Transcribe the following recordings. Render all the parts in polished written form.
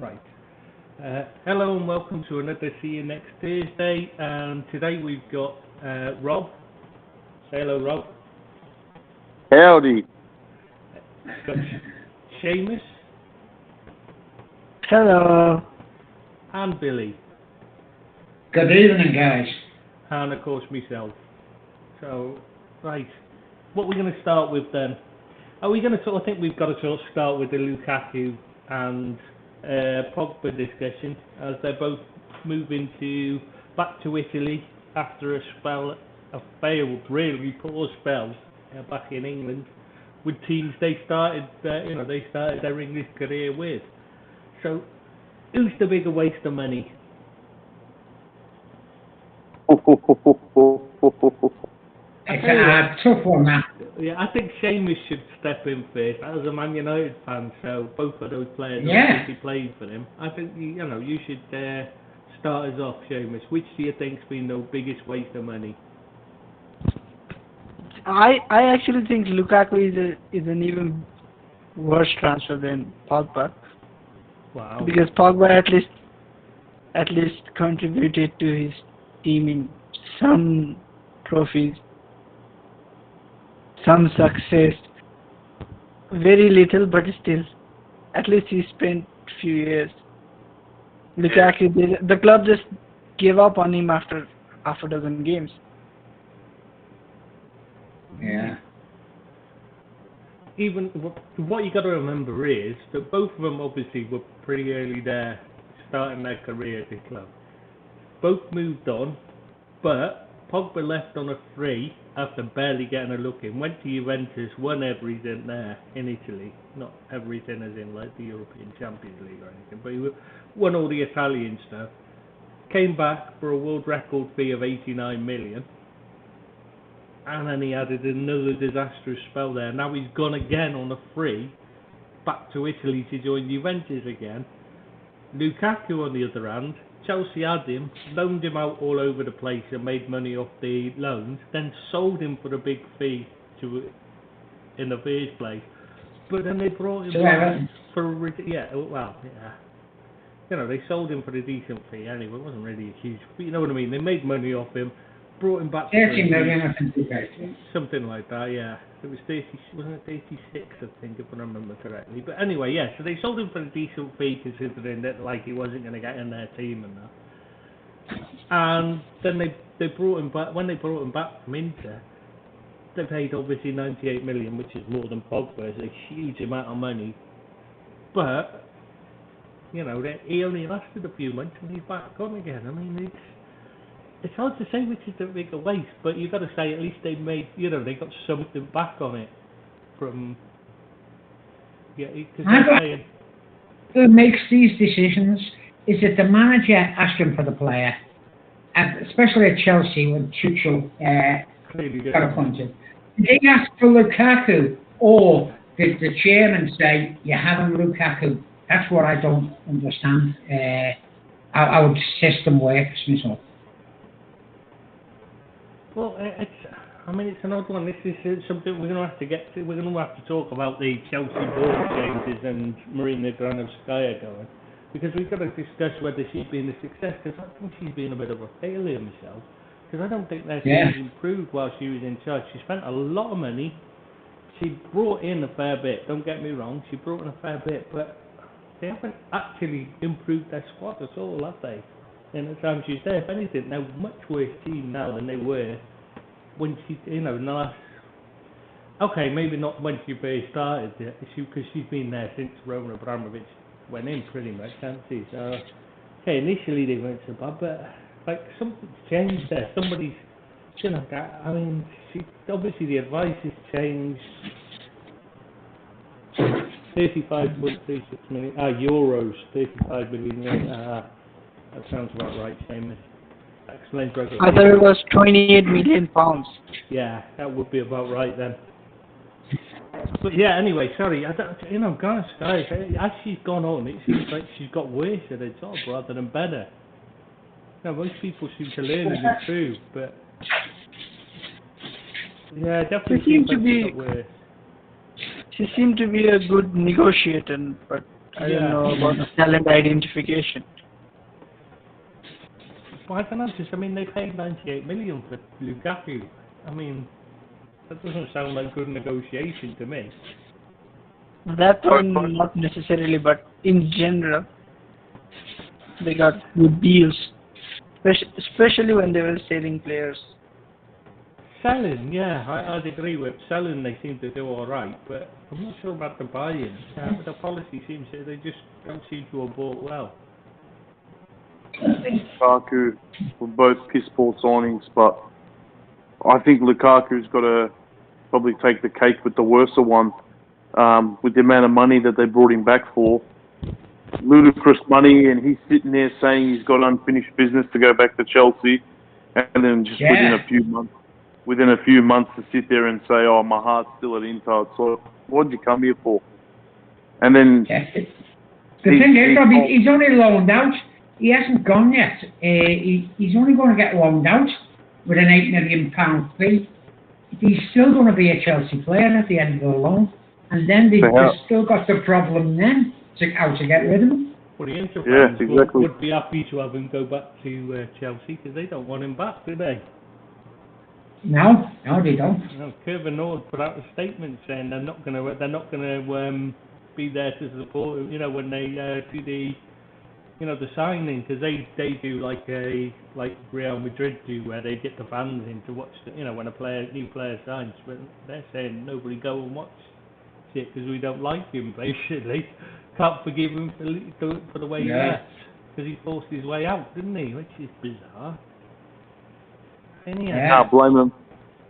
Right. Hello and welcome to another See You Next Thursday. And today we've got Rob. Say hello, Rob. Howdy. Got Seamus Hello. and Billy. Good evening, guys. And of course myself. So, right. What we're going to start with then? Are we going to I think we've got to sort of start with the Lukaku and Pogba discussion, as they're both moving back to Italy after a failed, really poor spell back in England with teams they started their English career with. So, who's the bigger waste of money? It's a tough one, that. Yeah, I think Seamus should step in first. I was a Man United fan, so both of those players obviously played for him. I think you should start us off, Seamus. Which do you think's been the biggest waste of money? I actually think Lukaku is an even worse transfer than Pogba. Wow. Because Pogba at least contributed to his team in some trophies, some success. Very little, but still, at least he spent few years. Lukaku, the club just gave up on him after a dozen games. Yeah. Even what you got to remember is that both of them obviously were pretty early there, starting their career at the club. Both moved on, but Pogba left on a free after barely getting a look in. Went to Juventus, won everything there in Italy. Not everything as in like the European Champions League or anything, but he won all the Italian stuff. Came back for a world record fee of 89 million. And then he added another disastrous spell there. Now he's gone again on a free, back to Italy to join Juventus again. Lukaku, on the other hand, Chelsea had him, loaned him out all over the place and made money off the loans, then sold him for a big fee in the first place. But then they brought him back for they sold him for a decent fee anyway. It wasn't really a huge fee, you know what I mean? They made money off him. Brought him back 30 million, I think, something like that, yeah. It was 30, wasn't it 36, I think, if I remember correctly. But anyway, yeah, so they sold him for a decent fee, considering that like he wasn't going to get in their team and that. And then they brought him back. When they brought him back from Inter, they paid obviously 98 million, which is more than Pogba. It's a huge amount of money. But he only lasted a few months and he's back on again. I mean, it's hard to say which is the bigger waste, but you've got to say at least they made, they got something back on it from, who makes these decisions? Is it the manager asking for the player? And especially at Chelsea when Tuchel got appointed. Did he ask for Lukaku, or did the chairman say, you're having Lukaku? That's what I don't understand. How the system works myself. Well, it's an odd one. This is something we're going to have to get to. We're going to have to talk about the Chelsea board changes and Marina Granovskaya going, because we've got to discuss whether she's been a success, because I think she's been a bit of a failure myself, because I don't think their team improved while she was in charge. She spent a lot of money. She brought in a fair bit, don't get me wrong, she brought in a fair bit, but they haven't actually improved their squad at all, have they? In the time she's there, if anything, they're a much worse team now than they were when she, in the last. Okay, maybe not when she first started, because she's been there since Roman Abramovich went in, pretty much, hasn't she? So, okay, initially they weren't so bad, but like something's changed there. Somebody's, obviously the advice has changed. 35.36 million euros, 35 million. That sounds about right, Seamus. That explains right. I thought it was 28 million pounds. Yeah, that would be about right then. But yeah, anyway, sorry. Guys, as she's gone on, it seems like she's got worse at her job rather than better. Most people seem to learn and improve, but yeah, definitely seems like she's got worse. She seemed to be a good negotiator, but I don't know about the talent identification. Why don't I just? I mean, they paid 98 million for Lukaku. I mean, that doesn't sound like good negotiation to me. That one not necessarily, but in general, they got good deals, especially when they were selling players. Selling, yeah, I'd agree with selling. They seem to do all right, but I'm not sure about the buying. The policy seems that they just don't seem to have bought well. Lukaku were both piss poor signings, but I think Lukaku's got to probably take the cake with the worse one. With the amount of money that they brought him back for, ludicrous money, and he's sitting there saying he's got unfinished business to go back to Chelsea, and then just within a few months to sit there and say, "Oh, my heart's still at Inter." So, what did you come here for? And then the thing is, Robbie, he's only loaned out. He hasn't gone yet. He's only going to get loaned out with an £8 million fee. He's still going to be a Chelsea player at the end of the loan. And then they've still got the problem then how to get rid of him. Well, the Inter fans would be happy to have him go back to Chelsea because they don't want him back, do they? No, they don't. No, Kevin Nord put out a statement saying they're not going to be there to support him. You know, when they do the signing, because they do like Real Madrid do, where they get the fans in to watch when a new player signs. But they're saying nobody go and watch it because we don't like him. Basically, can't forgive him for the way he left because he forced his way out, didn't he? Which is bizarre. I can't blame him.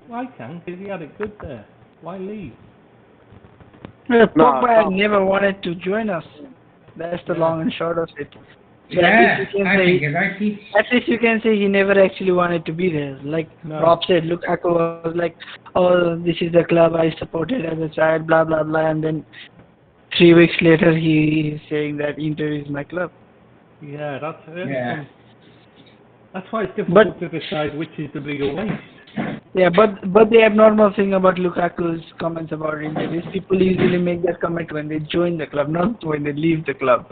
Why can't? Because he had it good there. Why leave? Pogba never wanted to join us. That's the long and short of it. So at least you can say he never actually wanted to be there. Like Rob said, Lukaku was like, "Oh, this is the club I supported as a child," blah blah blah, and then 3 weeks later he is saying that Inter is my club. Yeah, that's it. Yeah. That's why it's difficult to decide which is the bigger waste. Yeah, but the abnormal thing about Lukaku's comments about Inter is people usually make that comment when they join the club, not when they leave the club.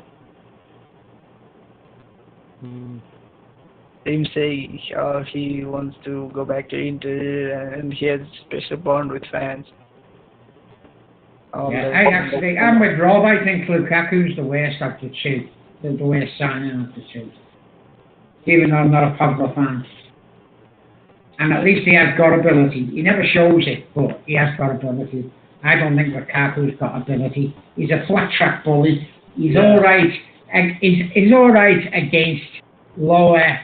Him saying he wants to go back to Inter and he has a special bond with fans. I'm with Rob. I think Lukaku's the worst of the two, the worst signing of the two. Even though I'm not a Pogba fan. And at least he has got ability. He never shows it, but he has got ability. I don't think Lukaku's got ability. He's a flat track bully. He's all right. He's all right against lower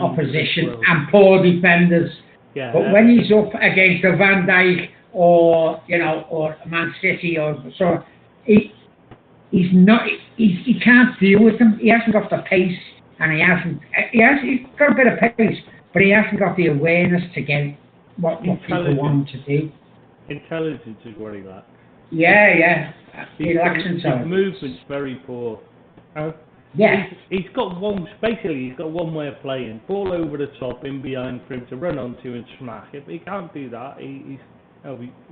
opposition and poor defenders. Yeah, but when he's up against a Van Dijk or Man City or so, he's can't deal with them. He hasn't got the pace, and he's got a bit of pace, but he hasn't got the awareness to get what people want him to do. Intelligence is what he lacks. Yeah. He lacks himself. His movement's very poor. He's got one way of playing. Ball over the top, in behind for him to run onto and smash it. But he can't do that. He's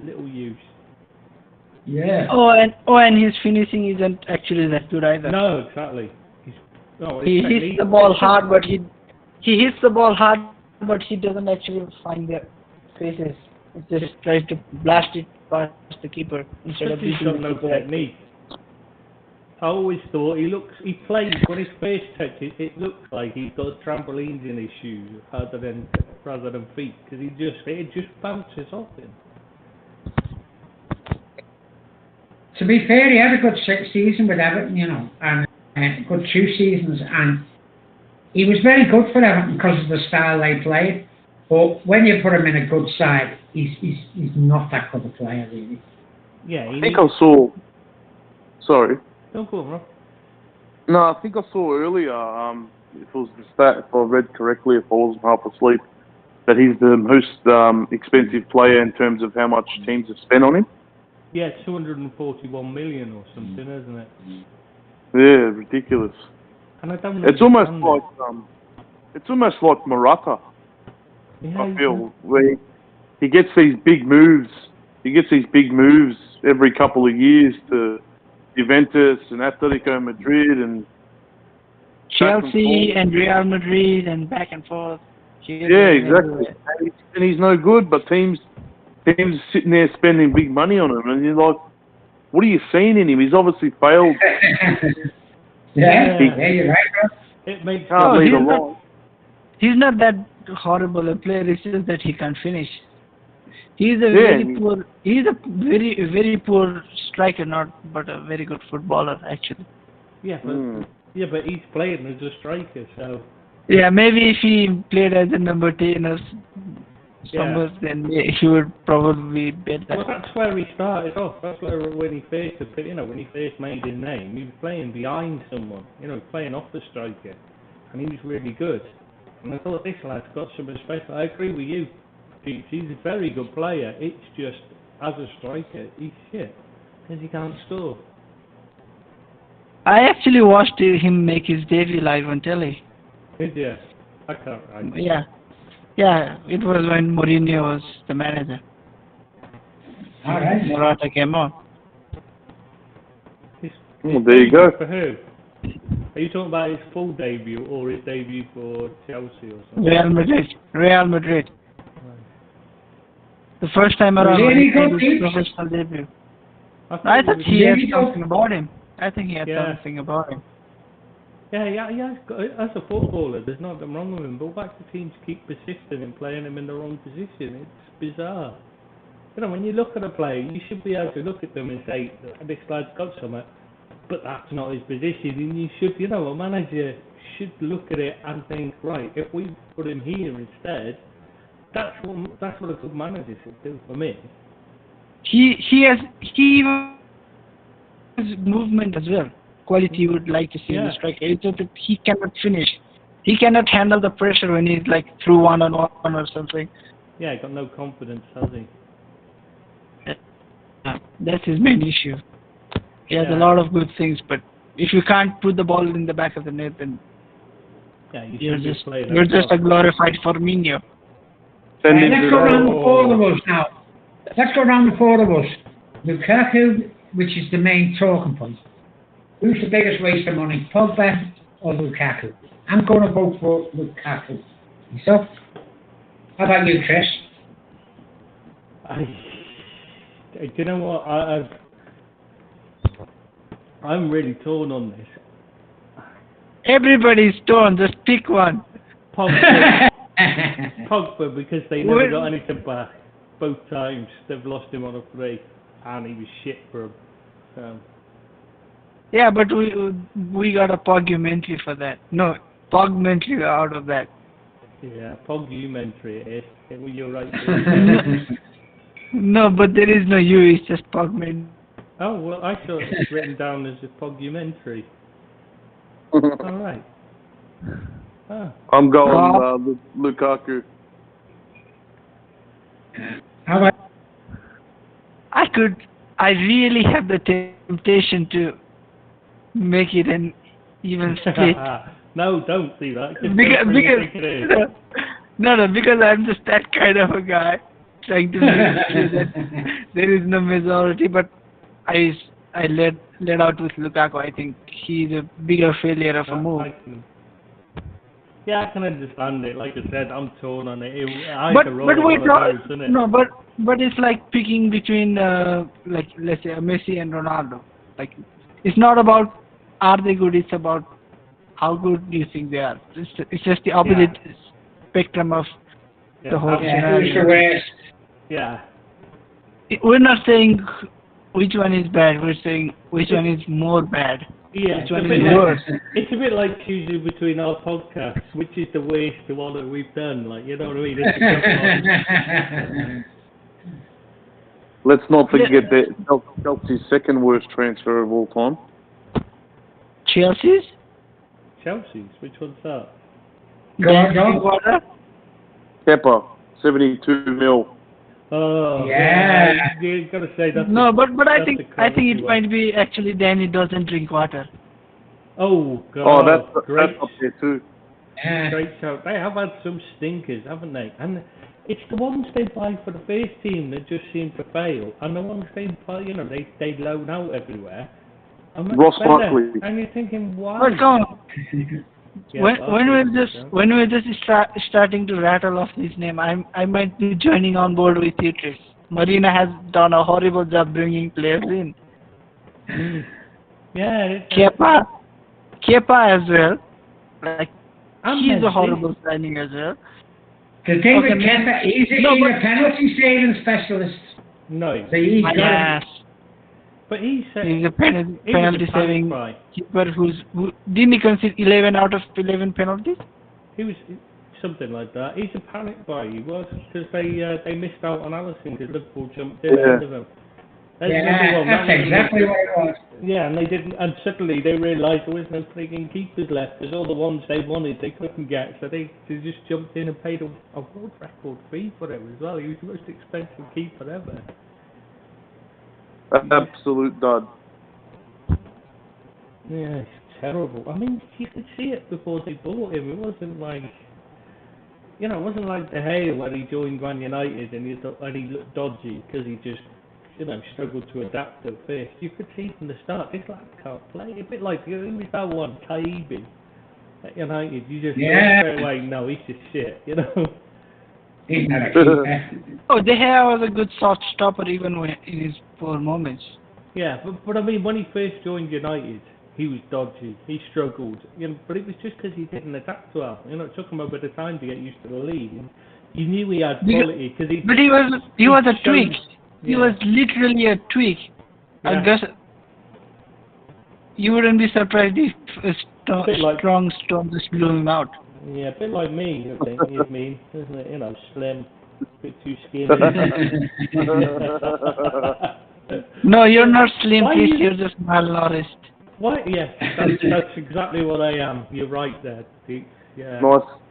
little use. Yeah. And his finishing isn't actually that good either. No, exactly. He hits the ball hard, but he hits the ball hard, but he doesn't actually find the spaces. He just tries to blast it past the keeper instead of beating the keeper. Technique. I always thought he plays when his face touches. It looks like he's got trampolines in his shoes rather than feet, because it just bounces off him. To be fair, he had a good season with Everton, and a good 2 seasons, and he was very good for Everton because of the style they played. But when you put him in a good side, he's not that good a player, really. Yeah, I think I saw. Sorry. Don't go on, Rob. No, I think I saw earlier. If it was the stat, if I read correctly, if I wasn't half asleep, that he's the most expensive player in terms of how much teams have spent on him. Yeah, 241 million or something, isn't it? Yeah, ridiculous. And I don't know. It's almost like Morata. Yeah, I feel where he gets these big moves. He gets these big moves every couple of years to Juventus and Atletico Madrid and Chelsea and Real Madrid and back and forth. yeah, exactly. And he's no good, but teams are sitting there spending big money on him, and you're like, what are you seeing in him? He's obviously failed. Yeah, you're right, bro. It makes Can't lead a line. He's not that horrible a player. It's just that he can't finish. He's a very poor striker, but a very good footballer actually. Yeah, but he's playing as a striker, so. Yeah, maybe if he played as a number 10 or somewhere, then he would probably be better. Well, that's where he started off. That's where when he first made his name, he was playing behind someone, playing off the striker, and he was really good. And I thought this lad's got some respect. I agree with you. He's a very good player. It's just as a striker, he's shit because he can't score. I actually watched him make his debut live on telly. Did you? I can't remember. Yeah, it was when Mourinho was the manager. All right. Morata came on. There you go. For who? Are you talking about his full debut or his debut for Chelsea or something? Real Madrid. The first time around when he made his professional debut. I thought he had something about him. I think he had something about him. Yeah, as a footballer, there's nothing wrong with him, but why do teams keep persisting in playing him in the wrong position? It's bizarre. When you look at a player, you should be able to look at them and say, this guy's got something, but that's not his position, and you should, a manager should look at it and think, right, if we put him here instead, that's what a good manager should do for me. He has movement as well. Quality you would like to see in the striker. It's just that he cannot finish. He cannot handle the pressure when he's like through one-on-one or something. Yeah, he got no confidence, has he? That's his main issue. He has a lot of good things, but if you can't put the ball in the back of the net, then you're just a glorified Firmino. Let's go around the four of us now. Let's go around the four of us. Lukaku, which is the main talking point. Who's the biggest waste of money, Pogba or Lukaku? I'm going to vote for Lukaku. So, how about you, Chris? Do you know what? I'm really torn on this. Everybody's torn. Just pick one. Pogba, because they never got anything back. Both times they've lost him on a free, and he was shit for him. So. Yeah, but we got a Pogumentary for that. No, Pogumentary out of that. Yeah, Pogumentary. You're right. No, but there is no U. It's just Pogumentary. Oh well, I thought it was written down as a Pogumentary. All right. I'm going Lukaku. How about? I really have the temptation to make it an even split. No, don't do that. Because I'm just that kind of a guy trying to make sure that there is no majority. But I led out with Lukaku. I think he's a bigger failure of a move. I can understand it. Like I said, I'm torn on it. But it's like picking between like let's say Messi and Ronaldo. Like it's not about are they good. It's about how good do you think they are. It's just the opposite spectrum of the whole scenario. Yeah. We're not saying which one is bad. We're saying which one is more bad. Yeah, which one is worse. It's a bit like choosing between our podcasts, which is the worst of all that we've done. Like, you know what I mean? Let's not forget that Chelsea's second worst transfer of all time. Chelsea's? Which one's that? Drinkwater? Kepa, 72 mil. Oh yeah. You gotta say that. No, but I think it might be actually Danny doesn't drink water. Oh god. Oh, that's up there too. Great shout. They have had some stinkers, haven't they? And it's the ones they buy for the first team that just seem to fail, and the ones they buy, they loan out everywhere. I'm much Ross better. Barkley. And you're thinking, why? But come on. Yeah, When we're just starting to rattle off his name, I might be joining on board with you, Chris. Marina has done a horrible job bringing players in. Yeah. Kepa as well. Like he's Mendy. a horrible signing as well. The thing with Okay, Kepa, he's a penalty saving specialist. No. So he's got Yes. But he said He's a penalty saving guy. keeper who didn't he concede 11 out of 11 penalties? He was something like that. He's a panic buy. He was because they missed out on Alisson because Liverpool jumped in ahead of him. That's exactly what it was. Yeah, and they didn't. And suddenly they realised there was no freaking keepers left because all the ones they wanted they couldn't get. So they just jumped in and paid a world record fee for him as well. He was the most expensive keeper ever. Absolute dud. Yeah, it's terrible. I mean, you could see it before they bought him. It wasn't like, it wasn't like De Gea when he joined Man United and he looked dodgy because he just, struggled to adapt at first. You could see from the start, this lad can't play. A bit like, he was that one, Kaibi at United. You just know straight away, no, he's just shit, He's not a keeper. Oh, De Gea was a good shot stopper even in his poor moments. Yeah, but I mean, when he first joined United, he was dodgy. He struggled, but it was just because he didn't adapt well. It took him a bit of time to get used to the league. You knew he had quality because he. But he was a tweak. Yeah. He was literally a tweak. Yeah. I guess you wouldn't be surprised if a Bit like- strong storm just blew him out. Yeah, a bit like me, I think. He's mean, isn't it? Slim, a bit too skinny. No, you're not slim, Why Chris. you- You're just malnourished. What? Yeah, that's exactly what I am. You're right there, Pete. Yeah.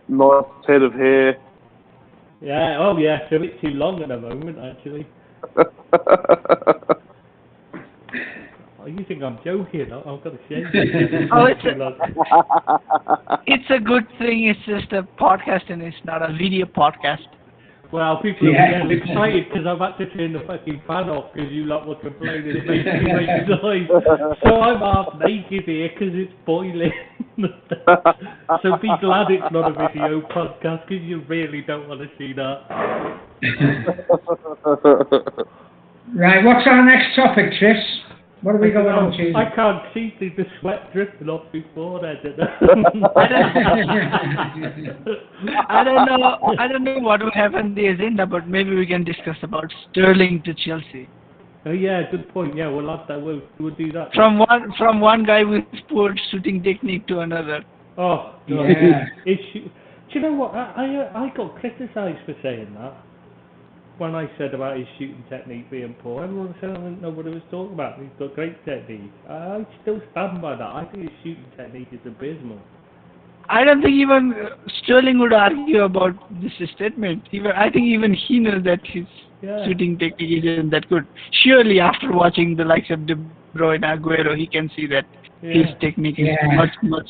Nice head of hair. Yeah. Oh, yeah. It's a bit too long at the moment, actually. Oh, you think I'm joking? I've got to shave it. Oh, it's a good thing. It's just a podcast and it's not a video podcast. Well, people are getting excited because I've had to turn the fucking fan off because you lot were complaining it makes too much noise. So I'm half naked here because it's boiling. So be glad it's not a video podcast because you really don't want to see that. Right, what's our next topic, Tris? What are we going on to? I can't see the sweat dripping off before I did I don't know what will happen in the agenda, but maybe we can discuss about Sterling to Chelsea. Oh yeah, good point. Yeah, we'll have that. We'll do that. From one guy with poor shooting technique to another. Oh, God. Yeah. Do you know what? I got criticised for saying that. When I said about his shooting technique being poor, everyone said I didn't know what he was talking about. He's got great technique. I still stand by that. I think his shooting technique is abysmal. I don't think even Sterling would argue about this statement. I think even he knows that his shooting technique isn't that good. Surely after watching the likes of De Bruyne, Aguero, he can see that his technique is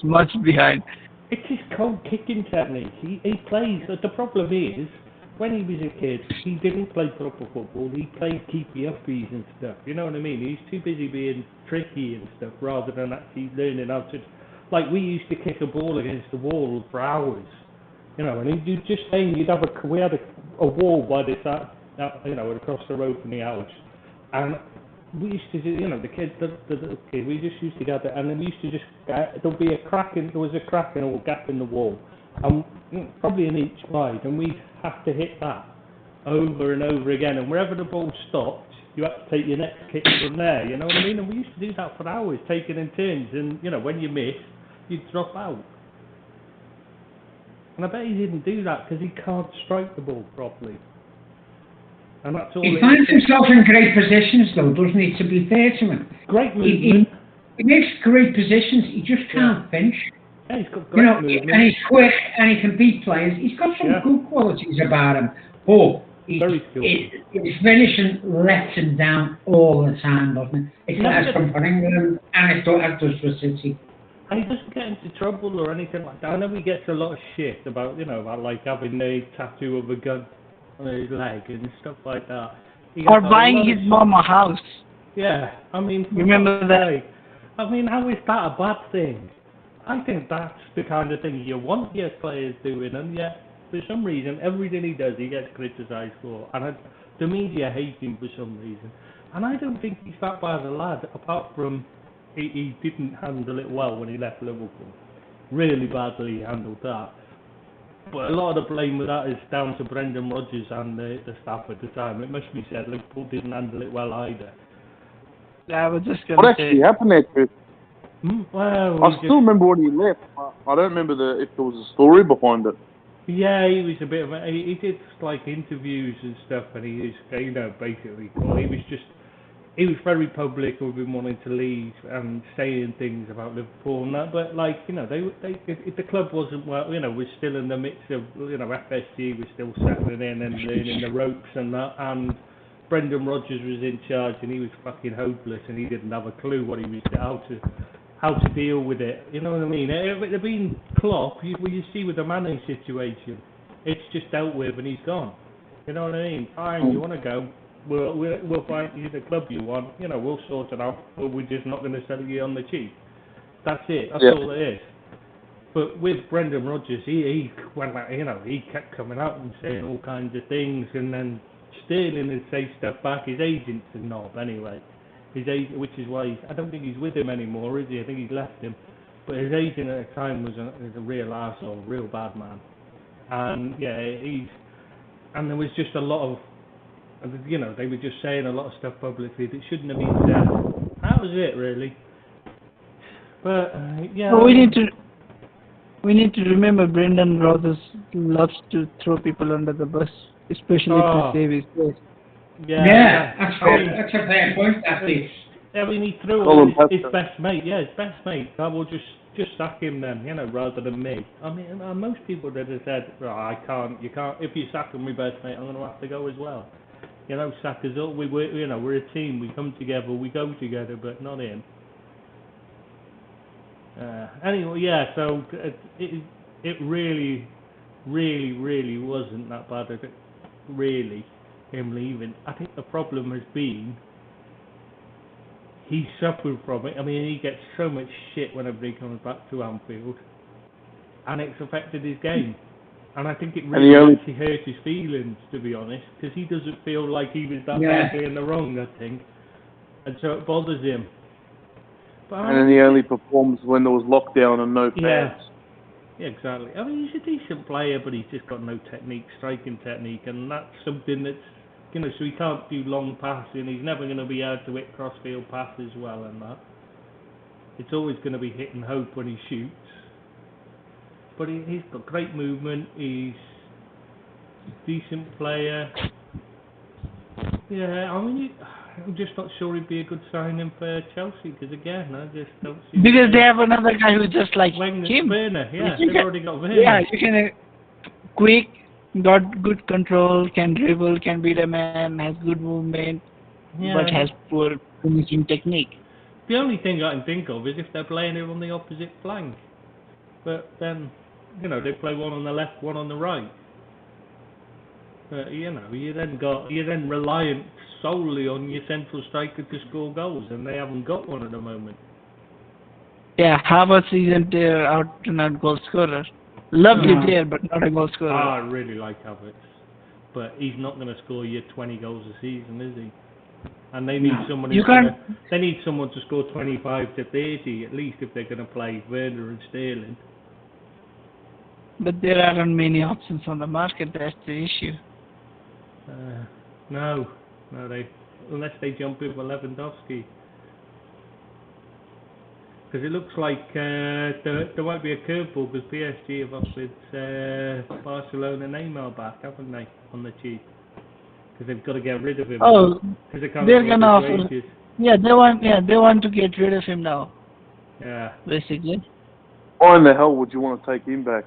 much behind. It's his cold kicking technique. He plays. The problem is, when he was a kid, he didn't play proper football. He played keepy-uppies and stuff. You know what I mean? He's too busy being tricky and stuff rather than actually learning how to. Like we used to kick a ball against the wall for hours. And you'd just saying we had a wall by this across the road from the house, and we used to the kids, the little kid, we just used to gather, and then we used to just there'll be there was a crack and a gap in the wall, and probably an inch wide, and we'd have to hit that over and over again, and wherever the ball stopped, you had to take your next kick from there. You know what I mean? And we used to do that for hours, taking in turns, and when you missed, you'd drop out. And I bet he didn't do that because he can't strike the ball properly. And that's all. He finds himself in great positions, though, doesn't he? To be fair to him, great movement. He makes great positions. He just can't finish. Yeah, he's got great movement. And he's quick, and he can beat players. He's got some good qualities about him. But his finishing lets him down all the time, doesn't it? It has come from England, and it does for City. And he doesn't get into trouble or anything like that. I know he gets a lot of shit about like having a tattoo of a gun on his leg and stuff like that. Or buying his mom a house. Yeah, I mean, remember that? I mean, how is that a bad thing? I think that's the kind of thing you want your players doing, and yet, for some reason, everything he does, he gets criticised for. And the media hate him for some reason. And I don't think he's that bad a lad, apart from he didn't handle it well when he left Liverpool. Really badly he handled that. But a lot of the blame with that is down to Brendan Rodgers and the staff at the time. It must be said, Liverpool didn't handle it well either. Yeah, I was just What gonna say. actually happened there, Chris? Well, I still remember when he left. I don't remember if there was a story behind it. yeah, he was a bit of a, he did like interviews and stuff, and he was, you know, basically, well, he was very public with him wanting to leave and saying things about Liverpool and that, but like, you know, if the club wasn't, well, you know, we're still in the midst of, you know, FSG was still settling in and learning the ropes and that, and Brendan Rodgers was in charge and he was fucking hopeless and he didn't have a clue what he was, how to deal with it, you know what I mean? If it had been Klopp, you see with the Manning situation, it's just dealt with and he's gone. You know what I mean? Fine, you want to go, we'll find you the club you want, you know, we'll sort it out, but we're just not going to sell you on the cheap. That's it, that's all it is. But with Brendan Rodgers, he went out, you know, he kept coming out and saying all kinds of things, and then Sterling would say stuff back. His agent's a knob anyway. His agent, which is why I don't think he's with him anymore, is he? I think he's left him. But his agent at the time was a real arsehole, real bad man. And yeah, and there was just a lot of, you know, they were just saying a lot of stuff publicly that shouldn't have been said. That was it, really. But yeah. So we need to remember Brendan Rodgers loves to throw people under the bus, especially to save his place. Yeah, that's a fair point, that is. I mean, he threw his best mate. Yeah, his best mate. I will just sack him then, you know, rather than me. I mean, most people that have said, I can't, you can't. If you sack my best mate, I'm going to have to go as well. You know, sack us up. We're a team. We come together. We go together, but not him. Anyway, yeah. So it really, really, really wasn't that bad. Really, him leaving. I think the problem has been he suffered from it. I mean, he gets so much shit whenever he comes back to Anfield, and it's affected his game. And I think it really actually hurt his feelings, to be honest, because he doesn't feel like he was that badly in the wrong, I think. And so it bothers him. But and then he only performs when there was lockdown and no fans. Yeah, exactly. I mean, he's a decent player, but he's just got no technique, striking technique, and that's something that's, you know, so he can't do long passing. He's never going to be able to hit crossfield passes well and that. It's always going to be hit and hope when he shoots. But he's got great movement. He's a decent player. Yeah, I mean, I'm just not sure he'd be a good signing for Chelsea because again, I just don't see. Because they have another guy who's just like him. Werner, yeah, they've already got Werner. Yeah, you can quick, got good control, can dribble, can beat a man, has good movement, but has poor finishing technique. The only thing I can think of is if they're playing him on the opposite flank, but then, you know, they play one on the left, one on the right. But you know, you're then reliant solely on your central striker to score goals, and they haven't got one at the moment. Yeah, Havertz isn't out and out goal scorer. Lovely player, but not a goal scorer. I really like Havertz, but he's not going to score you 20 goals a season, is he? And they need someone. They need someone to score 25 to 30 at least if they're going to play Werner and Sterling. But there aren't many options on the market. That's the issue. No, unless they jump in with Lewandowski. Because it looks like there might be a curveball because PSG have offered Barcelona Neymar back, haven't they, on the cheap? Because they've got to get rid of him. Oh, they can't they're gonna offer. Yeah, they want to get rid of him now. Yeah. Basically. Why in the hell would you want to take him back?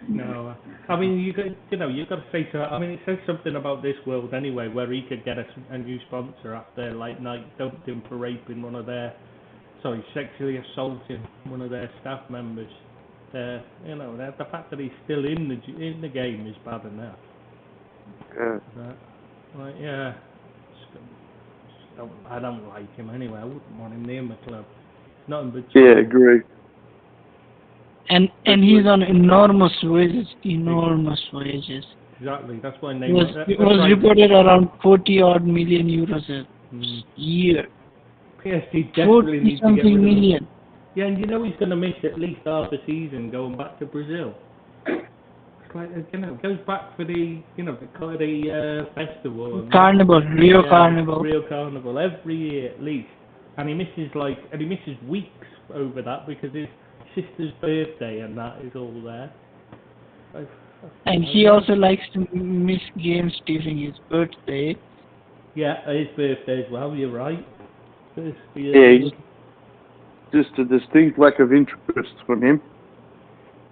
No, I mean you've got to say so. I mean it says something about this world anyway, where he could get a new sponsor after like Nike dumped him for raping sexually assaulting one of their staff members. You know, the fact that he's still in the game is bad enough. Yeah. Like, yeah. I don't like him anyway. I wouldn't want him near my club. Nothing but Yeah, trouble. agree. And he's on enormous wages. Enormous wages. Exactly. That's why It Neymar. was reported around 40 odd million euros a year. PSG definitely 40 needs to get rid something of him. million. Yeah, and you know he's going to miss at least half a season going back to Brazil. It's like, goes back for the, the festival. And Carnival, Rio Carnival. Rio Carnival, every year at least. And he misses weeks over that because his sister's birthday and that is all there. And he also likes to miss games during his birthday. Yeah, his birthday as well, you're right. Yeah, just a distinct lack of interest from him.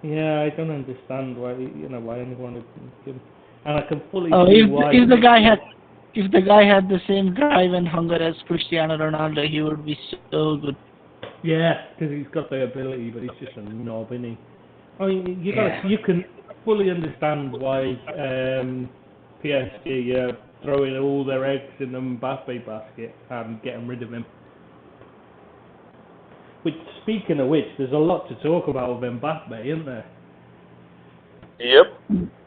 Yeah, I don't understand why anyone would give him. And I can fully Oh, see if why. if the guy had the same drive and hunger as Cristiano Ronaldo, he would be so good. Yeah, because he's got the ability, but he's just a knob, isn't he? I mean, Yeah. you can fully understand why PSG are throwing all their eggs in the Mbappe basket and getting rid of him. Which, speaking of which, there's a lot to talk about with Mbappe, isn't there? Yep.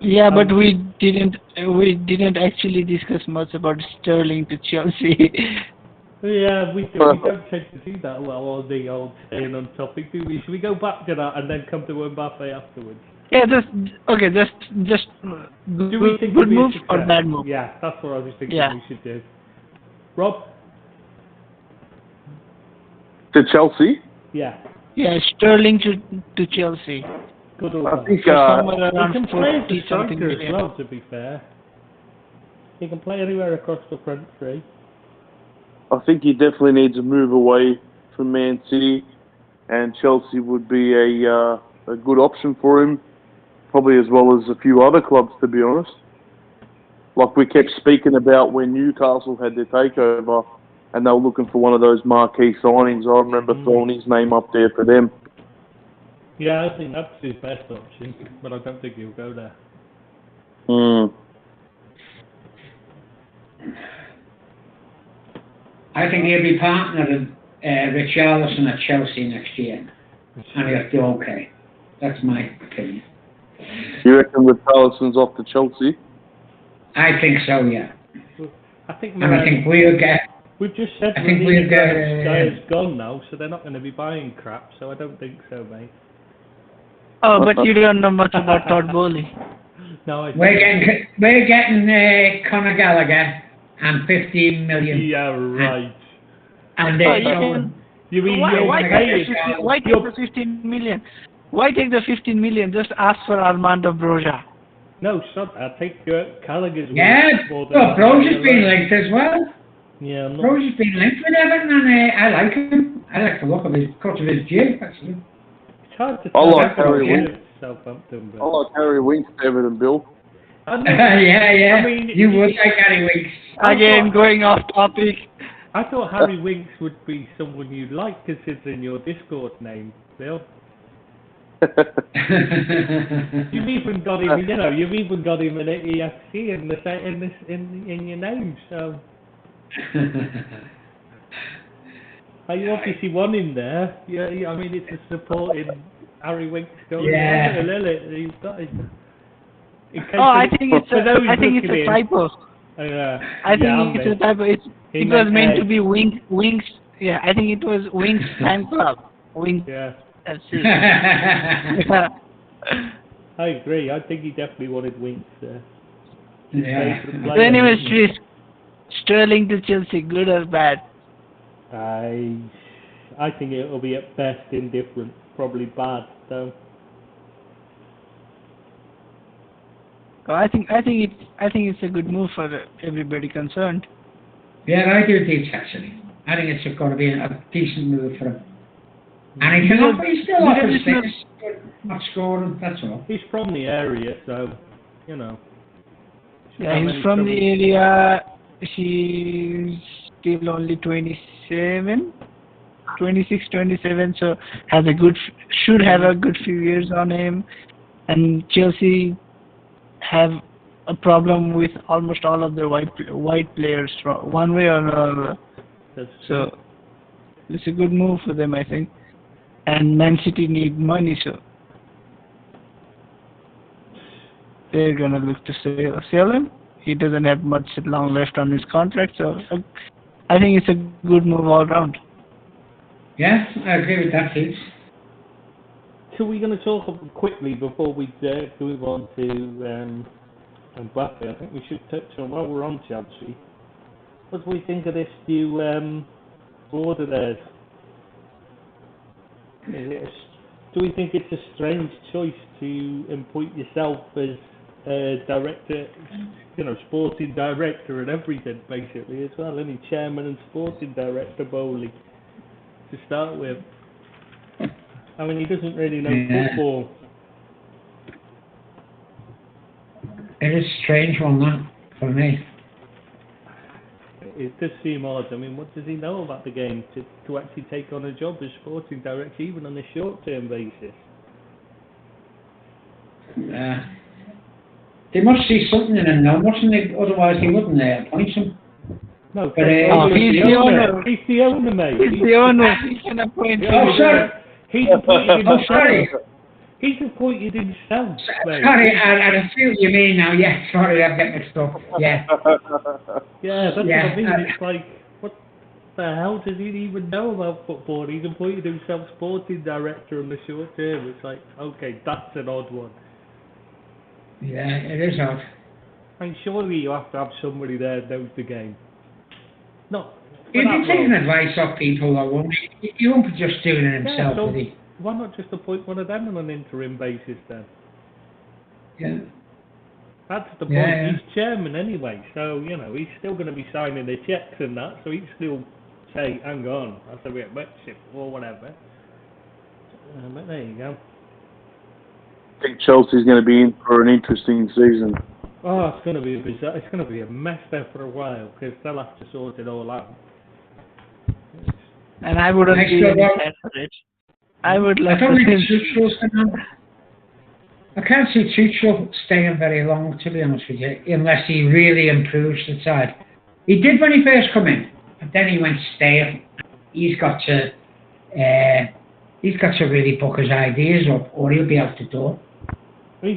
Yeah, but we didn't actually discuss much about Sterling to Chelsea. Yeah, we don't tend to do that well on the old staying on topic, do we? Should we go back to that and then come to Mbappe afterwards? Yeah, just Do we think good it'll be a move or success? bad move? Yeah, that's what I was thinking Yeah. we should do. Rob? To Chelsea? Yeah. Yeah, Sterling to Chelsea. Good or I bad? think For somewhere He around can play as 40 a something striker as million. well, to be fair. He can play anywhere across the front three. I think he definitely needs to move away from Man City, and Chelsea would be a good option for him, probably as well as a few other clubs, to be honest. Like we kept speaking about when Newcastle had their takeover, and they were looking for one of those marquee signings. I remember throwing his name up there for them. Yeah, I think that's his best option, but I don't think he'll go there. Mm. I think he'll be partnered with Richarlison at Chelsea next year, and he'll do okay. That's my opinion. You reckon Richarlison's off to Chelsea? I think so, yeah. I think And I think we'll get. we've just said I think we'll get. Guy's gone now, so they're not going to be buying crap, so I don't think so, mate. Oh, but you don't know much about Todd Bowley. No, I We're getting Conor Gallagher and 15 million. Yeah, right. And Oh, they're you going. can- You mean Why you're take paying? the 15 million? Why take the 15 million? Just ask for Armando Broja. No, stop that. Take Gallagher's Yeah, more than well, Broja's been linked as well. Yeah, I'm not. Broja's been linked with Everton, and I like him. I like the look of his cut of his jib, actually. It's hard to I tell. like Harry Everton Winks. is Southampton, I but like Harry Winks better than Bill. I know. Yeah. I mean, you would like Harry Winks. Again, going off topic. I thought Harry Winks would be someone you'd like, considering your Discord name, Bill. You've even got him. You've even got him an EFC in your name. So you obviously want him there. Yeah. I mean, it's a supporting Harry Winks going. Yeah. He's got it. Oh, I think it's a typo. I think it's a typo. It was meant to be Winks. Yeah, I think it was Winks Fan Club. Winks. Yeah. That's it. I agree. I think he definitely wanted Winks there. Yeah. So anyways, Sterling to Chelsea, good or bad? I think it'll be at best indifferent, probably bad though. I think it's a good move for everybody concerned. Yeah, I do think actually. I think it's going to be a decent move for him. And he can offer, he still offers things, not scoring, that's all. He's from the area, so Yeah, he's from the area. He's still only 26, 27, so should have a good few years on him. And Chelsea have a problem with almost all of their white players, from one way or another. So it's a good move for them, I think. And Man City need money, so they're gonna look to sell him. He doesn't have much long left on his contract, so I think it's a good move all round. Yeah, I agree with that, Keith. So we're going to talk quickly before we move on to Mbappe. I think we should touch on, while we're on Chelsea, what do we think of this new board of theirs? Do we think it's a strange choice to appoint yourself as director, sporting director and everything, basically, as well, any chairman and sporting director, Bowley, to start with? I mean, he doesn't really know football. It is a strange one, that, for me. It does seem odd. I mean, what does he know about the game to actually take on a job as sporting director, even on a short-term basis? They must see something in him now, mustn't they? Otherwise, he wouldn't appoint him. No, but he's the owner. He's the owner, mate. He's the owner. He can appoint him. Oh, sorry. He's appointed himself. Sorry. He's appointed himself, mate. Sorry, I see what you mean now. Yeah, sorry, I'm getting mixed up. Yeah. Yeah, that's what I mean. It's like, what the hell does he even know about football? He's appointed himself sporting director on the short term. It's like, okay, that's an odd one. Yeah, it is odd. And surely you have to have somebody there that knows the game. No. He'd be taking advice off people, though, won't he? He won't be just doing it himself, so would he? Why not just appoint one of them on an interim basis then? Yeah. That's the point. Yeah. He's chairman anyway, so, he's still going to be signing the checks and that, so he'd still say, hang on, that's a bit membership or whatever. But there you go. I think Chelsea's going to be in for an interesting season. Oh, it's going to be bizarre. It's going to be a mess there for a while because they'll have to sort it all out. And I wouldn't be sad for it. I would like to I can't see Tuchel staying very long, to be honest with you, unless he really improves the side. He did when he first come in, but then he went stale. He's got to really book his ideas up, or he'll be out the door. I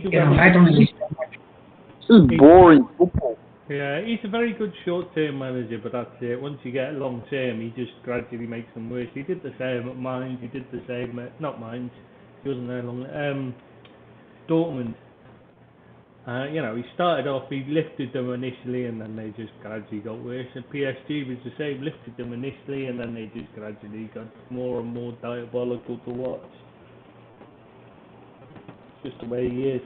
don't think this is boring football. Yeah, he's a very good short-term manager, but that's it. Once you get long-term, he just gradually makes them worse. He did the same at Mainz. He did the same at, not Mainz, he wasn't there long. Dortmund. He started off, he lifted them initially, and then they just gradually got worse. And PSG was the same, lifted them initially, and then they just gradually got more and more diabolical to watch. It's just the way he is.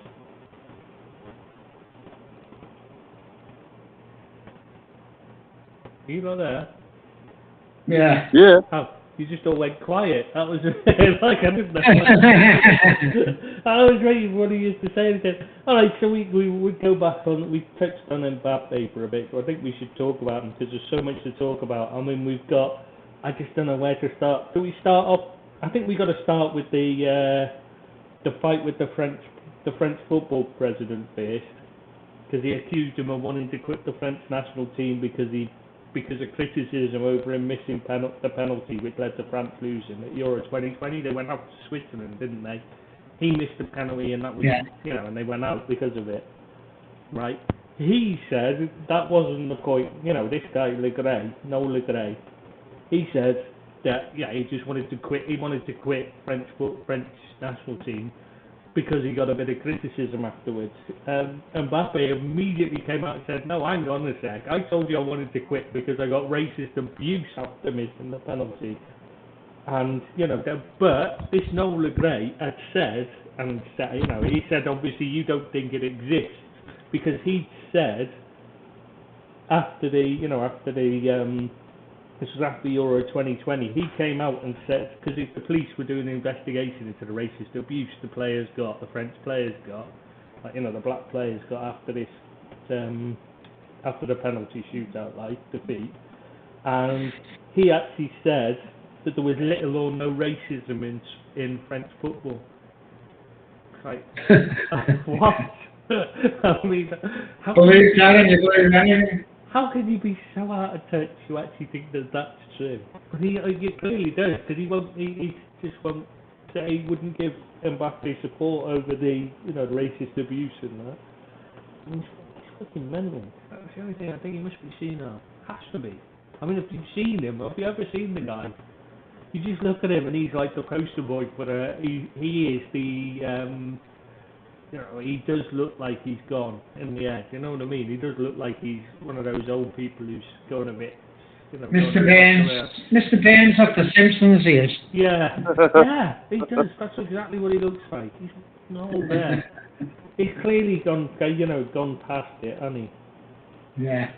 Are you not there? Yeah. Yeah. Oh, you just all went quiet. That was like I didn't know. I was waiting for one of you to say anything. All right, so we go back on. We touched on Mbappe for a bit, so I think we should talk about him because there's so much to talk about. I mean, we've got. I just don't know where to start. Do we start off? I think we got to start with the fight with the French football president first, because he accused him of wanting to quit the French national team because of criticism over him missing the penalty, which led to France losing at Euro 2020. They went out to Switzerland, didn't they? He missed the penalty, and that was, and they went out because of it, right? He said that wasn't the point. This guy Le Gray, he said that he just wanted to quit. He wanted to quit French national team because he got a bit of criticism afterwards. Mbappe immediately came out and said, no, hang on a sec. I told you I wanted to quit because I got racist abuse after missing the penalty. And, but this Noel Le Gray had said, he said, obviously you don't think it exists, because he said after this was after Euro 2020, he came out and said, because the police were doing an investigation into the racist abuse the French players got, the black players got after this, after the penalty shootout, defeat. And he actually said that there was little or no racism in French football. Like, what? I mean, believe that and you believe anything. How can you be so out of touch you actually think that that's true? But he clearly does, because he just won't say he wouldn't give Mbappe support over the, the racist abuse and that. He's fucking mental. That's the only thing I think he must be seen of. Has to be. I mean, if you've seen him, have you ever seen the guy? You just look at him and he's like the poster boy for he is the, he does look like he's gone in the end, you know what I mean? He does look like he's one of those old people who's going a bit, Mr. Burns of The Simpsons, he is. Yeah, yeah, he does. That's exactly what he looks like. He's not all there. He's clearly gone past it, hasn't he? Yeah.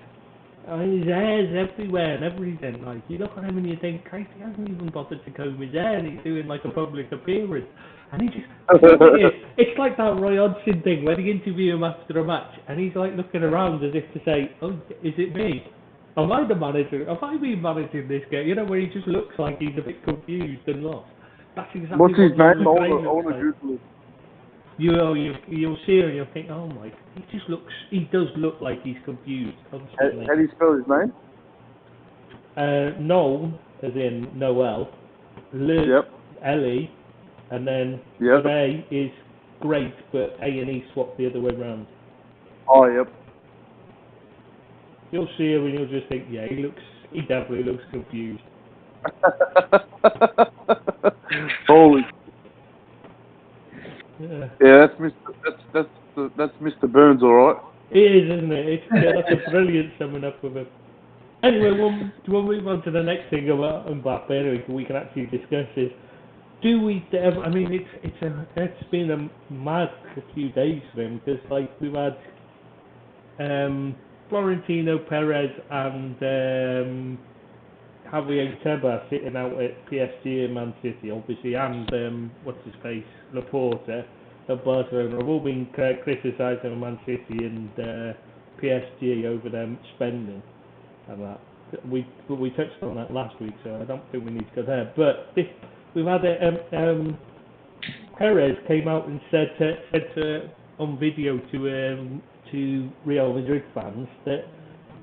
His hair's everywhere and everything. Like, you look at him and you think, Christ, he hasn't even bothered to comb his hair. He's doing like a public appearance. And he just, it's like that Roy Hodgson thing when he interview him after a match and he's like looking around as if to say, oh, is it me? Am I the manager? Have I been managing this game? You know, where he just looks like he's a bit confused and lost. That's exactly What's his what name? You'll see him and you'll think, oh my, he does look like he's confused constantly. How do you spell his name? Noel, as in Noel, L-E, and then A is great, but A and E swap the other way around. Oh, yep. You'll see him and you'll just think, yeah, he definitely looks confused. Holy. Yeah, that's Mr. Burns, all right. it is, isn't it? That's a brilliant summing up of him. Anyway, we'll move on to the next thing about Mbappe. Anyway, we can actually discuss this. Do we? I mean, it's been a mad few days for him because like we've had Florentino Perez and Javier Tebas sitting out at PSG and Man City, obviously, and what's his face, Laporta at Barcelona have all been criticising Man City and PSG over them spending and that. We touched on that last week, so I don't think we need to go there. But we've had Perez came out and said on video to Real Madrid fans that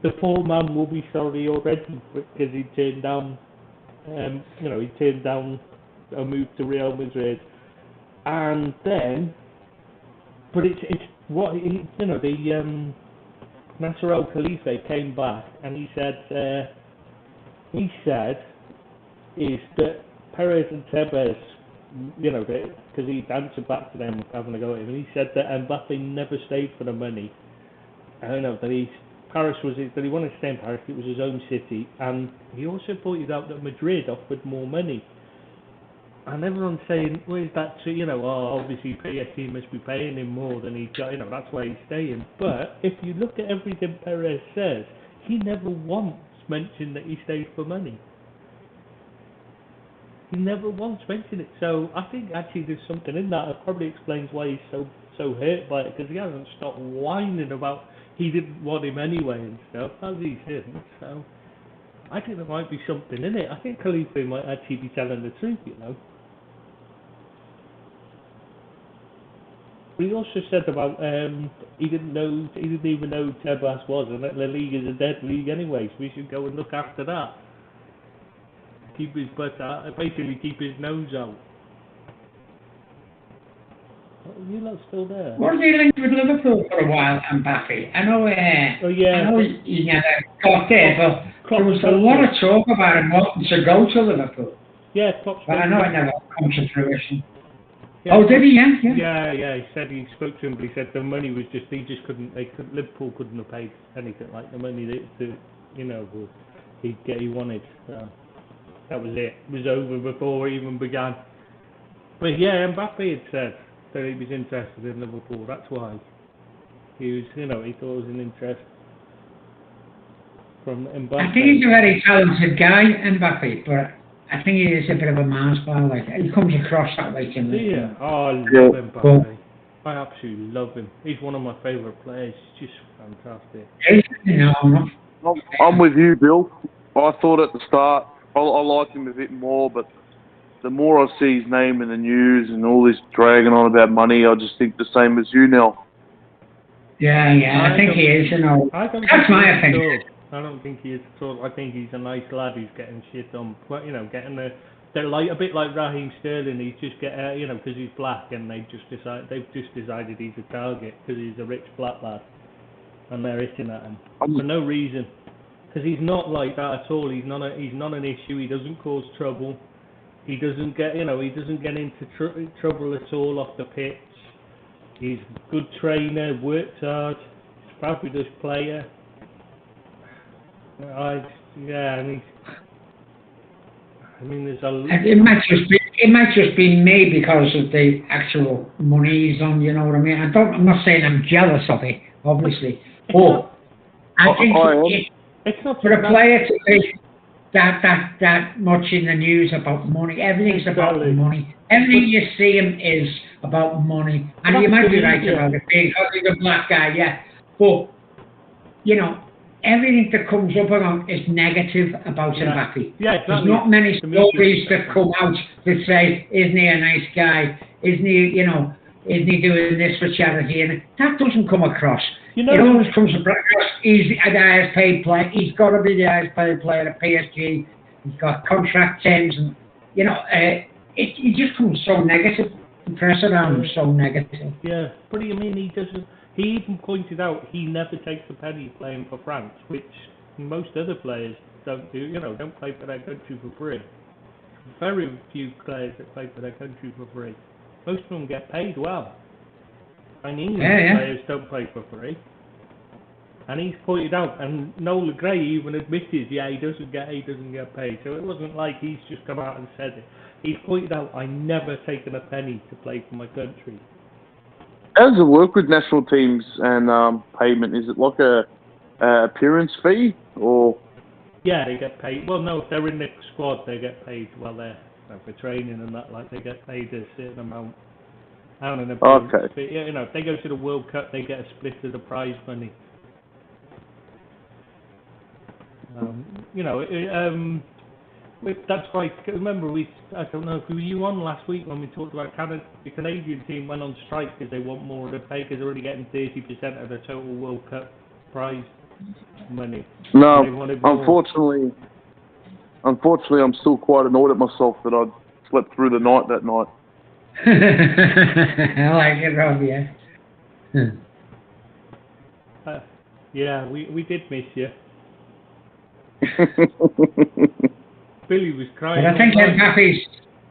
the poor man will be sorry already because he turned down a move to Real Madrid, and then, but it's what the Nasser Al Khalifa came back and he said is that Perez and Tebas, because he answered back to them having a go at him, and he said that Mbappe never stayed for the money. I don't know, that he wanted to stay in Paris, it was his own city, and he also pointed out that Madrid offered more money. And everyone's saying, well, is that true? Obviously PSG must be paying him more than he got, that's why he's staying. But if you look at everything Perez says, he never once mentioned that he stayed for money. He never once mentioned it. So I think actually there's something in that. It probably explains why he's so hurt by it, because he hasn't stopped whining about he didn't want him anyway and stuff, as he shouldn't. So I think there might be something in it. I think Khalifa might actually be telling the truth, He also said about he didn't even know who Tebas was, and that La Liga is a dead league anyway, so we should go and look after that. Keep his butt out, basically keep his nose out. Are you lot still there? Wasn't he linked with Liverpool for a while, Mbappe? I know he never got there, but there was a lot of talk about him wanting to go to Liverpool. Yeah, but I know it never come to fruition. Yeah. Oh, did he? Yeah. He said he spoke to him, but he said the money was just Liverpool couldn't have paid anything like the money that he wanted. So that was it. It was over before it even began. But yeah, Mbappe had said that he was interested in Liverpool. That's why he was, he thought it was an interest from Mbappe. I think he's a very talented guy, Mbappe, but I think he is a bit of a man's man. Like, he comes across that way to me. Yeah, I love Mbappe. I absolutely love him. He's one of my favourite players. He's just fantastic. I'm with you, Bill. I thought at the start I liked him a bit more, but the more I see his name in the news and all this dragging on about money, I just think the same as you now. Yeah, I think he is. That's my opinion. I don't think he is at all. I think he's a nice lad who's getting shit on, but, you know, getting the. They're like a bit like Raheem Sterling. He's just you know, because he's black, and they've just decided he's a target because he's a rich black lad, and they're hitting at him for no reason. Because he's not like that at all. He's not an issue. He doesn't cause trouble. He doesn't get into trouble at all off the pitch. He's a good trainer, works hard, fabulous player. I mean, there's a. It might just be me because of the actual money he's on. You know what I mean? I'm not saying I'm jealous of it, obviously, but I think it's not for a player to be that much in the news about money. Everything's about money. Everything you see him is about money. And you might be right about it because he's a black guy, yeah. But, you know, everything that comes up around is negative about Mbappe. Yeah, exactly. There's not many stories that come out that say, isn't he a nice guy? Isn't he doing this for charity? And that doesn't come across. You know, it always comes across, he's the highest paid player. He's got to be the highest paid player at PSG. He's got contract terms, and you know, it just comes so negative. The press around him so negative. Yeah, but I mean, he doesn't. He even pointed out he never takes a penny playing for France, which most other players don't do. You know, don't play for their country for free. Very few players that play for their country for free. Most of them get paid well. Chinese players don't play for free. And he's pointed out, and Noel Gray even admitted, he doesn't get paid. So it wasn't like he's just come out and said it. He's pointed out, I never taken a penny to play for my country. How does it work with national teams and payment? Is it like a appearance fee or? Yeah, they get paid. Well, no, if they're in the squad, they get paid. Well, they're for training and that, like they get paid a certain amount. Okay. Fee. You know, if they go to the World Cup, they get a split of the prize money. You know, that's why. Remember, I don't know if you were on last week when we talked about Canada. The Canadian team went on strike because they want more of the pay because they're only getting 30% of the total World Cup prize money. No, unfortunately, I'm still quite annoyed at myself that I slept through the night that night. I like it, Rob. Yeah. Yeah, we did miss you. Billy was crying. But I think Mbappe's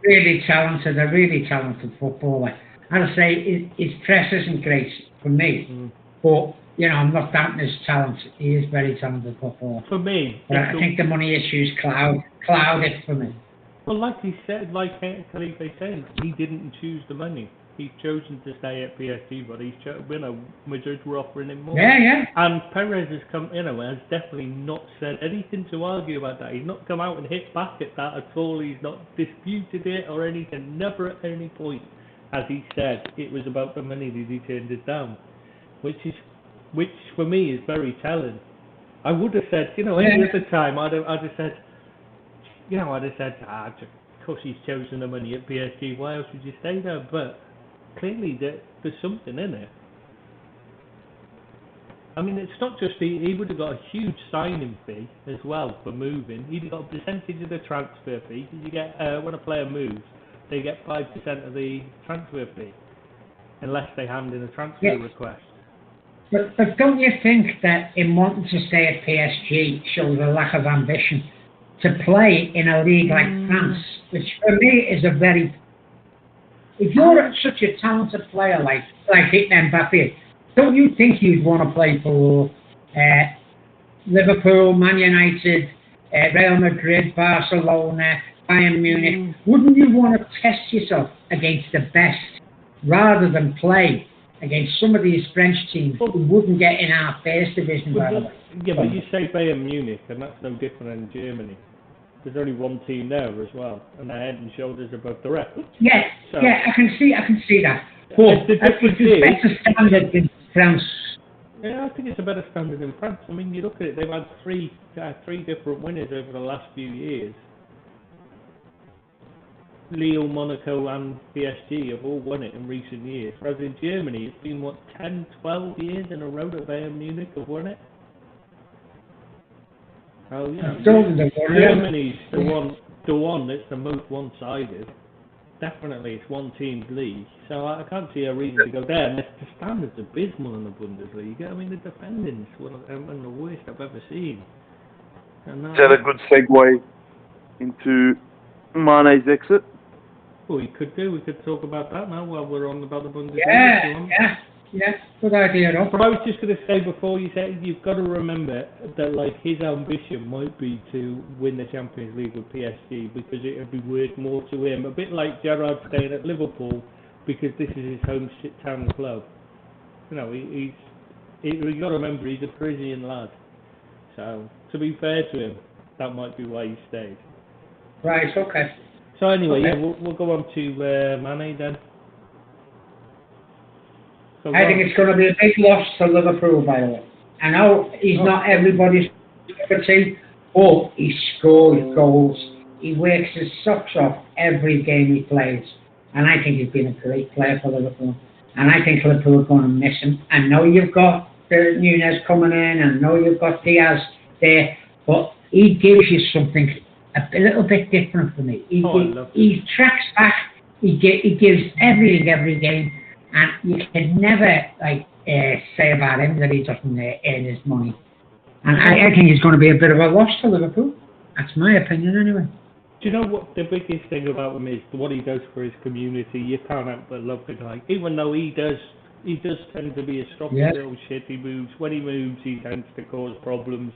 really talented, a really talented footballer. I'd say his press isn't great for me, but you know, I'm not doubting his talent. He is very talented footballer. For me, but I think the money issues cloud it for me. Well, like he said, like Khalifa saying, he didn't choose the money. He's chosen to stay at PSG, but Madrid were offering him more. Yeah. And Perez has has definitely not said anything to argue about that. He's not come out and hit back at that at all. He's not disputed it or anything. Never at any point has he said it was about the money that he turned it down, which for me is very telling. I would have said, any other time, I'd have said, of course he's chosen the money at PSG. Why else would you stay there? But clearly there's something in it. I mean, it's not just he would have got a huge signing fee as well for moving. He'd got a percentage of the transfer fee. You get when a player moves, they get 5% of the transfer fee, unless they hand in a transfer request. But don't you think that in wanting to stay at PSG shows a lack of ambition to play in a league like France, which for me is a very... If you're such a talented player like Mbappe, don't you think you'd want to play for Liverpool, Man United, Real Madrid, Barcelona, Bayern Munich? Wouldn't you want to test yourself against the best rather than play against some of these French teams who wouldn't get in our first division, by the way? Yeah, but you say Bayern Munich, and that's no different than Germany. There's only one team there as well, and they're head and shoulders above the rest. Yes, I can see that. But the difference is better standard than France. Yeah, I think it's a better standard in France. I mean, you look at it; they've had three different winners over the last few years. Lille, Monaco, and PSG have all won it in recent years. Whereas in Germany, it's been 10, 12 years in a row that Bayern Munich have won it. Oh, yeah. Germany's the one that's the most one-sided. Definitely, it's one team's league, so I can't see a reason to go there. And the standard's abysmal in the Bundesliga. I mean, the defending's one of the worst I've ever seen. And Is that a good segue into Mane's exit? Well, we could talk about that now while we're on about the Bundesliga. Yeah, good idea, Rob. But I was just going to say before you said, you've got to remember that like his ambition might be to win the Champions League with PSG because it would be worth more to him. A bit like Gerrard staying at Liverpool because this is his hometown club. You know, you got to remember he's a Parisian lad. So to be fair to him, that might be why he stayed. Right. Okay. So anyway, okay. yeah, we'll go on to Mane then. So I think it's going to be a big loss to Liverpool, by the way. I know he's not everybody's favorite team, but he scores goals. He works his socks off every game he plays. And I think he's been a great player for Liverpool. And I think Liverpool are going to miss him. I know you've got Nunez coming in. I know you've got Diaz there. But he gives you something a little bit different for me. He tracks back. He gives every game. And you can never say about him that he doesn't earn his money. And I think he's going to be a bit of a loss to Liverpool. That's my opinion anyway. Do you know what the biggest thing about him is? What he does for his community. You can't help but love the guy. Even though he does tend to be a stroppy little shit. When he moves, he tends to cause problems,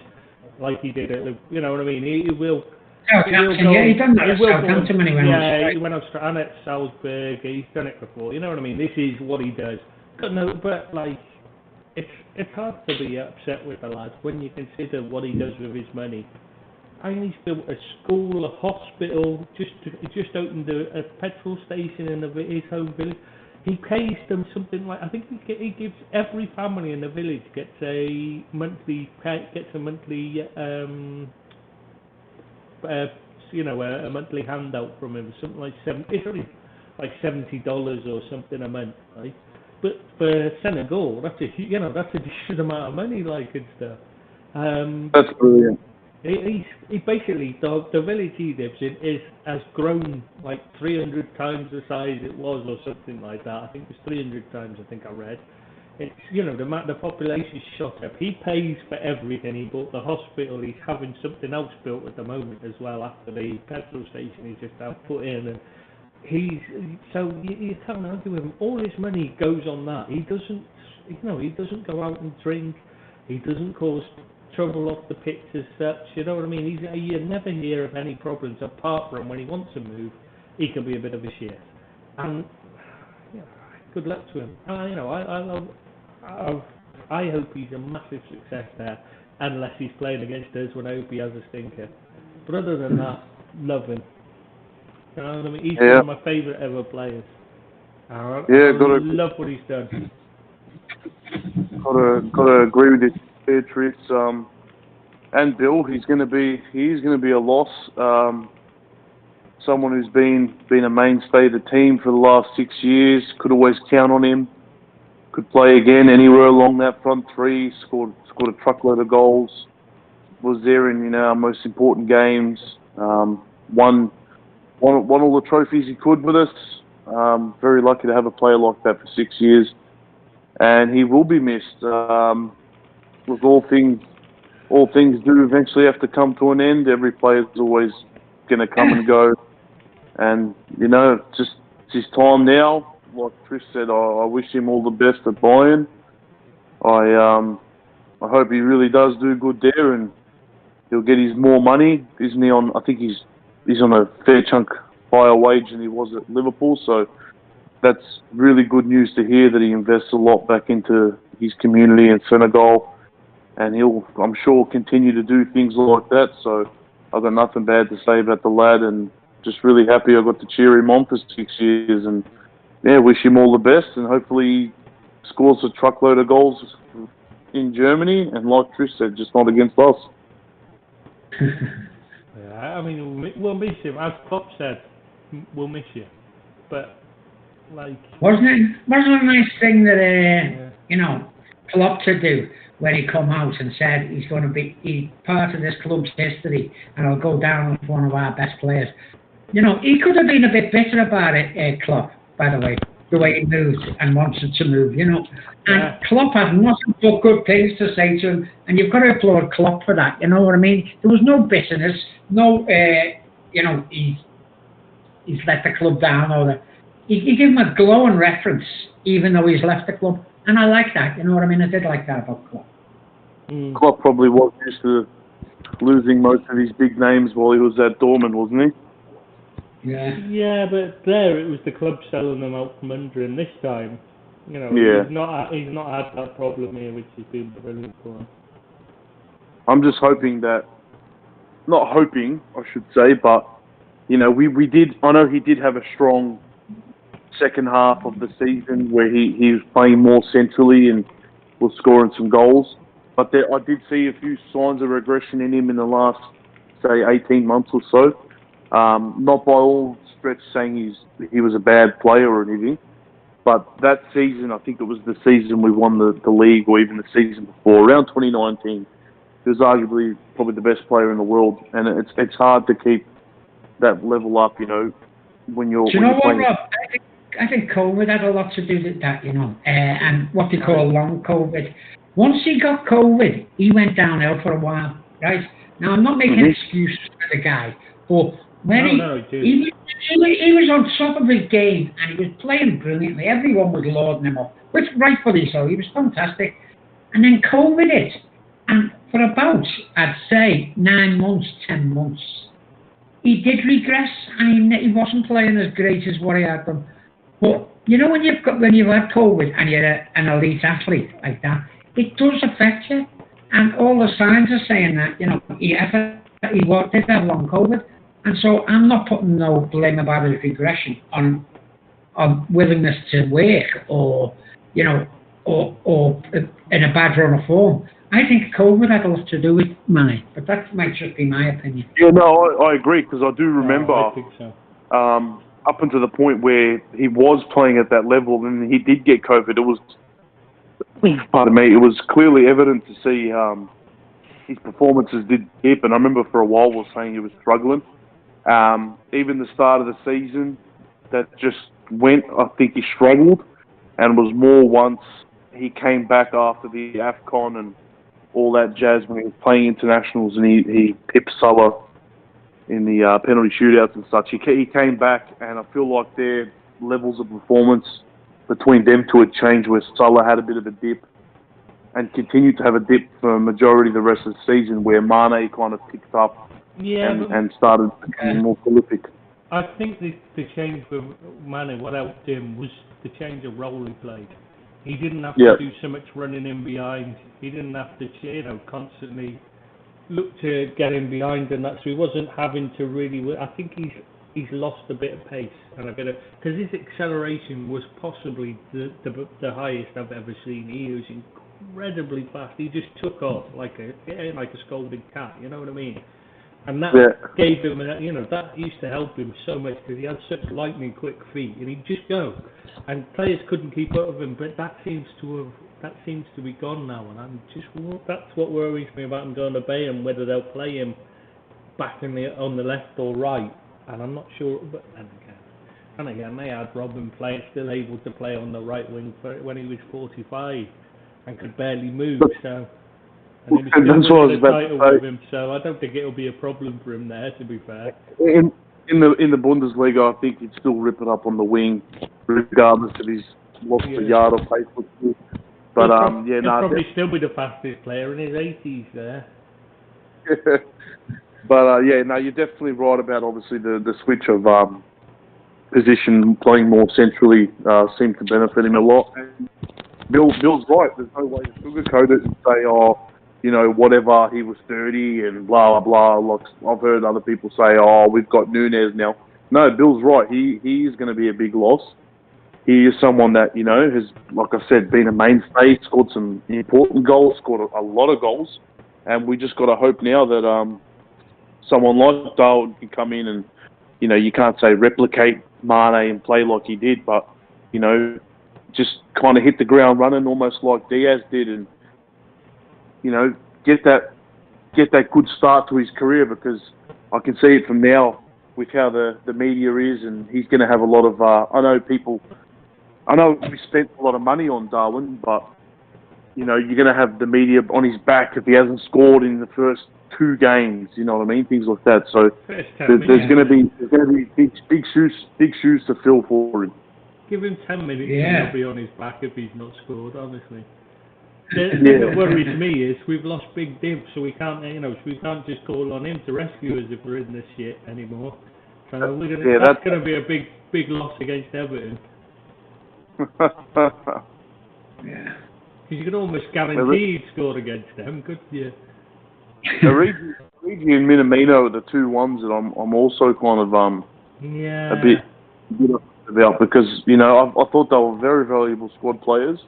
like he did at you know what I mean? He will. He done that at Southampton when he went on strike. He went on strike, and at Salzburg, he's done it before. You know what I mean? This is what he does. But like, it's hard to be upset with the lad when you consider what he does with his money. I mean, he's built a school, a hospital, just opened a petrol station in his home village. He pays them something like, I think he gives every family in the village gets a monthly a monthly handout from him, something like it's only like $70 or something a month, right? But for Senegal, that's a decent amount of money, like and stuff. That's brilliant. He basically the village he lives in has grown like 300 times the size it was, or something like that. I think it was 300 times. I think I read. It's the population's shot up. He pays for everything. He bought the hospital. He's having something else built at the moment as well after the petrol station he's just had put in. And you can't argue with him. All his money goes on that. He doesn't go out and drink. He doesn't cause trouble off the pitch as such. You know what I mean? You never hear of any problems apart from when he wants to move. He can be a bit of a shit. And good luck to him. I hope he's a massive success there, unless he's playing against us, when I hope he has a stinker. But other than that, love him. You know what I mean? He's one of my favourite ever players. I love what he's done. Gotta agree with you, Beatrice. And Bill, he's gonna be a loss. Someone who's been a mainstay of the team for the last 6 years. Could always count on him. Could play again anywhere along that front three. Scored a truckload of goals. Was there in our most important games. Won all the trophies he could with us. Very lucky to have a player like that for 6 years, and he will be missed. With all things do eventually have to come to an end. Every player's always going to come and go, and just it's his time now. Like Chris said, I wish him all the best at Bayern. I hope he really does do good there, and he'll get his more money. Isn't he on? I think he's on a fair chunk higher wage than he was at Liverpool. So that's really good news to hear that he invests a lot back into his community in Senegal, and he'll, I'm sure, continue to do things like that. So I've got nothing bad to say about the lad, and just really happy I got to cheer him on for 6 years, and wish him all the best, and hopefully he scores a truckload of goals in Germany, and like Trish said, just not against us. I mean, we'll miss him. As Klopp said, we'll miss you. But, like... Wasn't it a nice thing that, Klopp to do? when he come out and said he's part of this club's history and he'll go down as one of our best players. You know, he could have been a bit bitter about it, Klopp, by the way, the way he moved and wanted to move, you know. And Klopp had nothing but good things to say to him, and you've got to applaud Klopp for that, you know what I mean? There was no bitterness, no, you know, he's let the club down, or he gave him a glowing reference, even though he's left the club. And I like that, you know what I mean? I did like that about Klopp. Klopp probably was used to losing most of his big names while he was at Dortmund, wasn't he? Yeah. Yeah, but there it was the club selling them out from under him this time. You know, he's not had that problem here, which has been brilliant for him. I'm just hoping that, not hoping, I should say, but, you know, I know he did have a strong second half of the season where he was playing more centrally and was scoring some goals. But I did see a few signs of regression in him in the last, say, 18 months or so. Not by all stretch saying he was a bad player or anything, but that season, I think it was the season we won the league, or even the season before, around 2019, he was arguably probably the best player in the world, and it's hard to keep that level up, you know, when you're. Do you know what, Rob? I think COVID had a lot to do with that, you know, and what they call long COVID. Once he got COVID, he went downhill for a while, right? Now, I'm not making excuses for the guy, but when he was on top of his game and he was playing brilliantly, everyone was lauding him up, which rightfully so. He was fantastic. And then COVID hit, and for about, I'd say, 9 months, 10 months, he did regress, and he wasn't playing as great as what he had done. But you know, when you've had COVID and you're an elite athlete like that, it does affect you. And all the signs are saying that, you know, he did have long COVID. And so I'm not putting no blame about his regression on willingness to work or, you know, or in a bad run of form. I think COVID had a lot to do with money, but that might just be my opinion. Yeah, no, I agree, because I do remember I think so. Up until the point where he was playing at that level and he did get COVID, it was clearly evident to see his performances did dip, and I remember for a while was saying he was struggling. Even the start of the season that just went, I think he struggled, and was more once he came back after the AFCON and all that jazz when he was playing internationals, and he pipped Salah in the penalty shootouts and such. He came back, and I feel like their levels of performance between them two had changed, where Salah had a bit of a dip and continued to have a dip for a majority of the rest of the season, where Mane kind of picked up and started becoming more prolific. I think the change with Mane, what helped him, was the change of role he played. He didn't have to do so much running in behind. He didn't have to, you know, constantly look to get in behind, and that, so he wasn't having to really. I think he's lost a bit of pace and a bit of, because his acceleration was possibly the highest I've ever seen. He was incredibly fast. He just took off like a scolded cat. You know what I mean? And that gave him, you know, that used to help him so much because he had such lightning quick feet, and he'd just go, and players couldn't keep up with him. But that seems to be gone now, and that's what worries me about him going to Bayern, whether they'll play him back on the left or right, and I'm not sure. But then again, they had Robin still able to play on the right wing when he was 45 and could barely move. So. And he was still winning the title with him, so I don't think it'll be a problem for him there, to be fair. In the Bundesliga, I think he'd still rip it up on the wing, regardless if he's lost a yard or pace or two. But he'll probably still be the fastest player in his 80s there. But you're definitely right about obviously the switch of position, playing more centrally seemed to benefit him a lot. Bill's right. There's no way to sugarcoat it and say, oh, you know, whatever, he was 30 and blah, blah, blah. Like I've heard other people say, oh, we've got Nunez now. No, Bill's right. He is going to be a big loss. He is someone that, you know, has, like I said, been a mainstay, scored some important goals, scored a lot of goals. And we just got to hope now that someone like Darwin can come in and, you know, you can't say replicate Mane and play like he did, but, you know, just kind of hit the ground running almost like Diaz did, and you know, get that good start to his career, because I can see it from now with how the media is, and he's going to have a lot of. I know we spent a lot of money on Darwin, but you know, you're going to have the media on his back if he hasn't scored in the first 2 games. You know what I mean? Things like that. So there's going to be big shoes to fill for him. Give him 10 minutes and he'll be on his back if he's not scored, honestly. The thing that worries me is we've lost Big Div, so we can't, we can't just call on him to rescue us if we're in this shit anymore. So that's going to be a big loss against Everton. Yeah. Because you can almost guarantee he'd score against them, couldn't you? Origi and Minamino are the 2 ones that I'm also kind of a bit about, because I thought they were very valuable squad players.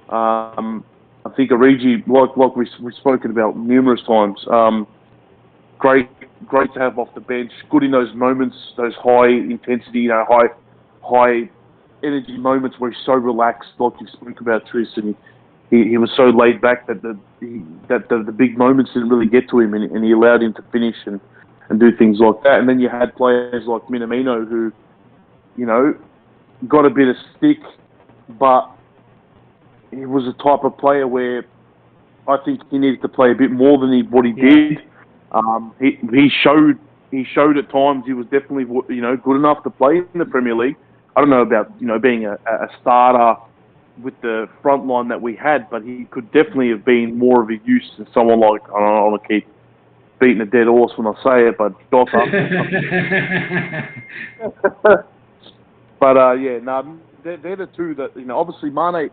I think Origi, like we've spoken about numerous times, great to have off the bench, good in those moments, those high intensity, high energy moments where he's so relaxed, like you spoke about, Tris, and he was so laid back that the big moments didn't really get to him, and he allowed him to finish and do things like that. And then you had players like Minamino who, got a bit of stick, but he was a type of player where I think he needed to play a bit more than what he did. He showed at times he was definitely good enough to play in the Premier League. I don't know about being a starter with the front line that we had, but he could definitely have been more of a use than someone like, I don't want to keep beating a dead horse when I say it, but Jota. But they're the 2 that obviously Mane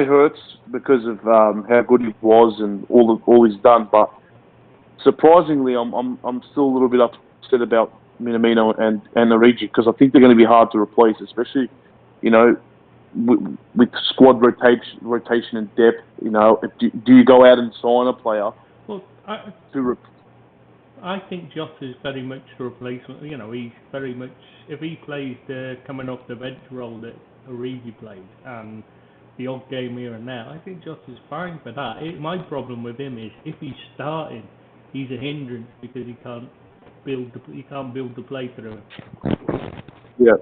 hurts because of how good he was and all he's done, but surprisingly I'm still a little bit upset about Minamino and Origi, because I think they're going to be hard to replace, especially with squad rotation and depth. Do you go out and sign a player? Well, I think Jota's very much a replacement. He's very much, if he plays the coming off the bench role that Origi plays and the odd game here and there, I think Jota's fine for that. My problem with him is if he's starting, he's a hindrance because he can't build the play through him. Yeah.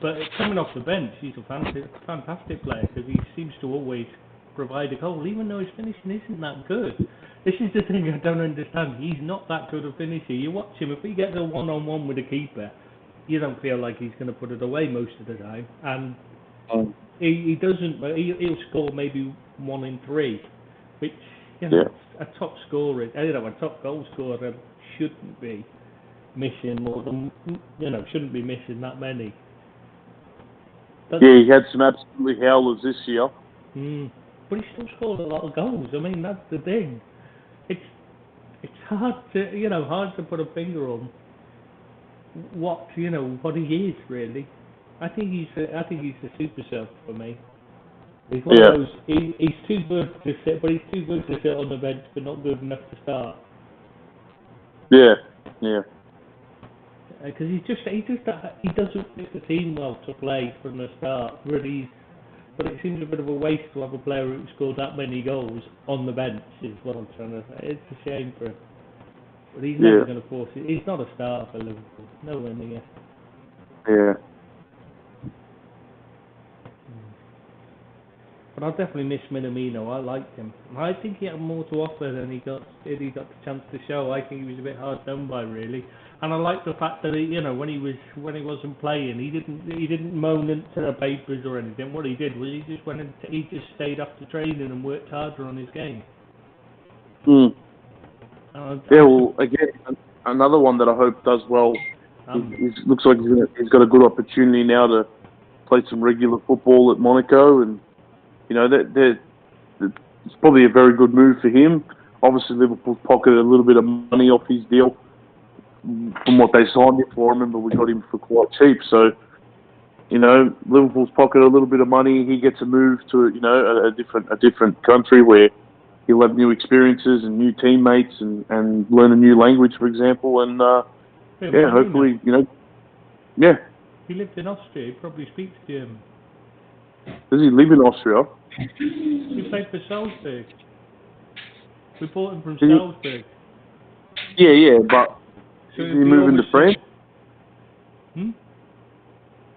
But coming off the bench, he's a fantastic player because he seems to always provide a goal, even though his finishing isn't that good. This is the thing I don't understand. He's not that good a finisher. You watch him, if he gets a one-on-one with a keeper, you don't feel like he's going to put it away most of the time. And he doesn't. He'll score maybe 1 in 3, which a top scorer, a top goal scorer shouldn't be missing more than shouldn't be missing that many. He had some absolutely howlers this year. But he still scored a lot of goals. I mean, that's the thing. It's hard to put a finger on what he is really. I think he's a super sub for me. He's one of those. He's too good to sit, but he's too good to sit on the bench, but not good enough to start. Yeah. Because he doesn't fit the team well to play from the start. Really, but it seems a bit of a waste to have a player who scored that many goals on the bench. Is what I'm trying to say. It's a shame for him. But he's never going to force it. He's not a starter for Liverpool. Nowhere near. Yeah. But I definitely miss Minamino. I liked him. I think he had more to offer than he got the chance to show. I think he was a bit hard done by, really. And I like the fact that when he wasn't playing, he didn't moan into the papers or anything. What he did was he just stayed after training and worked harder on his game. Again, another one that I hope does well. Looks like he's got a good opportunity now to play some regular football at Monaco, and it's probably a very good move for him. Obviously, Liverpool pocketed a little bit of money off his deal from what they signed him for. I remember we got him for quite cheap. So, Liverpool's pocketed a little bit of money. He gets a move to a different country where he'll have new experiences and new teammates and learn a new language, for example. And hopefully, He lived in Austria. He probably speaks German. Does he live in Austria? He played for Salzburg. We bought him from Did he- Salzburg. Yeah, but So isn't he we moving to always France? Hmm?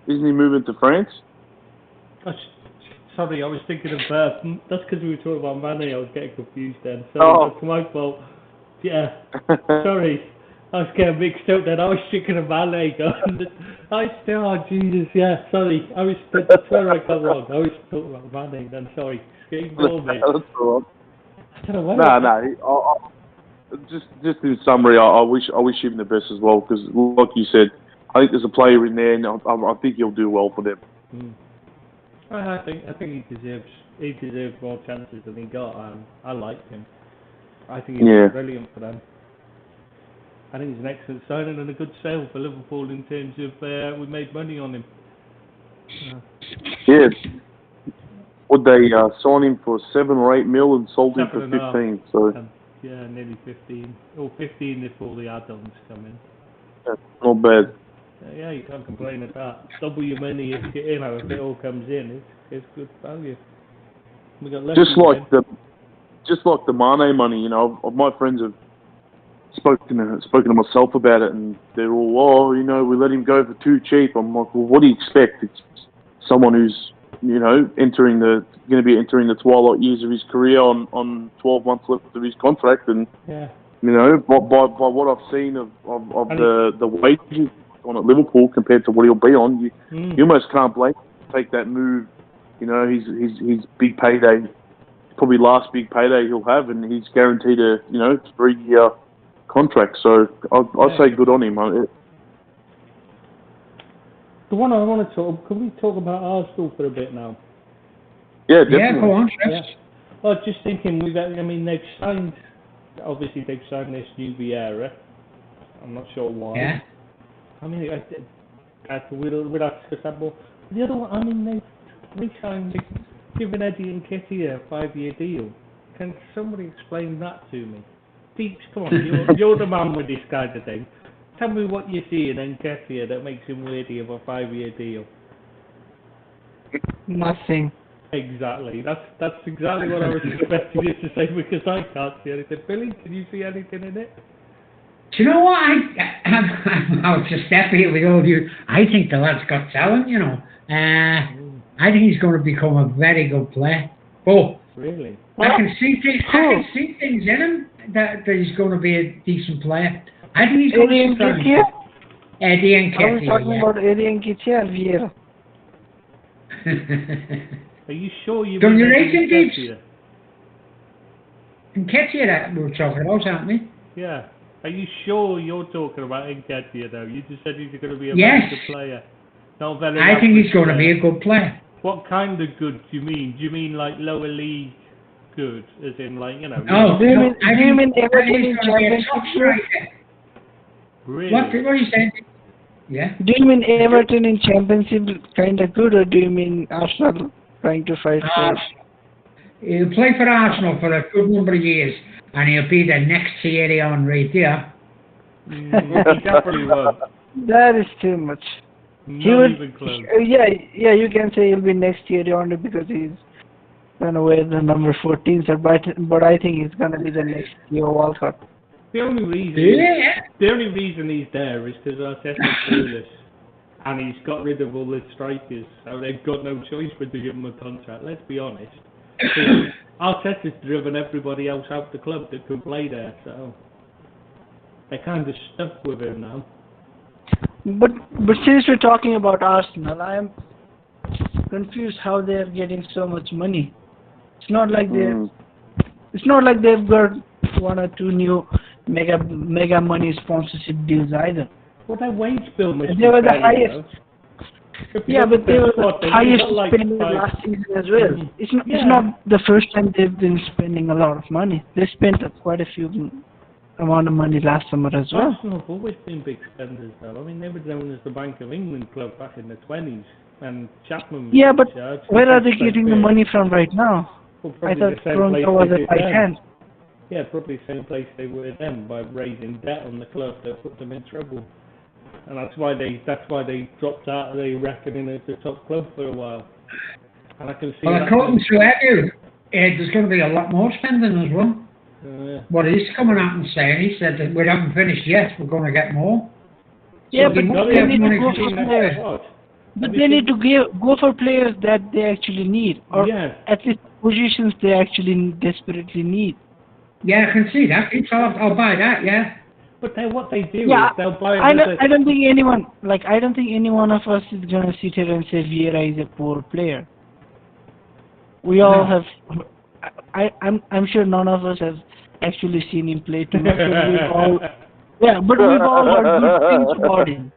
Isn't he moving to France? Oh, sorry, I was thinking of that's because we were talking about Mane. I was getting confused then. Sorry, Oh. that's my fault. Yeah, sorry. I was getting mixed up then. I was thinking of Mane. Oh, Jesus, yeah, sorry. That's where I got wrong. I was talking about Mane then, sorry. Ignore me. That's all right. I don't know where No. Just in summary, I wish him the best as well because, like you said, I think there's a player in there, and I think he'll do well for them. I think he deserves more chances than he got. I like him. I think he's Yeah. brilliant for them. I think he's an excellent signing and a good sale for Liverpool in terms of we made money on him. Yeah. Would they sign him for 7 or 8 mil and sold him for 7.5. 15? So Yeah, nearly 15. Or 15 if all the add-ons come in. that's not bad. Yeah, you can't complain at that. Double your money if if it all comes in. It's good value. We got less. Just like the Mane money, you know. My friends have spoken to myself about it, and they're all, we let him go for too cheap. I'm like, well, what do you expect? It's someone who's, going to be entering the twilight years of his career on 12 months left of his contract, and Yeah. by what I've seen of the wages on at Liverpool compared to what he'll be on, you almost can't blame him to take that move. His big payday, probably last big payday he'll have, and he's guaranteed a 3-year contract. So I'd say good on him. The one I want to talk. Can we talk about Arsenal for a bit now? Yeah, definitely. Yeah, go on. Yeah. Well, just thinking, they've signed. Obviously, they've signed this new Vieira. I'm not sure why. Yeah. I mean, we'll have to discuss that more. The other one, they signed, given Eddie Nketiah a 5-year deal. Can somebody explain that to me? Deeps, come on, you're the man with this kind of thing. Tell me what you see in Nketiah that makes him worthy of a 5-year deal. Nothing. Exactly. That's exactly what I was expecting you to say because I can't see anything. Billy, can you see anything in it? Do you know what? I'll just step here with all of you. I think the lad's got talent, I think he's going to become a very good player. Oh, Really? I can see things in him that he's going to be a decent player. I think he's going Eddie to be Nketiah? Eddie Are we talking Nketiah, about Eddie Nketiah or Vieira? yeah. Are you sure you Don't mean you rate Eddie him, Deeps? Nketiah? Nketiah that we're talking about, aren't we? Yeah. Are you sure you're talking about Nketiah though? You just said he's going to be a Yes. very good player. Not very I think average he's going to be player. a good player. What kind of good do you mean? Do you mean like lower league good? As in like, Oh, Do you no, mean- I do you think- mean I think Everton he's in gonna be a top Championship here? striker. really? What are you saying? Yeah. Do you mean Everton in Championship kind of good, or do you mean Arsenal trying to fight for? He'll play for Arsenal for a good number of years, and he'll be the next Thierry Henry, yeah. He definitely won't. That is too much. Not even close. Yeah, you can say he'll be next year only because he's gonna wear the number 14, sir. But I think he's gonna be the next year Walcott. The only reason he's there is because Arteta's clueless, and he's got rid of all the strikers, so they've got no choice but to give him a contract. Let's be honest. Arteta's driven everybody else out the club that could play there, so they're kind of stuck with him now. But since we're talking about Arsenal, I am confused how they are getting so much money. It's not like they've got 1 or 2 new mega money sponsorship deals either. Well, their wage bill must They be were the fair, highest. Yeah, but they were the highest like spending last season as well. It's not the first time they've been spending a lot of money. They spent quite a few amount of money last summer as well. Arsenal have always been big spenders, though. I mean, they were known as the Bank of England club back in the 20s, and Chapman was Yeah, in but charge. where are they getting the money from right now? Well, I probably thought the same Toronto place was they at did right then. hand. Yeah, probably the same place they were then, by raising debt on the club that put them in trouble. And that's why they dropped out of the reckoning as the top club for a while. And I can see Well, that. according to Edu, there's going to be a lot more spending as well. What he's coming out and saying, he said that we haven't finished yet, we're going to get more. Yeah, So but must they have need money to go to for spend. players. But they need to go for players that they actually need, or at least positions they actually desperately need. Yeah, I can see that. I'll buy that, yeah. But then what they do Yeah, is they'll buy I don't think anyone, I don't think any one of us is gonna sit here and say Vieira is a poor player. We all have. I'm sure none of us have actually seen him play too much. But we've all heard good things about him.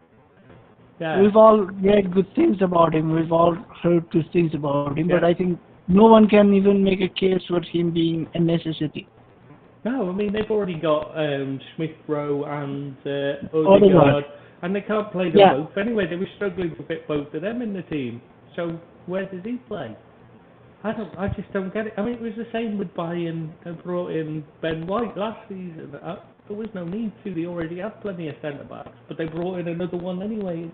Yeah. We've all read good things about him. We've all heard good things about him. Yeah. But I think no one can even make a case for him being a necessity. No, I mean they've already got Smith Rowe and Odegaard. Odegaard, and they can't play them Yeah. both anyway. They were struggling to fit both of them in the team. So where does he play? I just don't get it. I mean, it was the same with Bayern. They brought in Ben White last season. There was no need to. They already had plenty of centre backs, but they brought in another one anyway.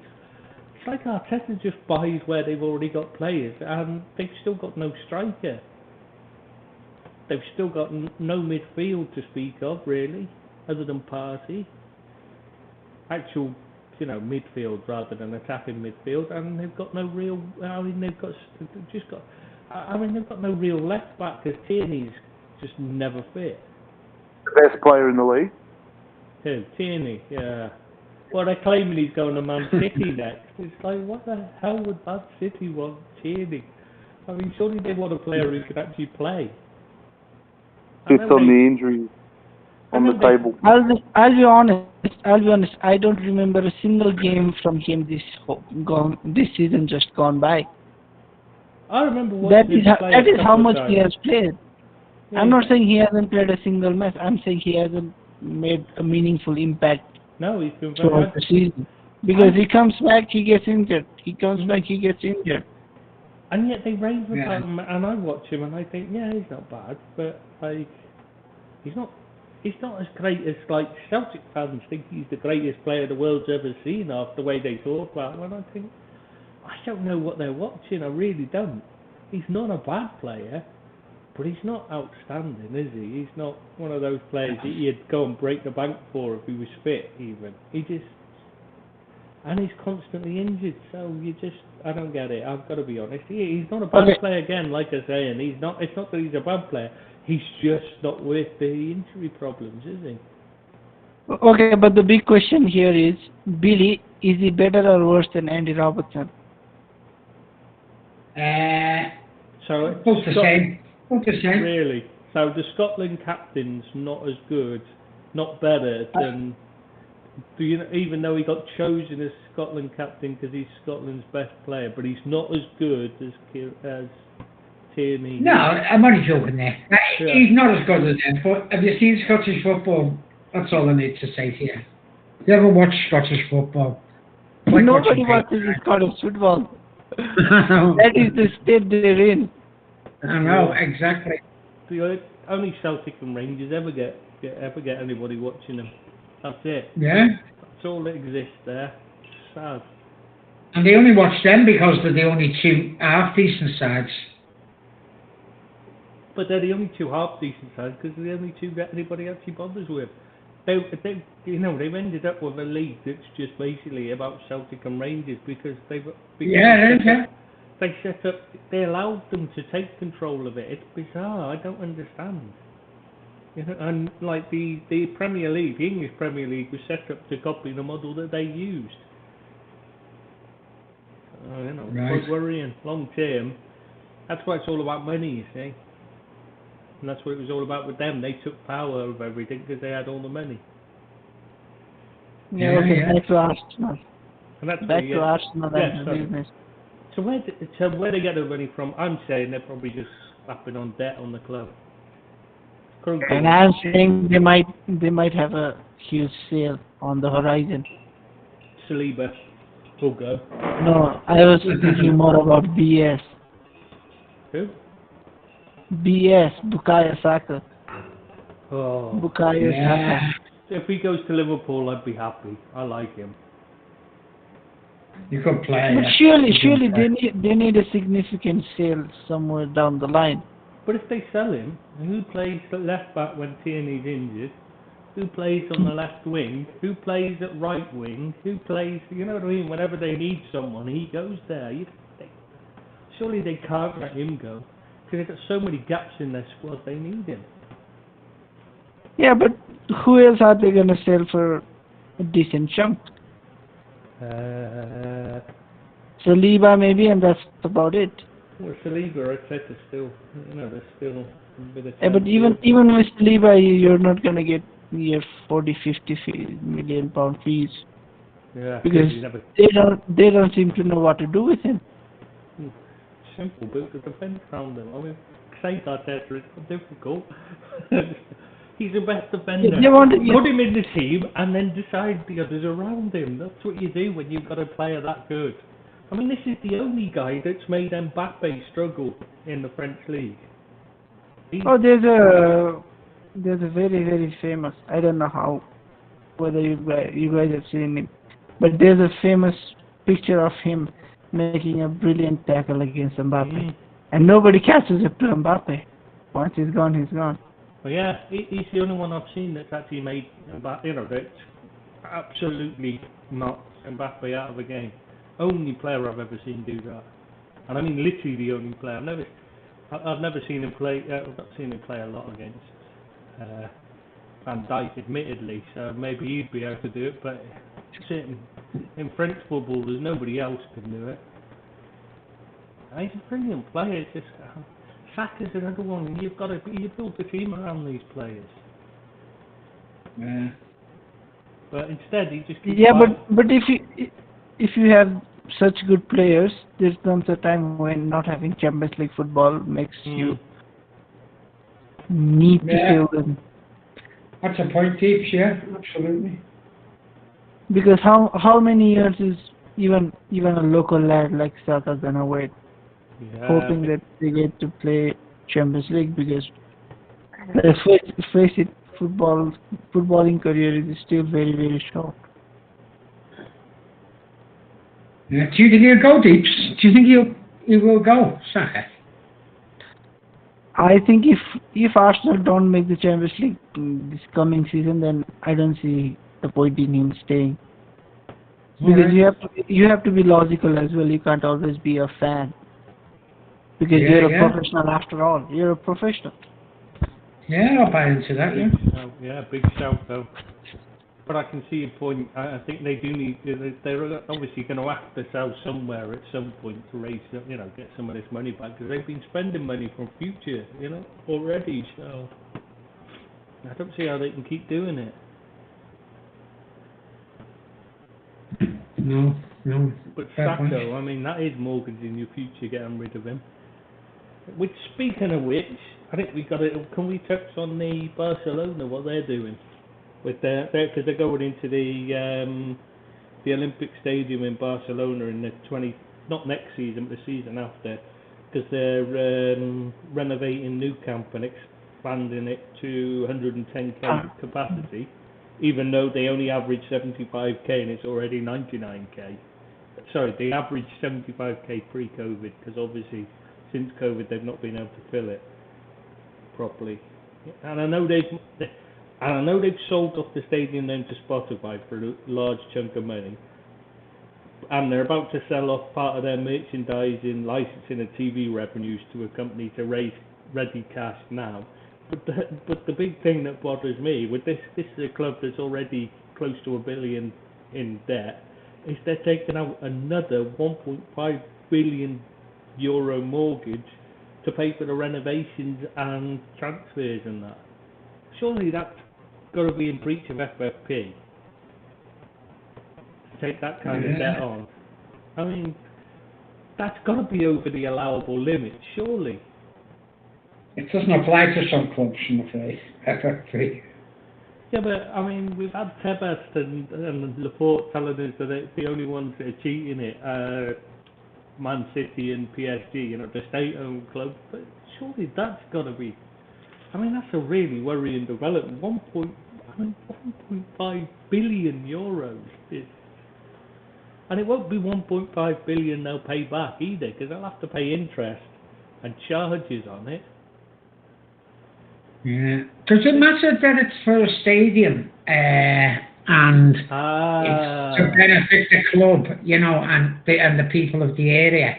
It's like Arteta just buys where they've already got players, and they've still got no striker. They've still got no midfield to speak of, really, other than Partey. Actual, midfield rather than attacking midfield, and they've got no real. I mean, they've got no real left back because Tierney's just never fit. The best player in the league. Who? Tierney, yeah. Well, they're claiming he's going to Man City next. It's like, what the hell would Man City want Tierney? I mean, surely they want a player who can actually play. Just on the injuries on the table. I'll be honest. I don't remember a single game from him this season just gone by. I remember watching him play that is how much times. he has played. Yeah. I'm not saying he hasn't played a single match. I'm saying he hasn't made a meaningful impact No, he's been very throughout the season. Because he comes back, he gets injured. He comes back, he gets injured. And yet they rave about him, and I watch him, and I think, yeah, he's not bad, but he's not as great as Celtic fans think he's the greatest player the world's ever seen after the way they talk about him. And I think, I don't know what they're watching. I really don't. He's not a bad player, but he's not outstanding, is he? He's not one of those players that you'd go and break the bank for if he was fit, even. And he's constantly injured, so I don't get it. I've got to be honest. He's not a bad player again, like I say, and it's not that he's a bad player. He's just not with the injury problems, is he? Okay, but the big question here is, Billy, is he better or worse than Andy Robertson? So Both the same. Really? So the Scotland captain's not as good, not better than... even though he got chosen as Scotland captain because he's Scotland's best player, but he's not as good as Tierney. No, I'm only joking there. He's not as good as them, but have you seen Scottish football? That's all I need to say to you. You ever watch Scottish football? Nobody watches Scottish football. That is the state they're in. I know, exactly. Only Celtic and Rangers ever get anybody watching them. That's it. Yeah. That's all that exists there. Sad. And they only watch them because they're the only two half-decent sides. But they're the only two half-decent sides because they're the only two that anybody actually bothers with. They've ended up with a league that's just basically about Celtic and Rangers because they set up, they allowed them to take control of it. It's bizarre. I don't understand. And like the Premier League, the English Premier League was set up to copy the model that they used. Quite worrying. Long term, that's why it's all about money, you see. And that's what it was all about with them. They took power over everything because they had all the money. Back to Arsenal. And that's back to Arsenal and the business. So where they get the money from? I'm saying they're probably just slapping on debt on the club. And I'm saying they might have a huge sale on the horizon. Saliba will go. No, I was thinking more about BS. Who? BS, Bukayo Saka. Oh. Bukayo Saka. If he goes to Liverpool, I'd be happy. I like him. You could play. But surely they need a significant sale somewhere down the line. But if they sell him, who plays at left back when Tierney's injured? Who plays on the left wing? Who plays at right wing? Who plays, you know what I mean? Whenever they need someone, he goes there. Surely they can't let him go. Because they've got so many gaps in their squad, they need him. Yeah, but who else are they going to sell for a decent chunk? Saliba maybe, and that's about it. Well, Saliba, etc. Still, they're still a bit of Yeah, but even with Saliba, you're not going to get near 40-50 million pound fees. Yeah, because they don't seem to know what to do with him. Simple, build a defence around him. I mean, say Arteta, it's not difficult. He's the best defender. Put him in the team and then decide the others around him. That's what you do when you've got a player that good. I mean, this is the only guy that's made Mbappe struggle in the French league. There's a very, very famous, I don't know whether you guys have seen him, but there's a famous picture of him making a brilliant tackle against Mbappe. And nobody catches up to Mbappe. Once he's gone, he's gone. Well, yeah, he's the only one I've seen that's actually made Mbappe, that's absolutely knocked Mbappe out of a game. Only player I've ever seen do that. And I mean literally the only player. I've never seen him play, I've not seen him play a lot against Van Dijk, admittedly, so maybe he'd be able to do it, but in French football, there's nobody else can do it. And he's a brilliant player. It's just Saka's another one. You build a team around these players. Yeah. But instead, he just keeps but if you have such good players, there comes a time when not having Champions League football makes you need to sell them. That's a point, Deeps, yeah, absolutely. Because how many years is even a local lad like Saka gonna wait, hoping that they get to play Champions League? Because let's face it, footballing career is still very, very short. Yeah. Do you think he'll go, Deeps? Do you think he will go, Saka? I think if Arsenal don't make the Champions League this coming season, then I don't see the point in him staying. Because you have to be logical as well. You can't always be a fan. Because you're a professional after all. You're a professional. Yeah, I'll buy into that. Big shout though. But I can see your point. I think they do need. They're obviously going to have to sell somewhere at some point to raise, get some of this money back, because they've been spending money from future, already. So I don't see how they can keep doing it. No. But Sacco, I mean, that is mortgaging your future, getting rid of him. Which, speaking of which, I think can we touch on the Barcelona, what they're doing? With because they're going into the Olympic Stadium in Barcelona in the not next season, but the season after, because they're renovating Nou Camp and expanding it to 110k capacity, even though they only average 75k and it's already 99k. Sorry, they averaged 75k pre-COVID, because obviously since COVID they've not been able to fill it properly. And I know they've sold off the stadium then to Spotify for a large chunk of money, and they're about to sell off part of their merchandising, licensing and TV revenues to a company to raise ready cash now. But the big thing that bothers me with this is a club that's already close to $1 billion in debt, is they're taking out another 1.5 billion euro mortgage to pay for the renovations and transfers and that. Surely that's got to be in breach of FFP to take that kind of debt on. I mean, that's got to be over the allowable limit, surely. It doesn't apply to some clubs, I'm afraid. FFP. Yeah, but I mean, we've had Tebas and Laporte telling us that the only ones that are cheating it are Man City and PSG, the state-owned clubs. But surely that's got to be. I mean, that's a really worrying development. 1.5 billion euros. And it won't be 1.5 billion they'll pay back either, because they'll have to pay interest and charges on it. Yeah. Does it matter that it's for a stadium and it's to benefit the club, you know, and the people of the area?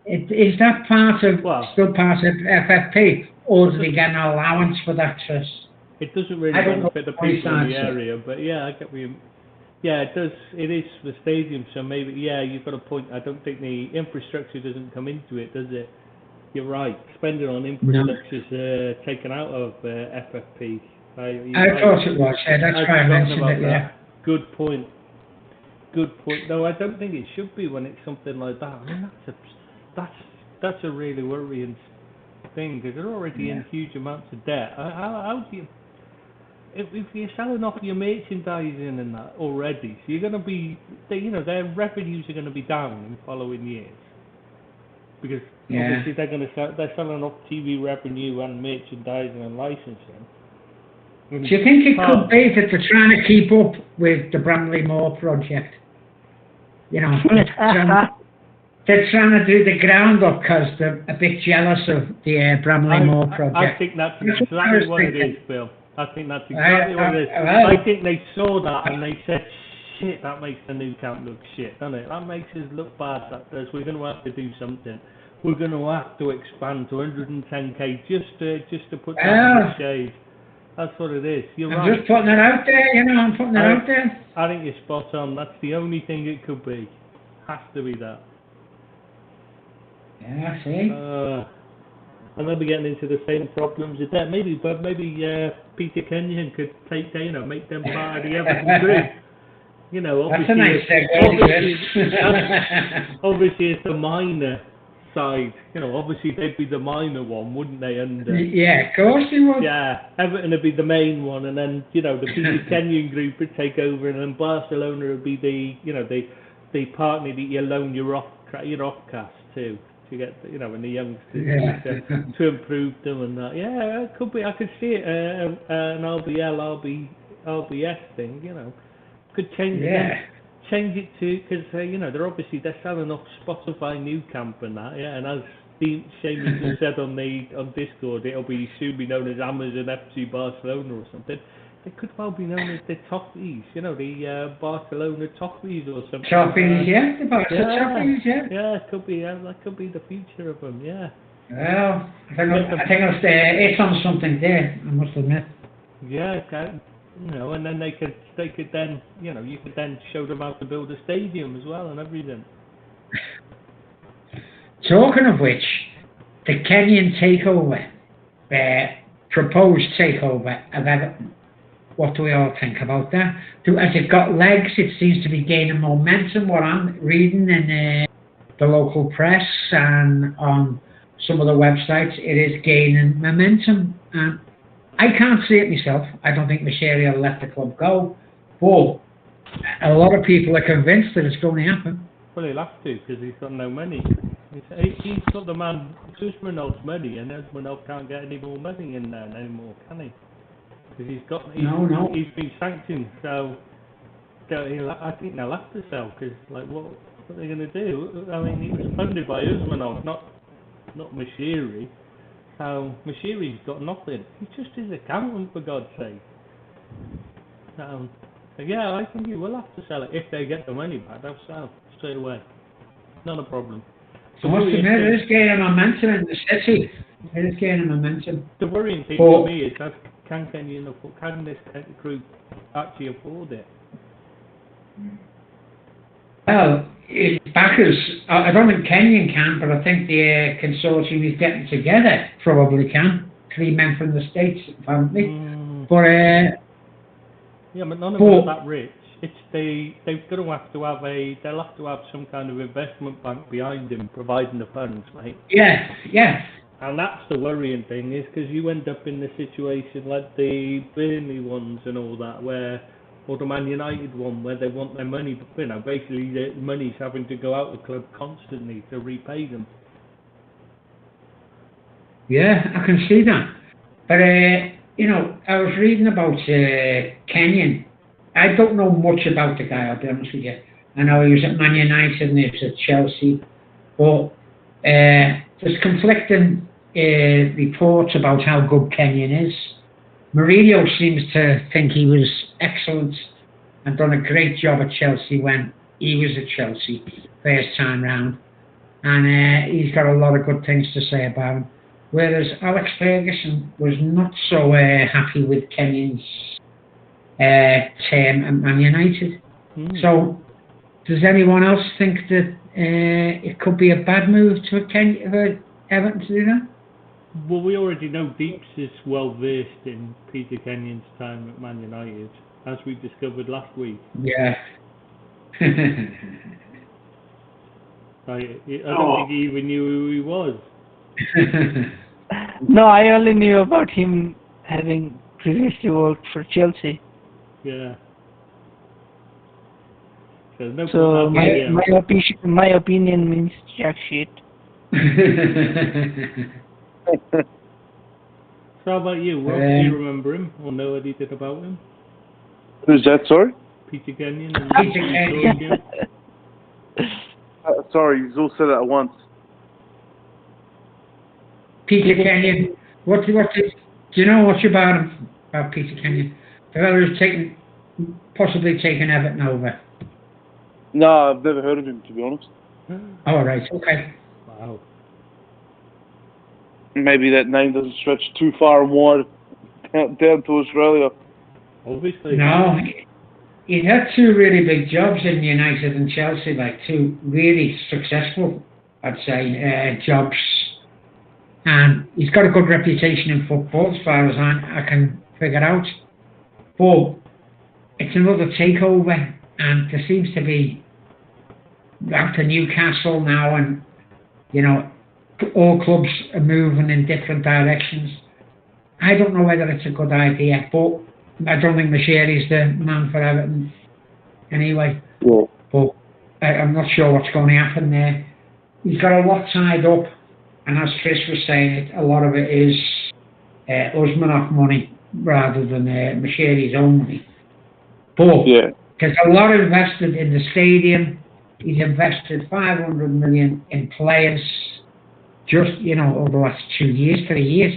Is that still part of FFP, or do they get an allowance for that trust? It doesn't really benefit the people in the area, but yeah, I get what you. Yeah, it does. It is the stadium, so maybe you've got a point. I don't think the infrastructure doesn't come into it, does it? You're right. Spending on infrastructure is taken out of FFP. I thought it was. Yeah, that's why I mentioned it. Yeah. Good point. Good point. No, I don't think it should be when it's something like that. I mean, that's a really worrying thing, because they're already in huge amounts of debt. How do you? If you're selling off your merchandising and that already, so you're going to be, their revenues are going to be down in following years. Because obviously they're selling off TV revenue and merchandising and licensing. Do you think it could be that they're trying to keep up with the Bramley Moore project? You know, they're trying to do the ground up because they're a bit jealous of the Bramley Moore project. I think that's exactly what it is, Bill. I think that's exactly what it is. I think they saw that and they said, shit, that makes the new camp look shit, doesn't it? That makes us look bad. That does. We're going to have to do something. We're going to have to expand to 110k just to put that in the shade. That's what it is. You're right. I'm just putting it out there, I'm putting it out there. I think you're spot on. That's the only thing it could be. Has to be that. Yeah, I see. And they'll be getting into the same problems with that. Maybe Peter Kenyon could make them part of the Everton group. That's a nice segue. Obviously, it's the minor side. Obviously they'd be the minor one, wouldn't they? And yeah, of course they would. Yeah, Everton would be the main one, and then the Peter Kenyon group would take over, and then Barcelona would be the partner that you loan your off-cast to get and the youngsters to improve them and that. Yeah, it could be. I could see it an RBS thing. Could change it. Change it to, because they're selling off Spotify New Camp and that, and as Seamus has said on Discord, it'll soon be known as Amazon FC Barcelona or something. They could well be known as the Toffees, the Barcelona Toffees or something. Toffees, the Barcelona Toffees, Yeah, it could be. That could be the future of them. Yeah. Well, I think it's on something there. I must admit. Yeah, and then they could then, you could then show them how to build a stadium as well and everything. Talking of which, the Kenyan takeover, proposed takeover of Everton, what do we all think about that? Has it got legs? It seems to be gaining momentum. What I'm reading in the local press and on some of the websites, it is gaining momentum. I can't see it myself. I don't think Moshiri will let the club go. But a lot of people are convinced that it's going to happen. Well, he'll have to, because he's got no money. He's got the man, Usmanov's money, and Usmanov can't get any more money in there anymore, can he? Because he's been sanctioned, so I think they'll have to sell, because what are they going to do? I mean, he was funded by Usmanov, not Moshiri. So Moshiri's got nothing. He's just his accountant, for God's sake. So yeah, I think he will have to sell it. If they get the money back, they'll sell straight away. Not a problem. It is gaining momentum in the city. It is gaining momentum. The worrying thing for me is that can this group actually afford it? Well, backers, I don't think Kenyon can, but I think the consortium is getting together probably can. 3 men from the States, apparently. But yeah, but none of them are that rich. They've got they'll have to have some kind of investment bank behind them providing the funds, mate. Yeah. And that's the worrying thing, is because you end up in the situation like the Burnley ones and all that, or the Man United one, where they want their money, basically the money's having to go out of the club constantly to repay them. Yeah, I can see that. But, I was reading about Kenyon. I don't know much about the guy, I'll be honest with you. I know he was at Man United and he was at Chelsea. But there's conflicting reports about how good Kenyon is. Mourinho seems to think he was excellent and done a great job at Chelsea when he was at Chelsea first time round. And he's got a lot of good things to say about him. Whereas Alex Ferguson was not so happy with Kenyon's term at Man United. So, does anyone else think that it could be a bad move for Everton to do that? Well, we already know Deeps is well versed in Peter Kenyon's time at Man United, as we discovered last week. Yeah. I don't think he even knew who he was. No, I only knew about him having previously worked for Chelsea. Yeah. No So my opinion means jack shit. So how about you? Rob, do you remember him or know anything about him? Who's that, sorry? Peter Kenyon? Peter Kenyon. Sorry, you all said it at once. Peter Kenyon. Do you know much about him? About Peter Kenyon? The fellow who's possibly taken Everton over. No, I've never heard of him, to be honest. All right, okay. Wow. Maybe that name doesn't stretch too far and wide down to Australia. Obviously. No, he had two really big jobs in United and Chelsea, like two really successful, I'd say, jobs. And he's got a good reputation in football, as far as I can figure out. But it's another takeover, and there seems to be, after Newcastle now, and, you know, all clubs are moving in different directions. I don't know whether it's a good idea, but I don't think Moshiri's the man for Everton anyway. Yeah. But I'm not sure what's going to happen there. He's got a lot tied up, and as Chris was saying, a lot of it is Usmanov money rather than Moshiri's own money. But there's a lot invested in the stadium. He's invested 500 million in players, just, you know, over the last 2 years, 3 years.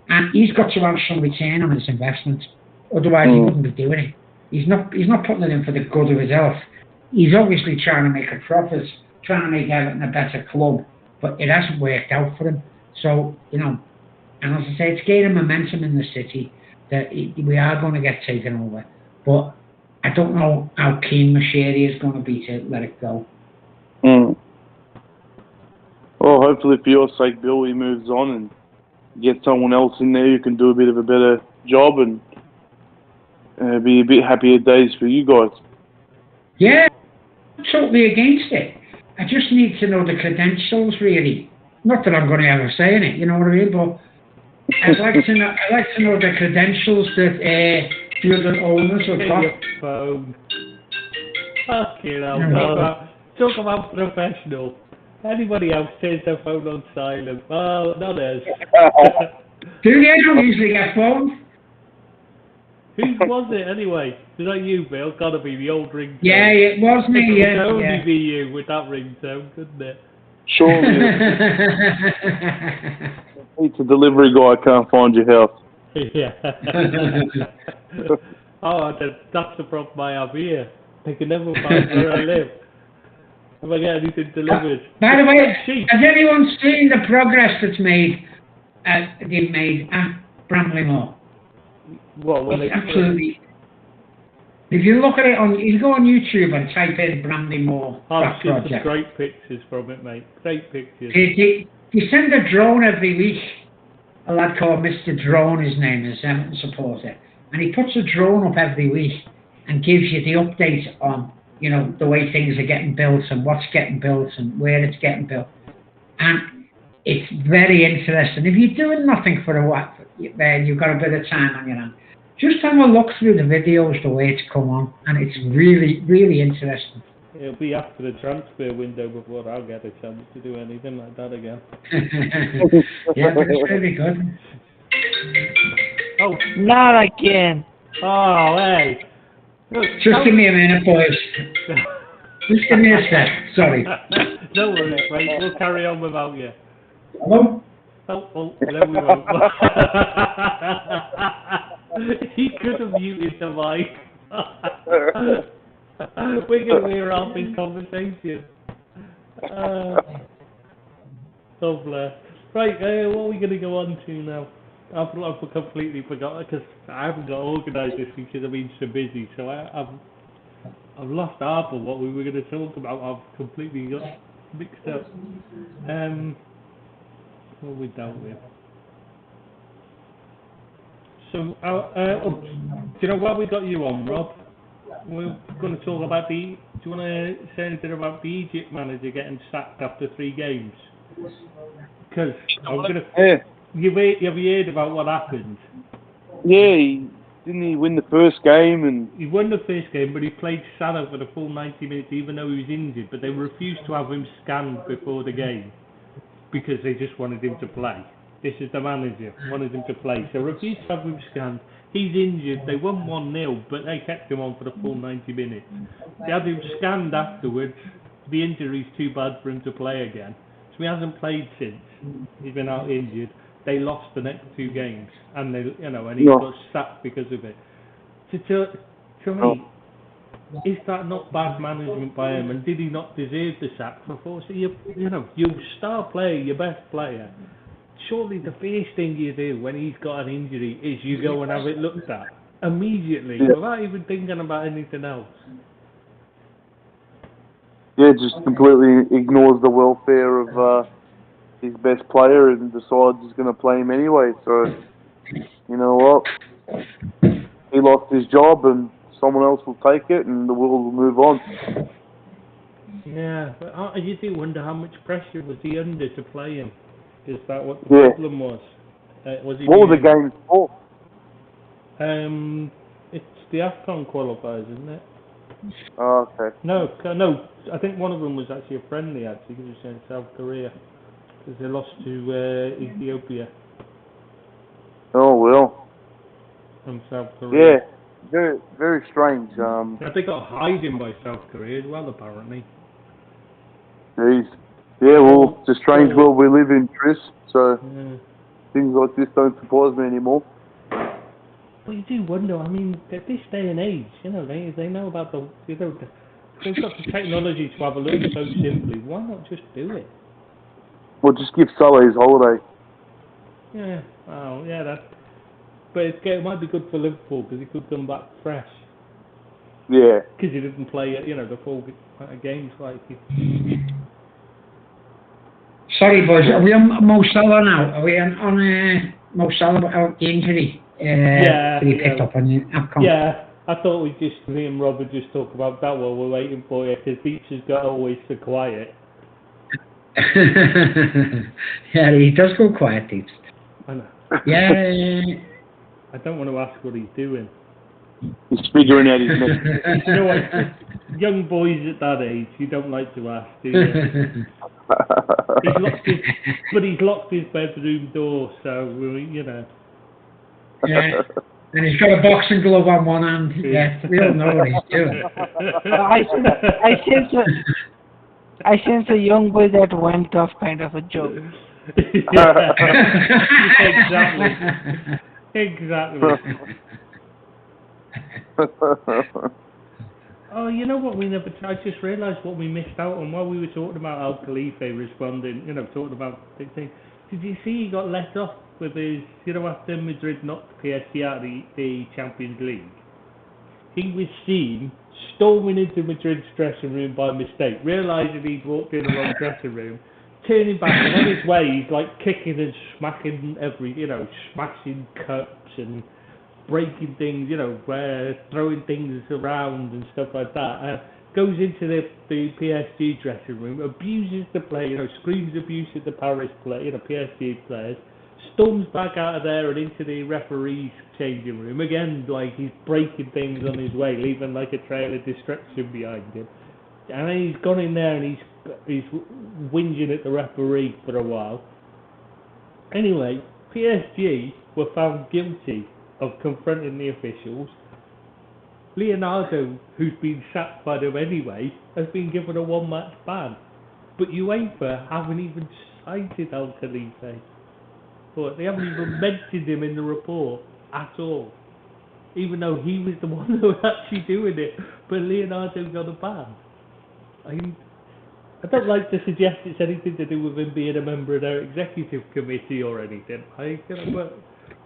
And he's got to have some return on his investment. Otherwise, he wouldn't be doing it. He's not putting it in for the good of his health. He's obviously trying to make a profit, trying to make Everton a better club, but it hasn't worked out for him. So, you know, and as I say, it's gaining momentum in the city that we are going to get taken over. But I don't know how keen Moshiri is going to be to let it go. Well, hopefully for your sake, Bill, he moves on and get someone else in there who can do a bit of a better job and be a bit happier days for you guys. Yeah, I'm totally against it. I just need to know the credentials, really. Not that I'm going to ever say it, you know what I mean? But I'd like to know the credentials that the other owners have got. Phone. Fucking hell. Talk about professional. Anybody else turns their phone on silent? Oh, not us. Do you? Don't usually get phones. Who was it anyway? Was that you, Bill? Gotta be the old ringtone. Yeah, it was me, It yeah. could only be you with that ringtone, couldn't it? Sure. It's a delivery guy, can't find your house. Yeah. Oh, that's the problem I have here. They can never find where I live. If I get anything delivered. By the way, has anyone seen the progress that's they've made at Bramley-Moore? Well, It's absolutely. If you look at it you go on YouTube and type in Bramley-Moore I've seen project. some great pictures from it, mate. Great pictures. They send a drone every week. A lad called Mr. Drone, his name is, Everton supporter. And he puts a drone up every week and gives you the update on, you know, the way things are getting built and what's getting built and where it's getting built. And it's very interesting. If you're doing nothing for a while, then you've got a bit of time on your hand. Just have a look through the videos, the way it's come on, and it's really, really interesting. It'll be after the transfer window before I'll get a chance to do anything like that again. Yeah, but it's really good. Oh, Not again. oh, hey. Look, Just give me a minute, boys. Just give me a sec. Sorry. No worries, mate. We'll carry on without you. Hello? Oh, there we go. He could have muted the mic. We're going to hear half his conversation. Oh, bless. Right, what are we going to go on to now? I've completely forgotten because I haven't got organised this week because I've been so busy. So I've lost half of what we were going to talk about. I've completely got mixed up. What we dealt with. So, do you know why we got you on, Rob? We're going to talk about do you want to say anything about the Egypt manager getting sacked after 3 games? Because I'm going to. Yeah. Have you heard about what happened? Yeah, didn't he win the first game? And He won the first game, but he played Salah for the full 90 minutes, even though he was injured. But they refused to have him scanned before the game because they just wanted him to play. This is the manager, wanted him to play. So refused to have him scanned. He's injured. They won 1-0, but they kept him on for the full 90 minutes. They had him scanned afterwards. The injury's too bad for him to play again. So he hasn't played since. He's been out injured. They lost the next 2 games, and and he got sacked because of it. To me, is that not bad management by him? And did he not deserve the sack for forcing your star player, your best player? Surely the first thing you do when he's got an injury is you go and have it looked at immediately, without even thinking about anything else. yeah, just completely ignores the welfare of his best player and decides he's going to play him anyway. So, you know what? He lost his job and someone else will take it and the world will move on. Yeah, but you do wonder how much pressure was he under to play him? Is that what the Yeah. problem was? Was he What were the games for? It's the AFCON qualifiers, isn't it? Oh, okay. No, I think one of them was actually a friendly, actually, because it was in South Korea. Because they lost to Ethiopia Oh, well. from South Korea. Yeah, very, very strange. They got hiding by South Korea as well, apparently. Jeez. Yeah, well, it's a strange world we live in, Tris. So Yeah. things like this don't surprise me anymore. Well, you do wonder. I mean, at this day and age, they know about they've got the technology to have a look so simply. Why not just do it? Well, just give Salah his holiday. Yeah. Oh, yeah. But it might be good for Liverpool because he could come back fresh. Yeah. Because he didn't play, the full games like he. Sorry, boys. Are we on Mo Salah now? Are we on Mo Salah about the injury? That he picked up on the AFCON? Yeah, I thought me and Rob would just talk about that while we're waiting for you, because Beach has got always so quiet. Yeah, he does go quiet, Deeps. I know. Yeah. I don't want to ask what he's doing. He's figuring out his next. You know what? Young boys at that age, you don't like to ask, do you? He's locked his bedroom door, so Yeah. And he's got a boxing glove on one hand. Yeah, we all know what he's doing. I sense a young boy that went off kind of a joke. Exactly. Oh, you know what I just realised what we missed out on while we were talking about Al Khalifa responding, talking about big things. Did you see he got let off with his, after Madrid knocked PSG out of the Champions League? He was seen storming into Madrid's dressing room by mistake, realising he'd walked in the wrong dressing room, turning back, and on his way he's like kicking and smacking smashing cups and breaking things, throwing things around and stuff like that. Goes into the PSG dressing room, abuses the player, screams abuse at the Paris PSG players, storms back out of there and into the referee's changing room. Again, like he's breaking things on his way, leaving like a trail of destruction behind him. And then he's gone in there and he's whinging at the referee for a while. Anyway, PSG were found guilty of confronting the officials, Leonardo, who's been sacked by them anyway, has been given a 1-match ban. But UEFA haven't even cited Al Khalifa. But they haven't even mentioned him in the report at all. Even though he was the one who was actually doing it. But Leonardo got a ban. I don't like to suggest it's anything to do with him being a member of their executive committee or anything.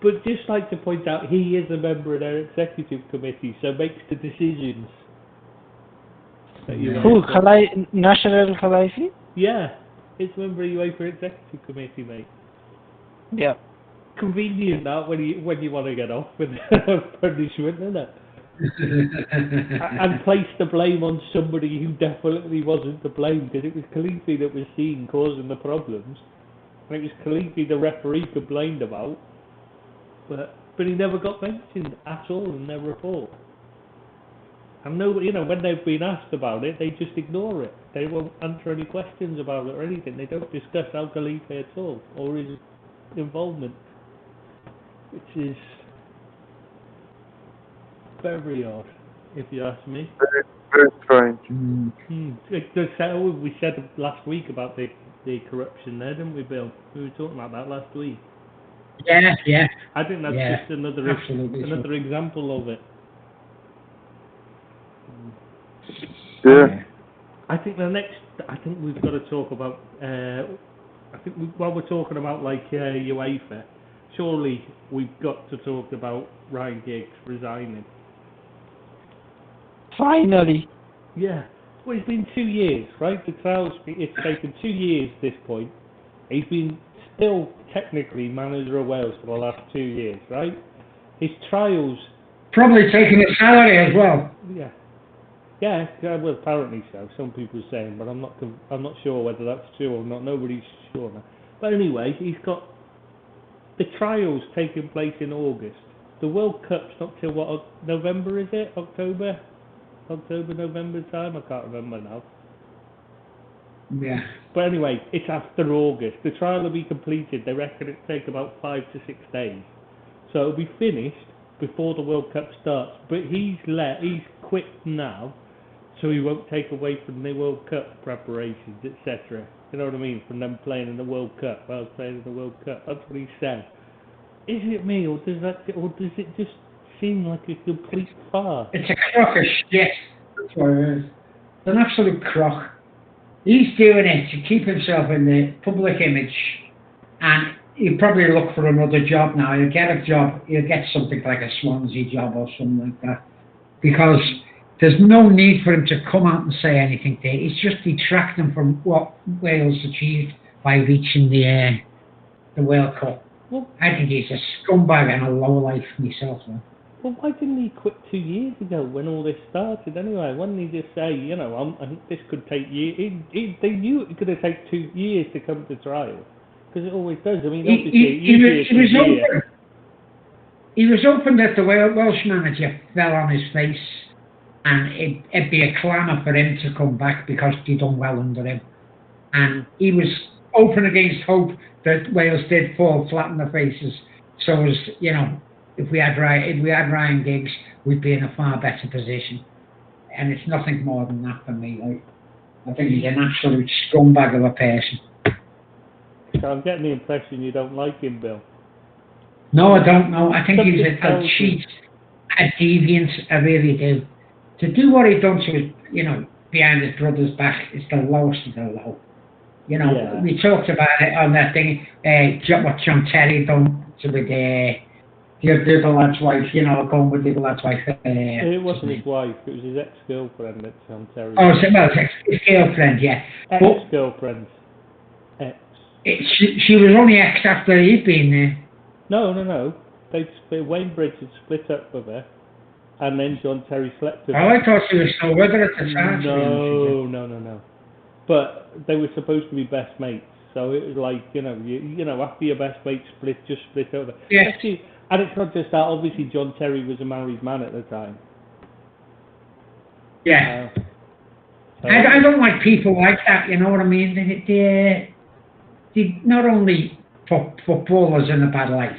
But just like to point out, he is a member of their executive committee, so makes the decisions. Who? Nasser Al Khelaifi? Yeah, it's a member of UEFA executive committee, mate. Yeah. Convenient that when you want to get off with punishment, isn't it? And place the blame on somebody who definitely wasn't to blame, because it was Khalifi that was seen causing the problems, and it was Khalifi the referee complained about, but he never got mentioned at all in their report. And nobody, when they've been asked about it, they just ignore it. They won't answer any questions about it or anything. They don't discuss Al Khalifa at all or his involvement, which is very odd, if you ask me. Very, very strange. We said last week about the corruption there, didn't we, Bill? We were talking about that last week. Yeah. I think that's just another example of it. Yeah. I think we've got to talk about. While we're talking about UEFA, surely we've got to talk about Ryan Giggs resigning. Finally. Yeah. Well, it's been 2 years, right? The trials. It's taken 2 years at this point. He's been still technically manager of Wales for the last 2 years, right? His trials. Probably taking a salary as well. Yeah. Yeah, well, apparently so. Some people are saying, but I'm not sure whether that's true or not. Nobody's sure now. But anyway, he's got the trials taking place in August. The World Cup's not till what, November is it? October, November time? I can't remember now. Yeah. But anyway, it's after August. The trial will be completed. They reckon it'll take about 5 to 6 days. So it'll be finished before the World Cup starts. But he's quit now, so he won't take away from the World Cup preparations, etc. You know what I mean? From them playing in the World Cup. I was playing in the World Cup. That's what he said. Is it me, or does it just seem like a complete farce? It's a crock of shit. That's what it is. It's an absolute crock. He's doing it to keep himself in the public image, and he'll probably look for another job now. He'll get a job. He'll get something like a Swansea job or something like that, because there's no need for him to come out and say anything there. It's just detracting from what Wales achieved by reaching the World Cup. Well, I think he's a scumbag and a lowlife myself, man. Well, why didn't he quit 2 years ago when all this started anyway? Why didn't he just say, I think this could take years? They knew it could have taken 2 years to come to trial, because it always does. I mean, obviously, he was hoping that the Welsh manager fell on his face, and it'd be a clamour for him to come back because he'd done well under him. And he was open against hope that Wales did fall flat on their faces. So as if we had Ryan Giggs, we'd be in a far better position. And it's nothing more than that for me. I think he's an absolute scumbag of a person. So I'm getting the impression you don't like him, Bill. No, I don't know. I think he's a cheat, a deviant. I really do. To do what he done to his, behind his brother's back is the lowest of the low. We talked about it on that thing, what John Terry done with the other lad's wife, going with the other lad's wife. It wasn't his wife, it was his ex-girlfriend that John Terry. Oh, his girlfriend, yeah. Ex-girlfriend. She was only ex after he'd been there. No. Wayne Bridge had split up with her, and then John Terry slept with her. Oh, I thought she was still with her at the time. No. But they were supposed to be best mates, so it was like, after your best mates split over. Yes. And it's not just that, obviously John Terry was a married man at the time. Yeah. I don't like people like that, you know what I mean? They not only put footballers in a bad light,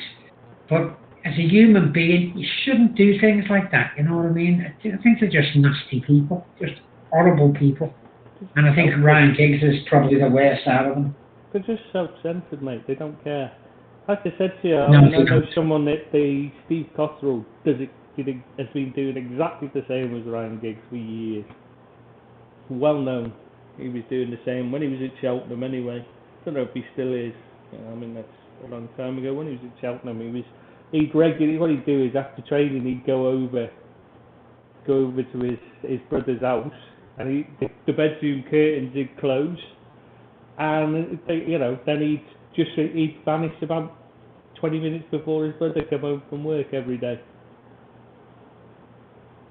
but as a human being, you shouldn't do things like that. You know what I mean? I think they're just nasty people, just horrible people. And I think Ryan Giggs is probably the worst out of them. They're just self-centered, mate. They don't care. Like I said to you, No, I mean, I they know don't. someone that Steve Cotterill has been doing exactly the same as Ryan Giggs for years. Well known. He was doing the same when he was at Cheltenham anyway. Don't know if he still is. You know, I mean, that's a long time ago. When he was at Cheltenham, he'd regularly, what he'd do is after training, he'd go over to his brother's house, and the bedroom curtains would close, and then he'd vanish about 20 minutes before his brother came home from work every day.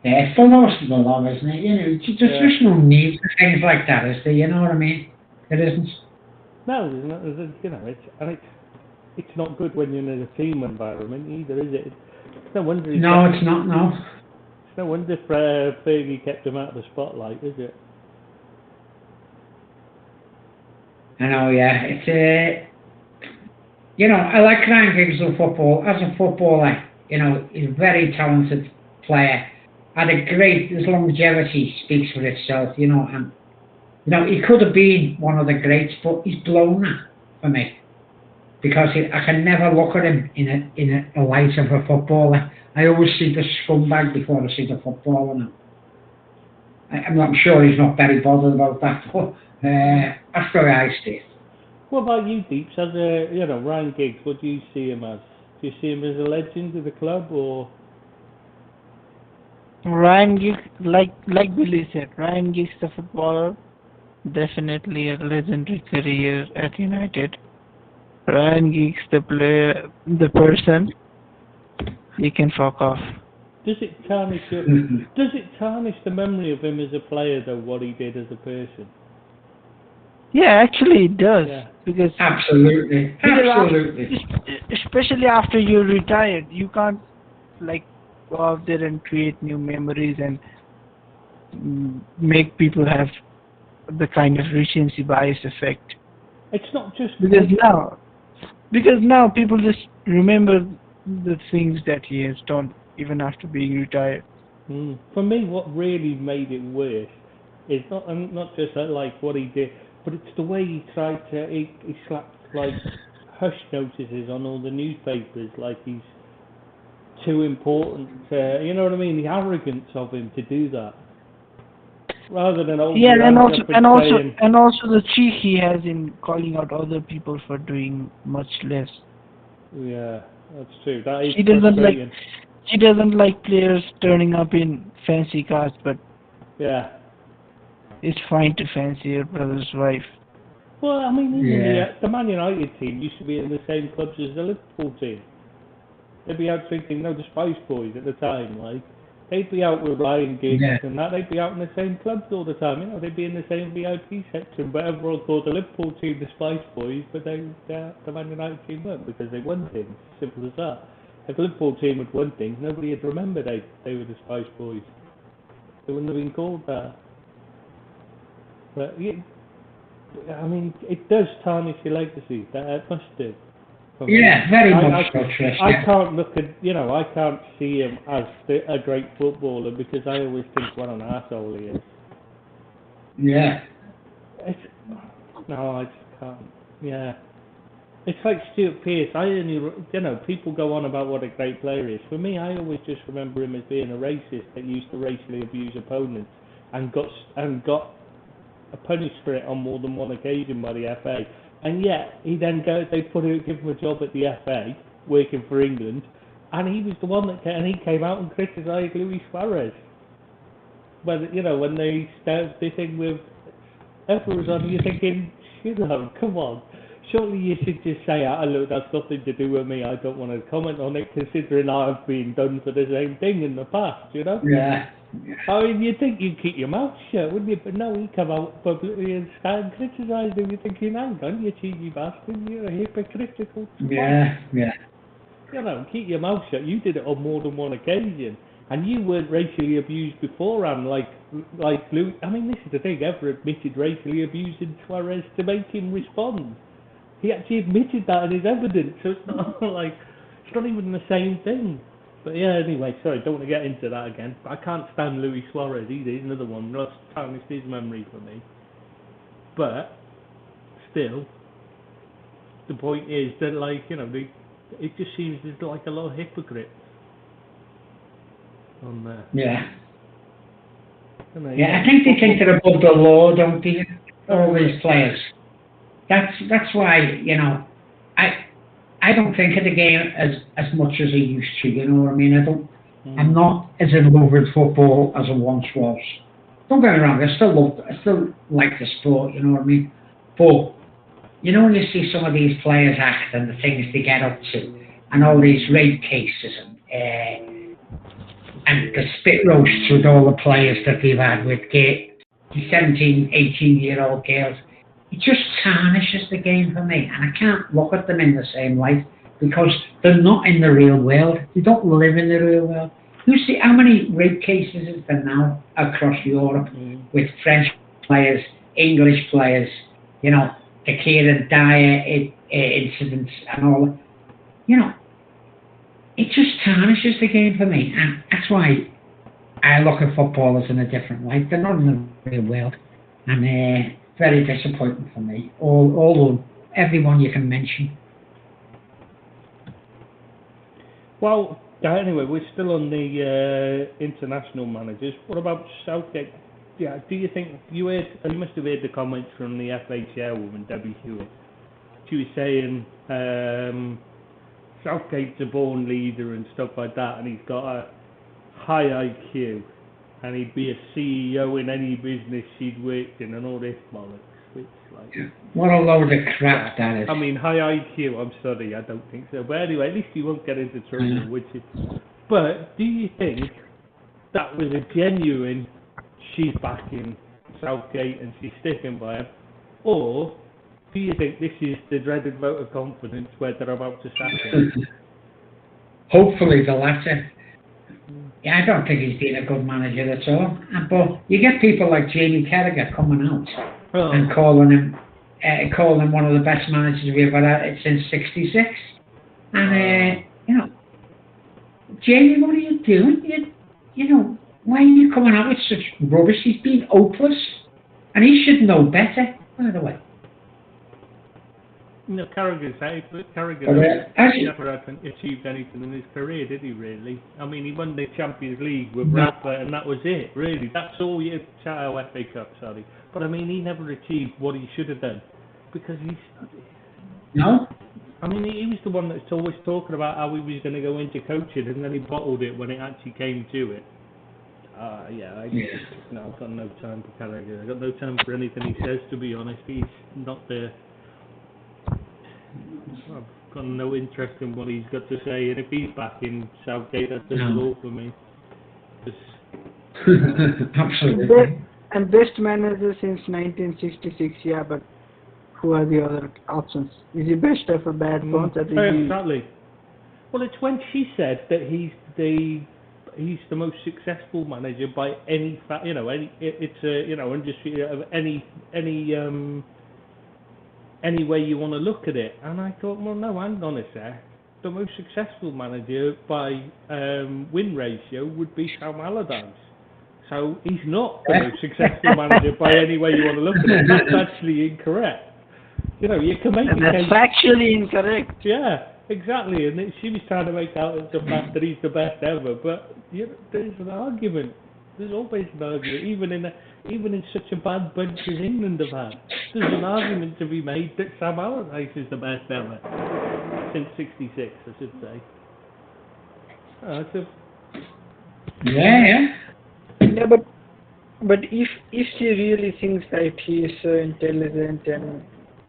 Yeah, for most of the love, isn't it? You know, there's just no need for things like that, is there? You know what I mean? There isn't. No, it's not good when you're in a team environment either, is it? It's no wonder. No, it's not. No. It's no wonder Fergie kept him out of the spotlight, is it? I know, yeah. It's I like Ryan Giggs as a footballer. You know, he's a very talented player. Had a great, his longevity speaks for itself. You know, and he could have been one of the greats, but he's blown that for me because I can never look at him in a light of a footballer. I always see the scumbag before I see the footballer now. I'm sure he's not very bothered about that, but that's the way I see it. What about you, Deeps? As Ryan Giggs, what do you see him as? Do you see him as a legend of the club, or? Ryan Giggs, like Billy said, Ryan Giggs, the footballer, definitely a legendary career at United. Ryan Giggs, the player, the person, he can fuck off. Does it tarnish the memory of him as a player, though, what he did as a person? Yeah, actually it does. Yeah. Because absolutely. Especially after you're retired, you can't go out there and create new memories and make people have the kind of recency bias effect. It's not just because now people just remember the things that he has done even after being retired. For me, what really made it worse is not just what he did, but it's the way he tried to he slapped hush notices on all the newspapers, like he's too important. You know what I mean? The arrogance of him to do that, rather than and also the cheek he has in calling out other people for doing much less. Yeah, that's true. That is He doesn't like players turning up in fancy cars, but yeah, it's fine to fancy your brother's wife. Well, I mean, the Man United team used to be in the same clubs as the Liverpool team. They'd be out drinking, the Spice Boys at the time, they'd be out with Ryan Giggs and that. They'd be out in the same clubs all the time. They'd be in the same VIP section. But everyone called the Liverpool team the Spice Boys, but the Man United team weren't, because they won things. Simple as that. If the Liverpool team had won things, nobody would remember they were the Spice Boys. They wouldn't have been called that. But I mean, it does tarnish your legacy. That must do. Yeah, very much so, Trish. I can't look at, I can't see him as a great footballer, because I always think what an arsehole he is. Yeah. I just can't. Yeah. It's like Stuart Pearce. People go on about what a great player is. For me, I always just remember him as being a racist that used to racially abuse opponents and got punished for it on more than one occasion by the FA. And yet, they give him a job at the FA, working for England, and he was the one that came out and criticised Luis Suarez. But, when they started this thing with Evers on, you're thinking, come on. Surely you should just say, look, that's nothing to do with me, I don't want to comment on it, considering I've been done for the same thing in the past, Yeah. I mean, you'd think you'd keep your mouth shut, wouldn't you? But no, he come out publicly and start criticising him. You're thinking, hang on, you cheeky bastard, you're a hypocritical twat. Yeah. Keep your mouth shut. You did it on more than one occasion. And you weren't racially abused beforehand, like Louis. I mean, this is the thing, ever admitted racially abusing Suarez to make him respond. He actually admitted that in his evidence, so it's not like, It's not even the same thing. But yeah, anyway, sorry, don't want to get into that again. I can't stand Luis Suarez either. He's another one. Lost tarnished his memory for me. But still, the point is that, like, you know, it just seems there's like a lot of hypocrites on there. Yeah. And Yeah, I think they think they're above the law, don't they? All these players. That's why, you know, I don't think of the game as much as I used to, you know what I mean? I'm not as in love with football as I once was. Don't get me wrong, I still like the sport, you know what I mean? But, you know, when you see some of these players act and the things they get up to, and all these rape cases, and the spit roasts with all the players that they've had with 17, 18-year-old girls, it just tarnishes the game for me, and I can't look at them in the same light because they're not in the real world. They don't live in the real world. You see how many rape cases is there now across Europe with French players, English players, you know, the Kieran Dyer incidents and all that. You know, it just tarnishes the game for me, and that's why I look at footballers in a different light. They're not in the real world, and very disappointing for me. All everyone you can mention. Well, anyway, we're still on the international managers. What about Southgate? Yeah, do you think you must have heard the comments from the FA chairwoman Debbie Hewitt? She was saying Southgate's a born leader and stuff like that, and he's got a high IQ, and he'd be a CEO in any business she'd worked in, and all this bollocks. Which, like, what a load of crap that is. I mean, high IQ. I'm sorry, I don't think so. But anyway, at least you won't get into trouble, which is. But do you think that was a genuine? She's backing Southgate and she's sticking by him, or do you think this is the dreaded vote of confidence where they're about to sack him? Hopefully the latter. Yeah, I don't think he's been a good manager at all. But you get people like Jamie Carragher coming out and calling him one of the best managers we ever had since '66. And you know, Jamie, what are you doing? You know, why are you coming out with such rubbish? He's been hopeless, and he should know better. By the way. No, Carragher never achieved anything in his career, did he, really? I mean, he won the Champions League with Rafa, and that was it, really. That's all you FA Cup, sorry. But, I mean, he never achieved what he should have done. Because he's... No? I mean, he was the one that's always talking about how he was going to go into coaching, and then he bottled it when it actually came to it. No, I've got no time for Carragher. I've got no time for anything he says, to be honest. He's not the... I've got no interest in what he's got to say, and if he's back in Southgate, that does it all for me. Absolutely. And best manager since 1966, yeah, but who are the other options? Is he best ever bad ones? Exactly. Well, it's when she said that he's the most successful manager by any industry of any way you want to look at it. And I thought, well, no, hang on a sec. The most successful manager by win ratio would be Sam Allardyce. So he's not the most successful manager by any way you want to look at it. That's actually incorrect. You know, you can make and that's factually incorrect. Yeah, exactly. And she was trying to make out the fact that he's the best ever. But there's an argument. There's always an argument, even in such a bad bunch as England have had. There's an argument to be made that Sam Allardyce is the best ever since '66, I should say. Yeah, but if she really thinks that he is so intelligent and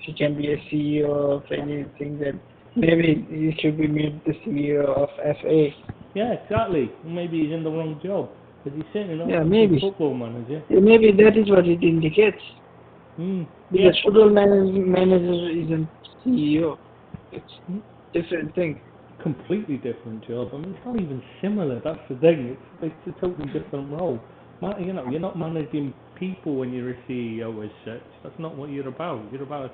she can be a CEO of anything, then maybe he should be made the CEO of FA. Yeah, exactly. Maybe he's in the wrong job. But he's certainly not maybe. a football manager. Yeah, maybe that is what it indicates. Because football manager isn't CEO. It's a different thing. Completely different job. I mean, it's not even similar. That's the thing. It's a totally different role. You know, you're not managing people when you're a CEO as such. That's not what you're about. You're about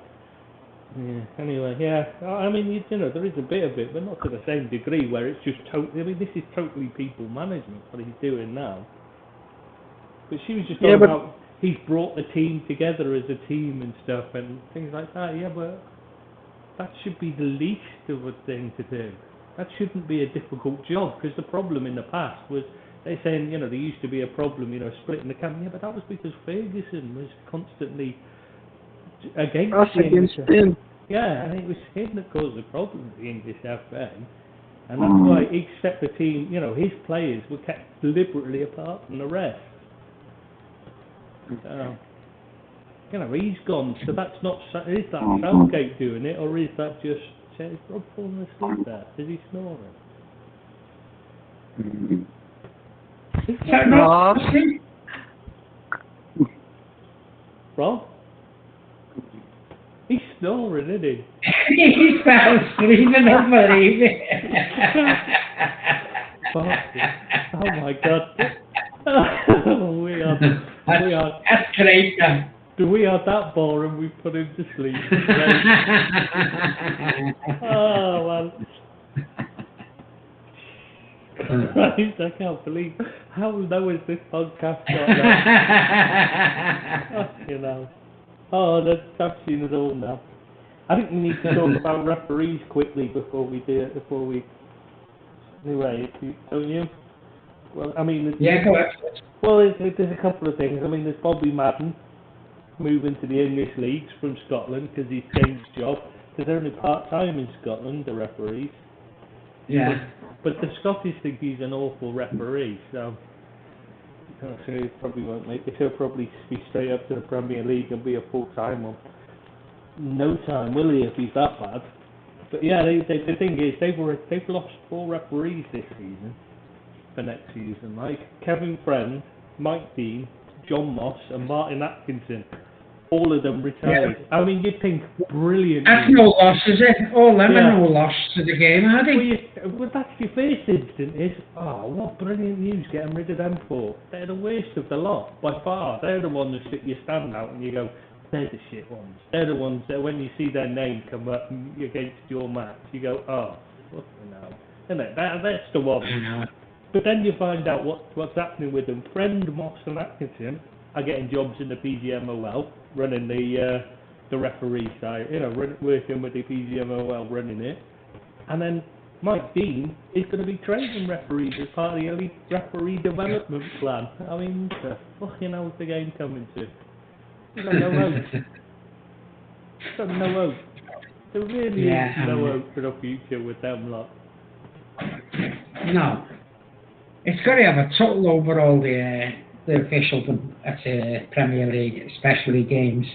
Yeah. Anyway, yeah. I mean, you know, there is a bit of it, but not to the same degree where it's just totally. I mean, this is totally people management what he's doing now. But she was just Yeah, talking but about he's brought the team together as a team and stuff and things like that. Yeah, but that should be the least of a thing to do. That shouldn't be a difficult job, because the problem in the past was they're saying, you know, there used to be a problem, you know, splitting the camp. Yeah, but that was because Ferguson was constantly against us the against English. them. Yeah, and it was him that caused the problem with the English FA. And that's why he set the team, you know, his players were kept deliberately apart from the rest. So, you know, he's gone, so that's not, is that Southgate doing it, or is that just, is Rob falling asleep there? Is he snoring? Is that Rob? Rob? He's snoring, isn't he? He fell asleep and don't believe it. Oh my God. we are, That's great. we are that boring, we put him to sleep. Oh, man. Christ, I can't believe how low is this podcast got now? You know. Oh, I've seen it all now. I think we need to talk about referees quickly before we do it. Anyway, don't you? Well, I mean, Yeah, go ahead. well, there's a couple of things. I mean, there's Bobby Madden moving to the English leagues from Scotland because he's changed job. Because they're only part-time in Scotland, the referees. Yeah. But the Scottish think he's an awful referee, so he probably won't make it. He'll probably be straight up to the Premier League and be a full-time one. No time, will he, if he's that bad? But yeah, the thing is, they've lost 4 referees this season. For next season, like Kevin Friend, Mike Dean, John Moss, and Martin Atkinson, all of them retired. Yeah. I mean, you'd think brilliant. That's no loss, is it? All them are no loss to the game, are they? Well, that's your first instinct is, oh, what brilliant news, getting rid of them 4. They're the worst of the lot, by far. They're the ones that stick your stand out and you go, they're the shit ones. They're the ones that when you see their name come up against your match, you go, oh, fucking hell. Isn't it? That's the one. But then you find out what's happening with them. Friend, Moss and Atkinson are getting jobs in the PGMOL, running the referee side, you know, working with the PGMOL, running it. And then Mike Dean is going to be training referees as part of the elite referee development plan. I mean, what the fucking hell's the game coming to? There's no hope. There's no hope. There really is no hope for the future with them lot. No. It's got to have a total overall the officials at the Premier League, especially games.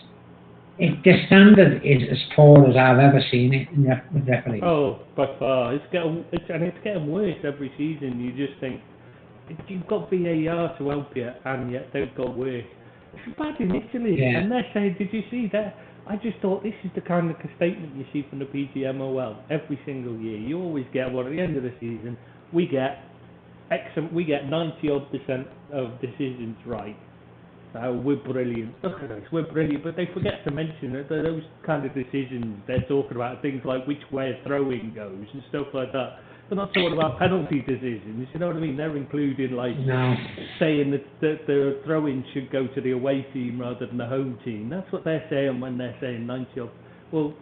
The standard is as poor as I've ever seen it in referees. Oh, by far. It's getting worse every season. You just think, you've got VAR to help you, and yet they've got worse. It's bad in Italy, and they're saying, did you see that? I just thought this is the kind of statement you see from the PGMOL every single year. You always get one at the end of the season. We get 90% of decisions right. So we're brilliant. Look at us, we're brilliant. But they forget to mention that those kind of decisions, they're talking about things like which way a throw-in goes and stuff like that. They're not talking about penalty decisions, you know what I mean? They're including saying that the throw-in should go to the away team rather than the home team. That's what they're saying when they're saying 90 of. Well,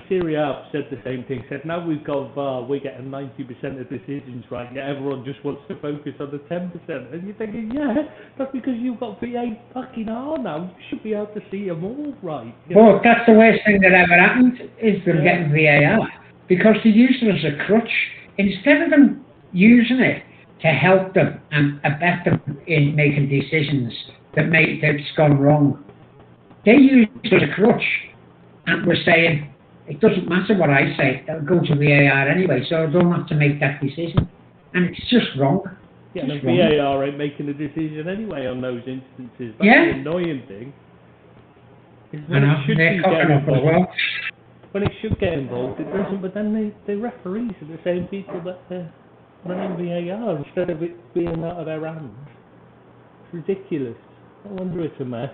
Serie A said the same thing, said now we've got VAR, we're getting 90% of decisions right, yet everyone just wants to focus on the 10%. And you're thinking, yeah, that's because you've got VAR fucking R now, you should be able to see them all right. Well, that's the worst thing that ever happened, is them getting VAR, because they use it as a crutch. Instead of them using it to help them and abet them in making decisions that's gone wrong, they use it as a crutch, and we're saying, it doesn't matter what I say, it'll go to VAR anyway, so I don't have to make that decision. And it's just wrong. Yeah, and VAR ain't making a decision anyway on those instances. That's the annoying thing. When it should be getting involved. When it should get involved, it doesn't, but then the referees are the same people that are running VAR instead of it being out of their hands. It's ridiculous. No wonder it's a mess.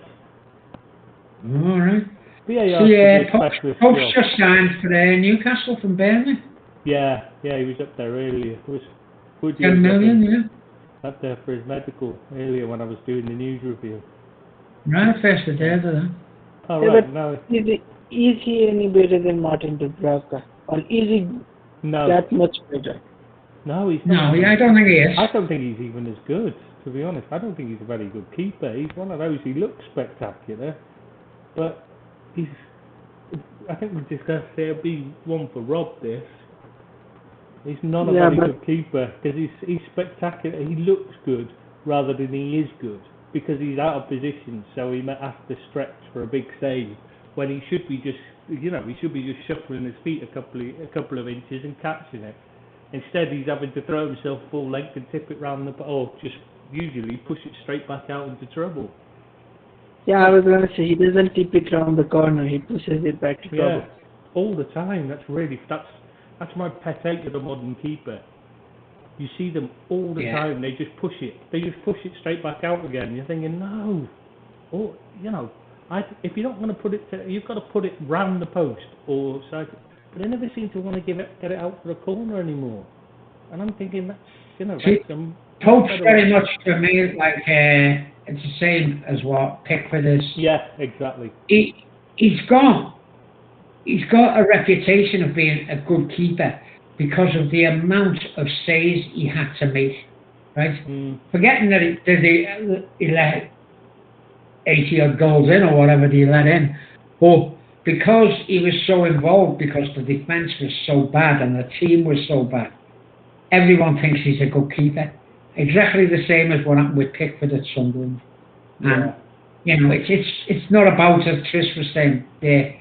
Alright. VAR See, should be a Pope's specialist Pope's job. just signed for Newcastle from Burnley. Yeah, he was up there earlier. It was Woody 10 million, yeah. up there for his medical earlier when I was doing the news review. Right, first of day, Oh, Yeah, right, but no, is he any better than Martin Dubravka? Or is he no, that much better? no, he's No, not. yeah, I don't think he is. I don't think he's even as good, to be honest. I don't think he's a very good keeper. He's one of those, he looks spectacular, but I think we discussed it'll be one for Rob, this. He's not a Yeah, very but- good keeper, because he's spectacular. He looks good, rather than he is good, because he's out of position, so he might have to stretch for a big save, when he should be just, he should be just shuffling his feet a couple of inches and catching it. Instead, he's having to throw himself full length and tip it round or just usually push it straight back out into trouble. Yeah, I was gonna say he doesn't tip it around the corner. He pushes it back to trouble. Yeah, all the time. That's my pet hate of the modern keeper. You see them all the time. They just push it. They just push it straight back out again. You're thinking, no, or if you're not going to put it, you've got to put it round the post or side. But they never seem to want to get it out for a corner anymore. And I'm thinking Pope's very much for me like it's the same as what Pickford is. Yeah, exactly. He's got a reputation of being a good keeper because of the amount of saves he had to make, right? Forgetting that he let 80 odd goals in or whatever he let in, but because he was so involved, because the defence was so bad and the team was so bad, everyone thinks he's a good keeper. Exactly the same as what happened with Pickford at Sunderland. And it's not about, as Chris was saying there,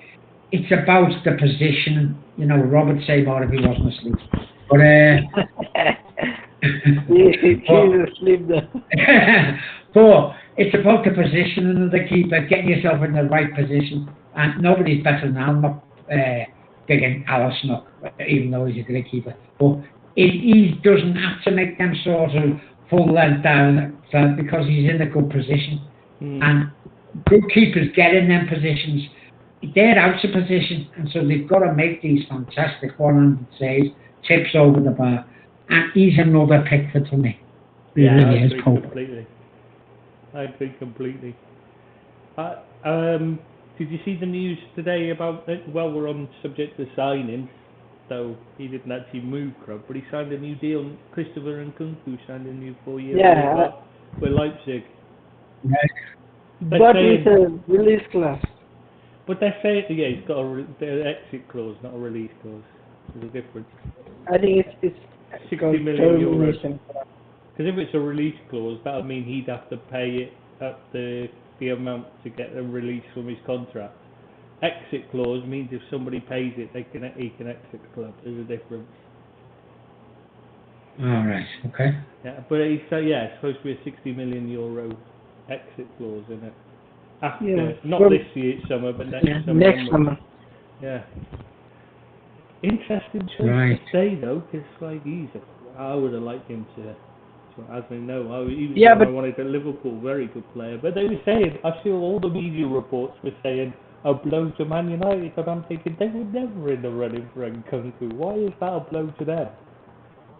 it's about the position. Robert say more if he wasn't asleep. But He's asleep there. but it's about the positioning of the keeper, getting yourself in the right position. And nobody's better than I'm not digging Alisson up, even though he's a great keeper. But he doesn't have to make them sort of full length down because he's in a good position. And good keepers get in them positions. They're out of position, and so they've got to make these fantastic one-handed saves, tips over the bar. And he's another Pickford for me. Yeah, really I is, agree Pope. completely. I agree completely. Did you see the news today about it? Well, we're on subject to signing, so he didn't actually move club, but he signed a new deal. Christopher Nkunku signed a new 4-year deal with Leipzig. Right. But it's a release clause. But they're saying, he's got an exit clause, not a release clause. There's a difference. I think it's 60 million euros. Because if it's a release clause, that would mean he'd have to pay it at the amount to get a release from his contract. Exit clause means if somebody pays it, he can exit the club. There's a difference. All right. Okay. Yeah, but it's supposed to be a 60 million euro exit clause in it. After, not this year summer, but next summer. Next summer. Yeah. Interesting choice to stay though, because I would have liked him to. As we know, I wanted a Liverpool, very good player. But they were saying, I saw all the media reports were saying a blow to Man United, and I'm thinking they were never in the running for Nkunku. Why is that a blow to them?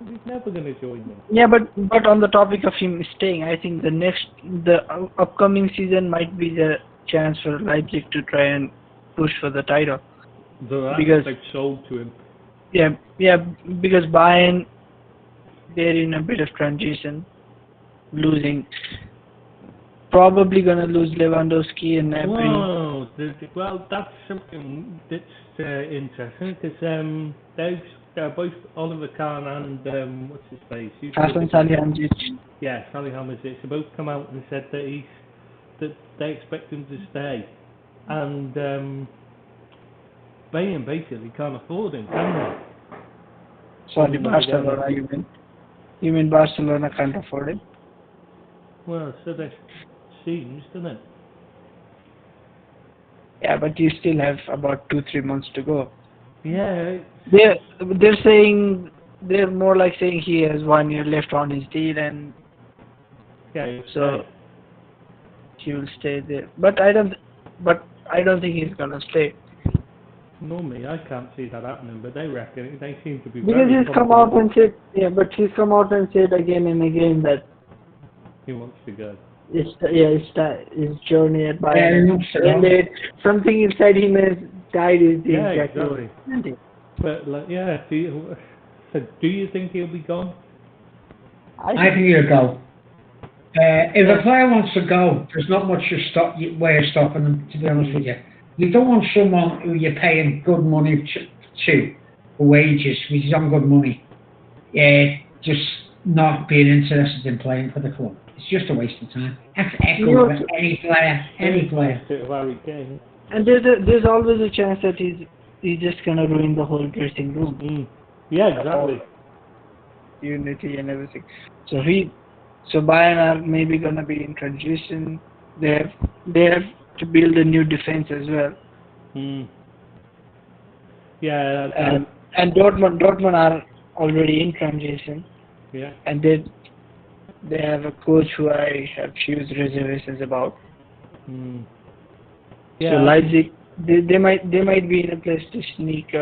He's never going to join them. Yeah, but on the topic of him staying, I think the upcoming season might be the chance for Leipzig to try and push for the title. Because they've sold to him. Yeah, because Bayern, they're in a bit of transition, probably gonna lose Lewandowski and Gnabry. Well, that's something that's interesting because both Oliver Kahn and what's his face? Hasan Salihamidzic. Yeah, Salihamidzic have both come out and said that they expect him to stay, and Bayern basically can't afford him, can they? Sorry, Barcelona, you mean Barcelona can't afford him? Well, so that seems, doesn't it? Yeah, but you still have about 2-3 months to go. Yeah. They're saying, they're more like saying he has 1 year left on his deal, and so he will stay there. But I don't think he's gonna stay. Normally, I can't see that happening, but they reckon it. They seem to be Because very he's come out confident and said, but he's come out and said again and again that he wants to go. his journey at Yeah, he Bayern wants to go. ended. Something inside him has died. Is the Yeah, exact exactly. word. But like, yeah, do you think he'll be gone? I think he'll go. If a player wants to go, there's not much way of stopping them, to be honest with you. You don't want someone who you're paying good money to for wages, which is on good money, just not being interested in playing for the club. It's just a waste of time. That's echo with any player. Bit of Harry Kane. And there's always a chance that he's just gonna ruin the whole dressing room, Yeah, exactly. unity and everything. So Bayern are maybe gonna be in transition. They have to build a new defense as well. Yeah. And Dortmund are already in transition, Yeah. and they have a coach who I have huge reservations about. Yeah. So Leipzig, they might be in a place to sneak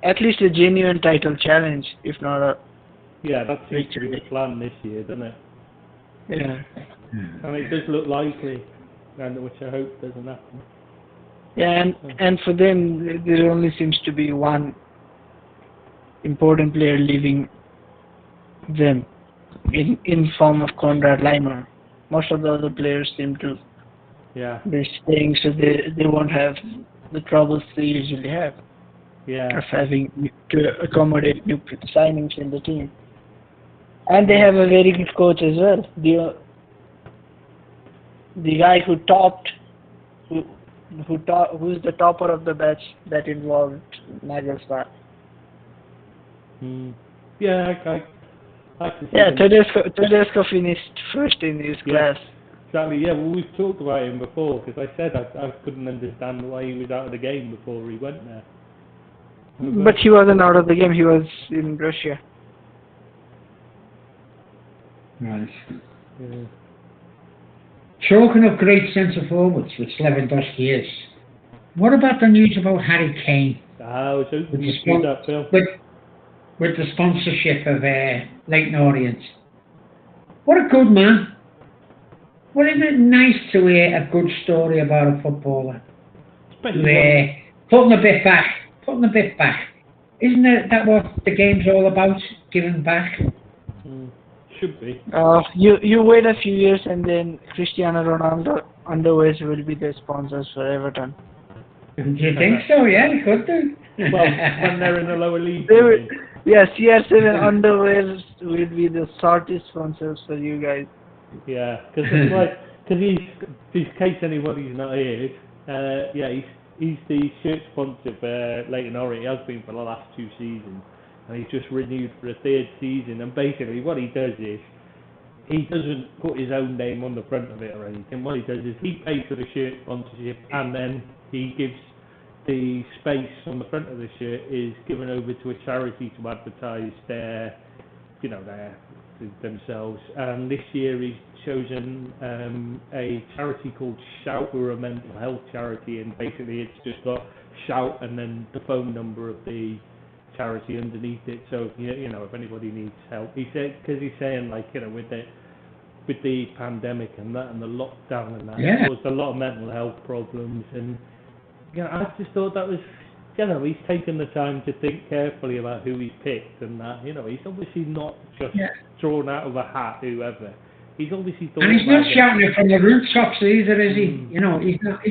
at least a genuine title challenge, if not a Yeah, that seems to be the plan this year, doesn't it? yeah. I mean, it does look likely, and which I hope doesn't happen. Yeah, and for them, there only seems to be one important player leaving them in form of Konrad Leimer. Most of the other players seem to Yeah. be staying, so they won't have the troubles they usually have Yeah. of having to accommodate new signings in the team. And they have a very good coach as well. The guy who's the topper of the batch that involved Nagelsmann. Yeah, I can see Yeah, him. Tedesco finished first in his class. Exactly, yeah, well, we've talked about him before, because I said I couldn't understand why he was out of the game before he went there. But he wasn't out of the game, he was in Russia. Right. Yeah. Talking of great centre forwards, which Lewandowski is, what about the news about Harry Kane I was hoping with the, you'd do that, Phil. with the sponsorship of Leighton Orient? What a good man. Wouldn't it nice to hear a good story about a footballer? Especially Putting a bit back. Isn't that what the game's all about? Giving back? should be. You wait a few years and then Cristiano Ronaldo underwears will be the sponsors for Everton. Do you think so? Yeah, they could do. Well, when they're in the lower league. They will, yeah, CR7 underwears will be the sorted sponsors for you guys. Yeah, because it's like, in case anybody's not heard, he's the shirt sponsor for Leighton Orient. He has been for the last 2 seasons, and he's just renewed for a 3rd season. And basically, what he does is he doesn't put his own name on the front of it or anything. What he does is he pays for the shirt sponsorship, and then he gives the space on the front of the shirt is given over to a charity to advertise themselves. And this year he's chosen a charity called Shout, who are a mental health charity, and basically it's just got Shout and then the phone number of the charity underneath it. So if anybody needs help, he said, because he's saying with the pandemic and that and the lockdown and that, Yeah. it caused a lot of mental health problems, and I just thought that was, he's taken the time to think carefully about who he's picked and that, he's obviously not just thrown out of a hat whoever. He's obviously thought And he's not about shouting it from the rooftops either, is he? He's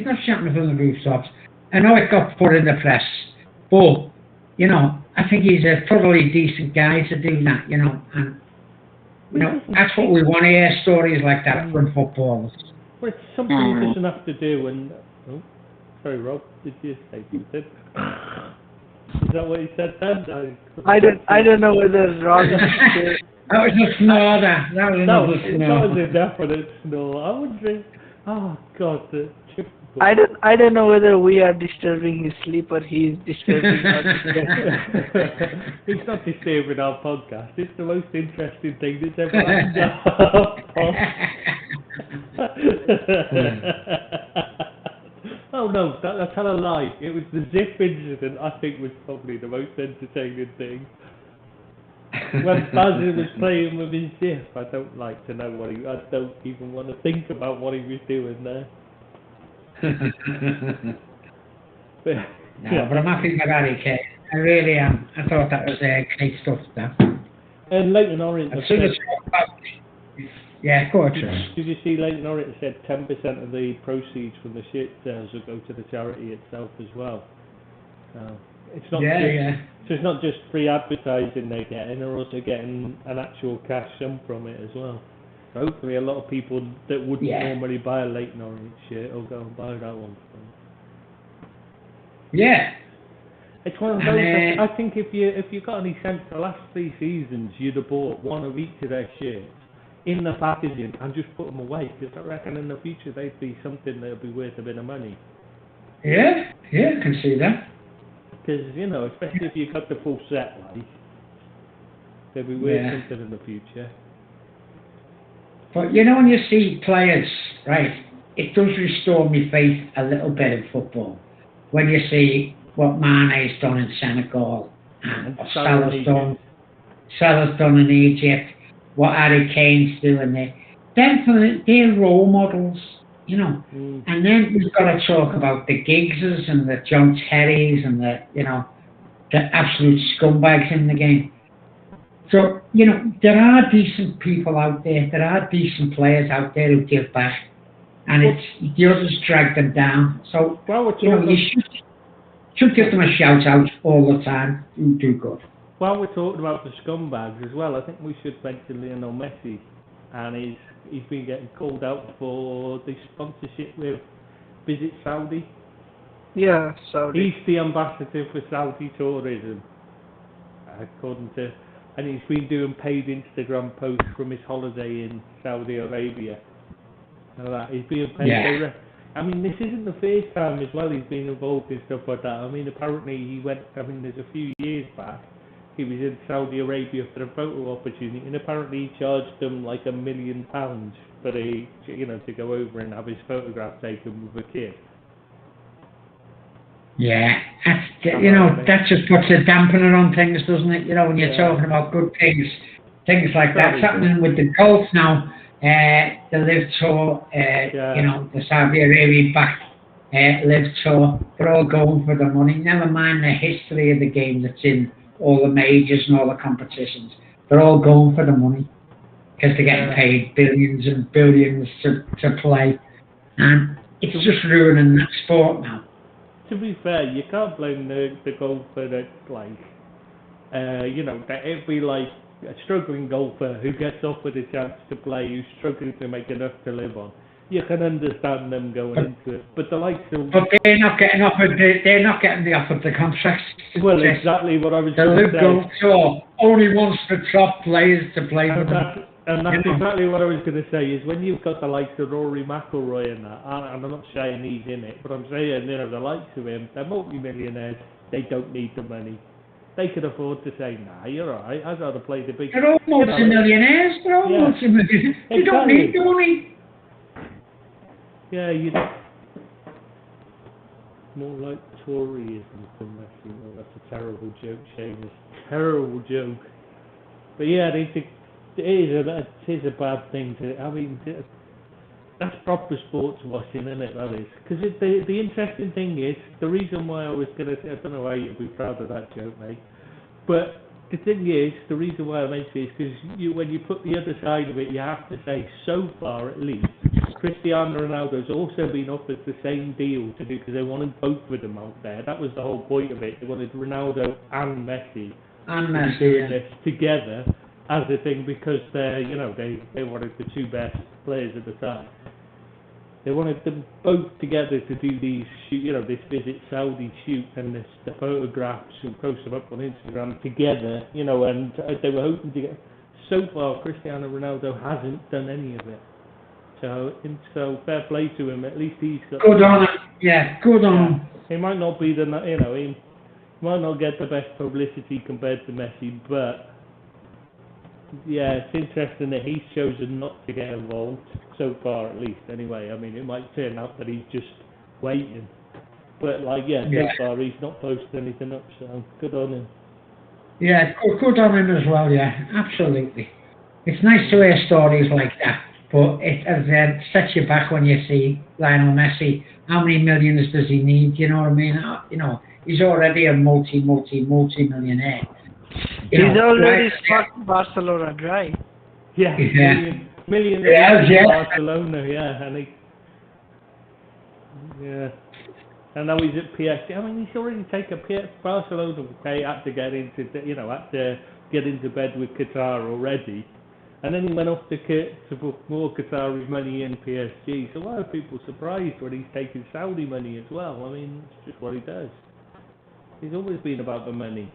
not shouting it from the rooftops. I know it got put in the press, but I think he's a thoroughly decent guy to do that. And that's what we want to hear, stories like that from footballers. Well, it's something he doesn't have to do. And sorry, Rob, did you say something? Is that what he said then? I don't know whether Rob. That was a snore. That was another snore. That was a definite snore. I would say, oh God, the triple. I don't know whether we are disturbing his sleep or he is disturbing us. It's not disturbing our podcast. It's the most interesting thing that's ever happened. no, that's a lie. It was the Zip incident. I think was probably the most entertaining thing. When Basil was playing with his Zip, I don't like to know what I don't even want to think about what he was doing there. But, No, but I'm happy with Harry Kane. I really am. I thought that was great stuff, that. And Leighton Orient have As soon as said, yeah, go on, Trevor. did you see Leighton Orient said 10% of the proceeds from the shit sales will go to the charity itself as well. So it's not Yeah, just, yeah. so it's not just free advertising they're getting, they're also getting an actual cash sum from it as well. So hopefully a lot of people that wouldn't Yeah. normally buy a Leighton Orient shirt will go and buy that one from them. Yeah. It's one of those. I think if you got any sense, the last 3 seasons you'd have bought one of each of their shirts in the packaging and just put them away, because I reckon in the future they'd be something that'll be worth a bit of money. Yeah, yeah, I can see that. Because especially if you got the full set, like they'll be worth Yeah. something in the future. But when you see players, right, it does restore me faith a little bit in football. When you see what Mane's done in Senegal and what Salah's done in Egypt, what Harry Kane's doing there. They're role models, Mm. And then we've got to talk about the Giggses and the John Terrys and the absolute scumbags in the game. So, there are decent people out there. There are decent players out there who give back. And it's the others drag them down. So, you should give them a shout out all the time. You do good. While we're talking about the scumbags as well, I think we should mention Lionel Messi, and he's been getting called out for the sponsorship with Visit Saudi. Yeah, Saudi. He's the ambassador for Saudi tourism, according to, and he's been doing paid Instagram posts from his holiday in Saudi Arabia. He's being paid. Yeah. I mean, this isn't the first time as well he's been involved in stuff like that. I mean, apparently he went. I mean, there's a few years back. He was in Saudi Arabia for a photo opportunity, and apparently he charged them like £1 million for to go over and have his photograph taken with a kid. Yeah, that just puts a dampener on things, doesn't it? When you're talking about good things like that's happening with the golf now. The Live Tour, the Saudi Arabia backed Live Tour, they're all going for the money. Never mind the history of the game that's in all the majors and all the competitions. They're all going for the money because they're getting paid billions and billions to play. And it's just ruining that sport now. To be fair, you can't blame the golfer that, that every, a struggling golfer who gets offered a chance to play, who's struggling to make enough to live on. You can understand them going into it, but the likes of... But they're not getting offered. They're not getting the offered the contracts. Well, exactly what I was the going to Live say. Golf Tour only wants the top players to play for them. And that's exactly what I was going to say, is when you've got the likes of Rory McIlroy and that, and I'm not saying he's in it, but I'm saying, the likes of him, they're multi-millionaires, they don't need the money. They could afford to say, nah, you're alright, I'd rather play the big... They're all multi-millionaires, They don't need the money. Yeah, more like Toryism than Messi. Oh, that's a terrible joke, Seamus. Terrible joke. But yeah, it is a bad thing that's proper sports washing, isn't it? That is. Because the interesting thing is, the reason why I was going to say, I don't know why you'd be proud of that joke, mate, but the thing is, the reason why I mention it is because when you put the other side of it, you have to say, so far at least, Cristiano Ronaldo's also been offered the same deal to do, because they wanted both of them out there. That was the whole point of it. They wanted Ronaldo and Messi to be doing this together as a thing, because they wanted the two best players at the time. They wanted them both together to do these this Visit Saudi shoot and the photographs and post them up on Instagram together, and they were hoping to get. So far, Cristiano Ronaldo hasn't done any of it. So fair play to him. At least he's got. Good on him. Yeah, good on him. He might not be he might not get the best publicity compared to Messi, but yeah, it's interesting that he's chosen not to get involved so far, at least. Anyway, I mean, it might turn out that he's just waiting. But like, yeah, so Yeah. far he's not posted anything up, so good on him. Yeah, good on him as well, yeah, absolutely. It's nice to hear stories like that, but it sets you back when you see Lionel Messi. How many millions does he need? You know what I mean? You know, he's already a multi-millionaire. You He's know, already right? struck Barcelona dry. Yeah, Yeah. million Yeah, in yeah. Barcelona, yeah, and yeah. And now he's at PSG. I mean, he's already taken Barcelona. Okay, had to get into, had to get into bed with Qatar already, and then he went off to put more Qatari money in PSG. So why are people surprised when he's taking Saudi money as well? I mean, it's just what he does. He's always been about the money.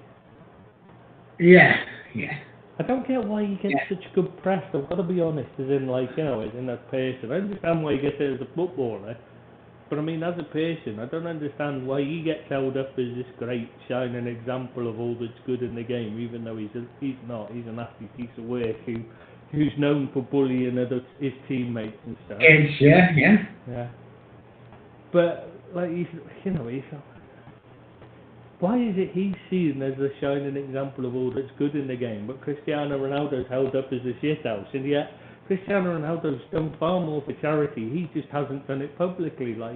Yeah, yeah. I don't get why he gets such good press. I've got to be honest, as in as in that person. I understand why he gets it as a footballer. But I mean, as a person, I don't understand why he gets held up as this great, shining example of all that's good in the game, even though he's not. He's a nasty piece of work who's known for bullying his teammates and stuff. Kids, yeah. Yeah. But like why is it he's seen as a shining example of all that's good in the game, but Cristiano Ronaldo's held up as a shithouse, and yet Cristiano Ronaldo's done far more for charity. He just hasn't done it publicly. I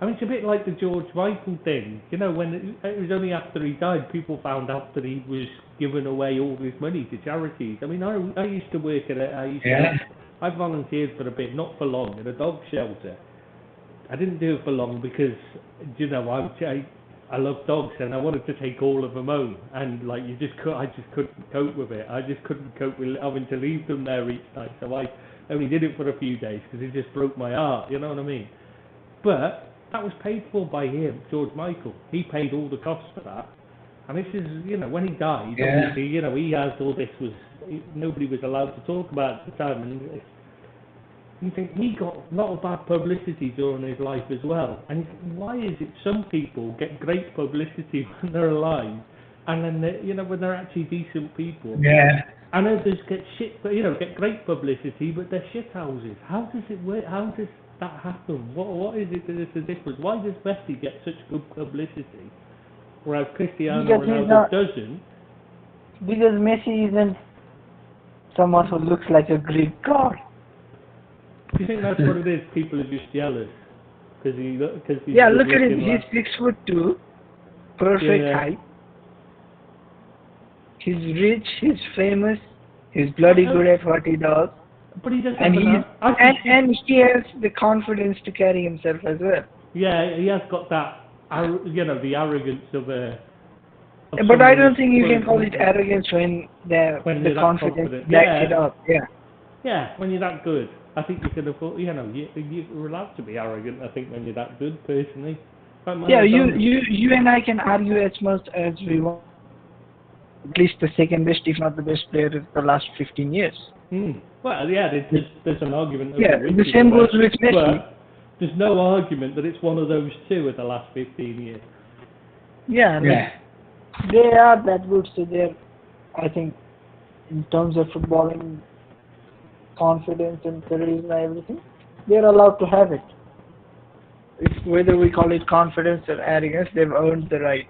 mean, it's a bit like the George Michael thing. When it was only after he died, people found out that he was giving away all his money to charities. I mean, I used to work at I volunteered for a bit, not for long, at a dog shelter. I didn't do it for long because, I love dogs and I wanted to take all of them home, and I just couldn't cope with it. I just couldn't cope with having to leave them there each night. So I only did it for a few days because it just broke my heart. You know what I mean? But that was paid for by him, George Michael. He paid all the costs for that. And this is, when he died, obviously, he has all this nobody was allowed to talk about at the time, and you think he got a lot of bad publicity during his life as well. And why is it some people get great publicity when they're alive, and then when they're actually decent people? Yeah. And others get get great publicity, but they're shit houses. How does it work? How does that happen? What is it that is the difference? Why does Messi get such good publicity, whereas Cristiano Ronaldo doesn't? Because Messi isn't someone who looks like a Greek god. Do you think that's what it is? People are just jealous because he's yeah, look at him. He's 6'2", perfect height. He's rich. He's famous. He's bloody good at what he does. But he doesn't. And he has the confidence to carry himself as well. Yeah, he has got that. The arrogance of a. But I don't think you can call it arrogance when the confidence backs it up. Yeah. Yeah, when you're that good. I think you can afford, you're allowed to be arrogant, I think, when you're that good, personally. Yeah, you and I can argue as much as we want. At least the second best, if not the best player of the last 15 years. Well, yeah, there's an argument. Yeah, the same goes with Messi. But there's no argument that it's one of those two of the last 15 years. Yeah, they are that good, so they're, I think, in terms of footballing, confidence and charisma and everything, they're allowed to have it. Whether we call it confidence or arrogance, they've earned the right.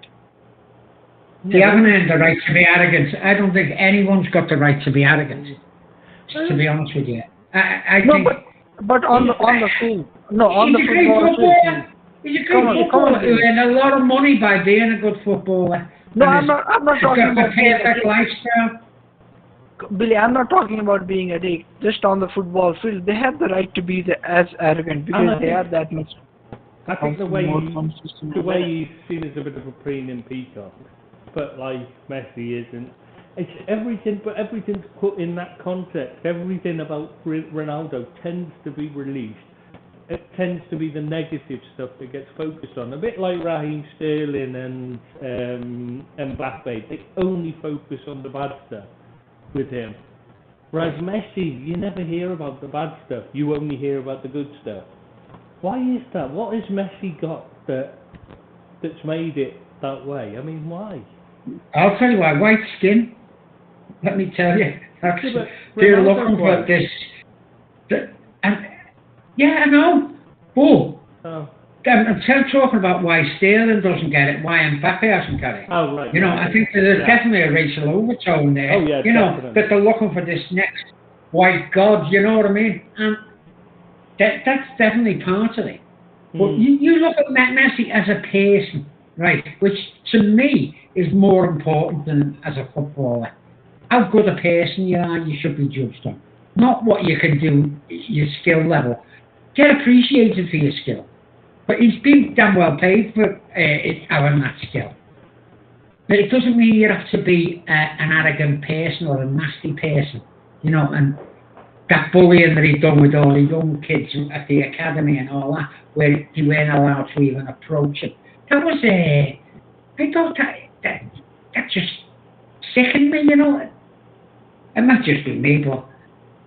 They haven't earned the right to be arrogant. I don't think anyone's got the right to be arrogant. To be honest with you, I think. But on the field, on the football field. He's a great footballer who earned a lot of money by being a good footballer. No, I'm not talking about a perfect lifestyle. Billy, I'm not talking about being a dick. Just on the football field, they have the right to be as arrogant because they are that much. I think the way he's seen as a bit of a preening peacock, but like Messi isn't. It's everything, but everything's put in that context. Everything about Ronaldo tends to be released. It tends to be the negative stuff that gets focused on. A bit like Raheem Sterling and Mbappe. They only focus on the bad stuff with him. Whereas Messi, you never hear about the bad stuff. You only hear about the good stuff. Why is that? What has Messi got that's made it that way? I mean, why? I'll tell you why. White skin. Let me tell you. They're looking for this. Yeah, I know. Oh. I'm still talking about why Sterling doesn't get it, why Mbappe hasn't got it. Oh, right. You know, I think there's definitely a racial overtone there. Oh, yeah, you know, definitely. that they're looking for this next white god, you know what I mean? And that's definitely part of it. But you look at Messi as a person, right, which to me is more important than as a footballer. How good a person you are, you should be judged on. Not what you can do, your skill level. Get appreciated for your skill. But he's been damn well paid for having that skill. But it doesn't mean you have to be an arrogant person or a nasty person, you know, and that bullying that he'd done with all the young kids at the academy and all that, where he weren't allowed to even approach him. That was, I thought that just sickened me, you know. It might just be me, but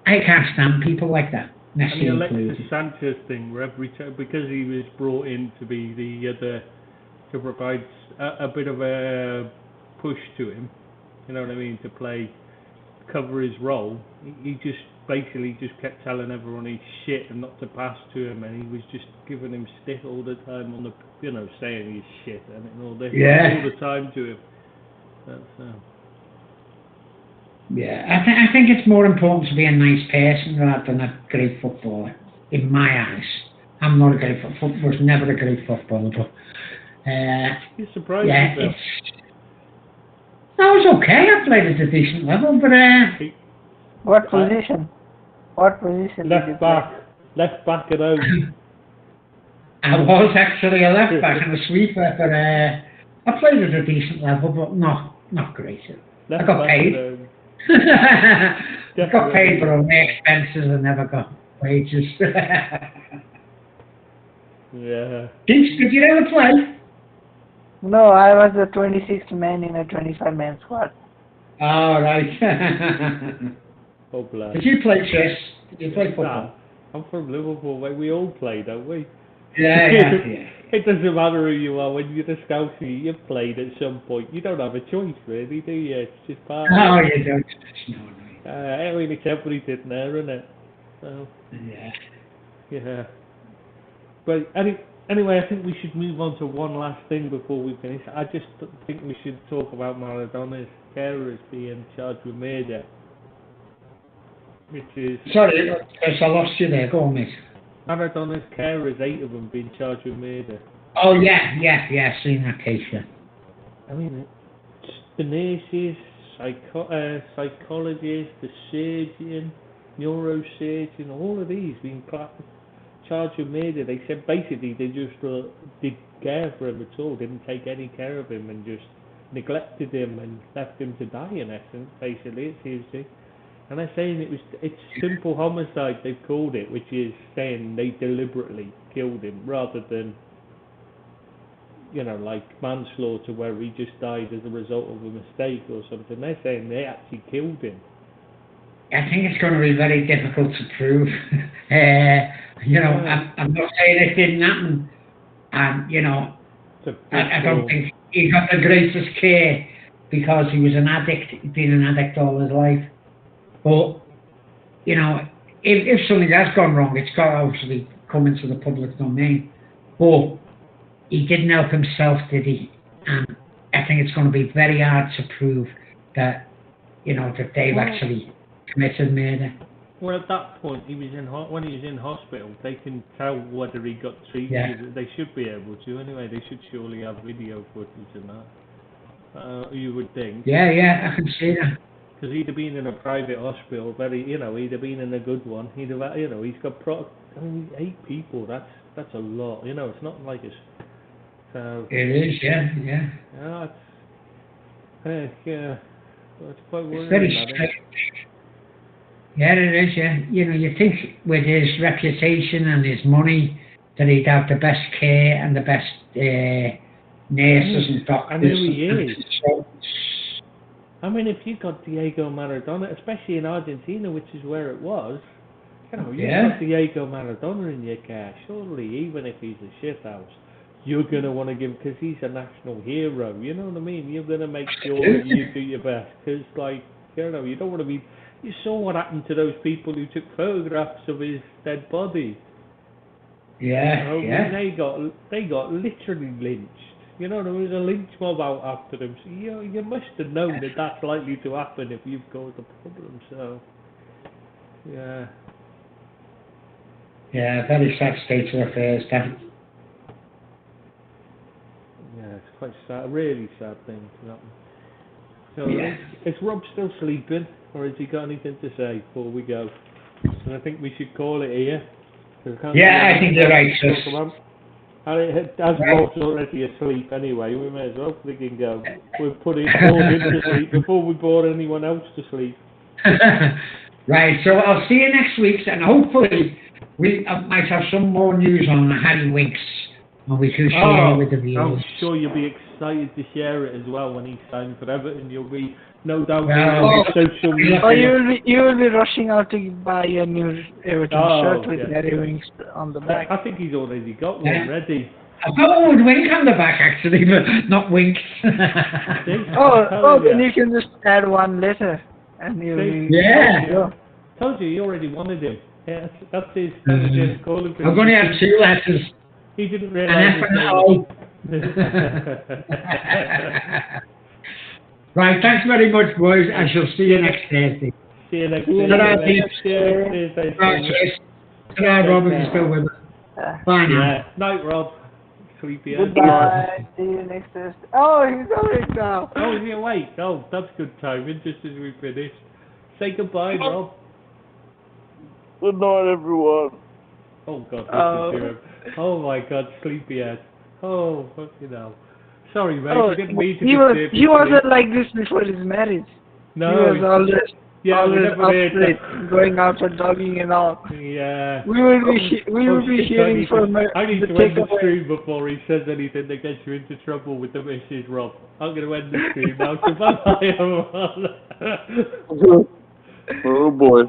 I can't stand people like that. And the Alexis Sanchez thing, where every time, because he was brought in to be to provide a bit of a push to him, you know what I mean, to cover his role, he just basically just kept telling everyone he's shit and not to pass to him, and he was just giving him stick all the time on the, you know, saying he's shit and all this all the time to him. That's, yeah, I think it's more important to be a nice person rather than a great footballer, in my eyes. I'm not a great footballer, was never a great footballer, but you're surprised yeah, no, it's okay. I played at a decent level, but what position? What position? Left back at home. I was actually a left back and a sweeper, but I played at a decent level, but not great. I got paid. I got paid for all my expenses and never got wages. Yeah. Did you ever play? No, I was a 26th man in a 25-man squad. Oh, right. Oh, bless. Did you play chess? Did you play football? Nah, I'm from Liverpool, mate. We all play, don't we? Yeah. It doesn't matter who you are. When you're a Scouser, you've played at some point. You don't have a choice, really, do you? It's just part of it. Oh, you don't. No. I mean, it's everything there, isn't it? So, yeah. But anyway, I think we should move on to one last thing before we finish. I just think we should talk about Maradona's carers being charged with murder. Which is... Sorry, I lost you there. Go on, mate. Maradona's carers, 8 of them, being charged with murder. Oh, yeah, seen that case, yeah. I mean, the nurses, psychologists, the surgeon, neurosurgeon, all of these being charged with murder. They said basically they just did care for him at all, didn't take any care of him and just neglected him and left him to die in essence, basically, it seems to. And they're saying it's simple homicide, they've called it, which is saying they deliberately killed him rather than, you know, like manslaughter where he just died as a result of a mistake or something. They're saying they actually killed him. I think it's going to be very difficult to prove. You know, I'm not saying it didn't happen. And, you know, I don't think he got the greatest care because he was an addict. He'd been an addict all his life. But, you know, if something has gone wrong, it's got to obviously come into the public domain. But he didn't help himself, did he? And I think it's going to be very hard to prove that, you know, that they've actually committed murder. Well, at that point, when he was in hospital, they can tell whether he got treated. Yeah. They should be able to anyway. They should surely have video footage and that. You would think. Yeah, I can see that. Because he'd have been in a private hospital, he'd have been in a good one. He'd have, you know, he's got 8 people. That's a lot. You know, it's not like it's. So. It is, yeah. Yeah, it's quite worrying. It's very strange. Yeah, it is, yeah. You know, you think with his reputation and his money that he'd have the best care and the best nurses and doctors. I know he is. I mean, if you got Diego Maradona, especially in Argentina, which is where it was, you know, you've got Diego Maradona in your care. Surely, even if he's a shithouse, you're going to want to give, because he's a national hero, you know what I mean? You're going to make sure that you do your best, because, like, you know, you don't want to be... You saw what happened to those people who took photographs of his dead body. Yeah, Oh, yeah. they got literally lynched. You know, there was a lynch mob out after them. So you must have known that that's likely to happen if you've caused a problem. So, yeah. Yeah, very sad state of affairs, Dan. Yeah, it's quite sad, a really sad thing to happen. So, Yeah. is Rob still sleeping, or has he got anything to say before we go? And I think we should call it here. 'Cause can't Yeah, see I think anything you're right, else to talk sis. about. And as Right. Rob's already asleep anyway, we may as well freaking go. We've put him to sleep before we bore anyone else to sleep. Right, so I'll see you next week, and hopefully we might have some more news on Harry Winks, and we can share it with the I'm viewers. sure you'll be excited to share it as well when he's signed for Everton. You'll be no doubt Well, on social media. Or you will be rushing out to buy a new Everton shirt with Harry Winks on the back. I think he's already got one Yeah. ready. I've got one with Wink on the back, actually, but not Winks. Then you can just add one letter, and you'll be Yeah. go. Told you, he already wanted him. Yeah, that's his just calling for I'm going to have 2 letters, He didn't an realise F and an O. Right, thanks very much, boys. I shall see you next Thursday. See you next Ta-ra, week. peeps. Cheers. Right, cheers. Ta-ra, Rob, if you're still with us. Bye now. Yeah. Night, Rob. Sleepy. Goodbye. See you next Thursday. Oh, he's awake now. Oh, is he awake? Oh, that's good timing, just as we finish. Say goodbye, Rob. Good night, everyone. Oh, God, Oh. listen to him. Oh, my God, sleepyhead. Oh, fucking hell. Sorry, mate, Oh, we didn't mean to he disturb you. wasn't like this before his marriage. No, He was always we never heard upset, going out for jogging and all. Yeah. We will be hearing from I need the to end the takeaway. stream before he says anything that gets you into trouble with the missus, Rob. I'm going to end the stream now. So bye-bye, everyone. Oh boy.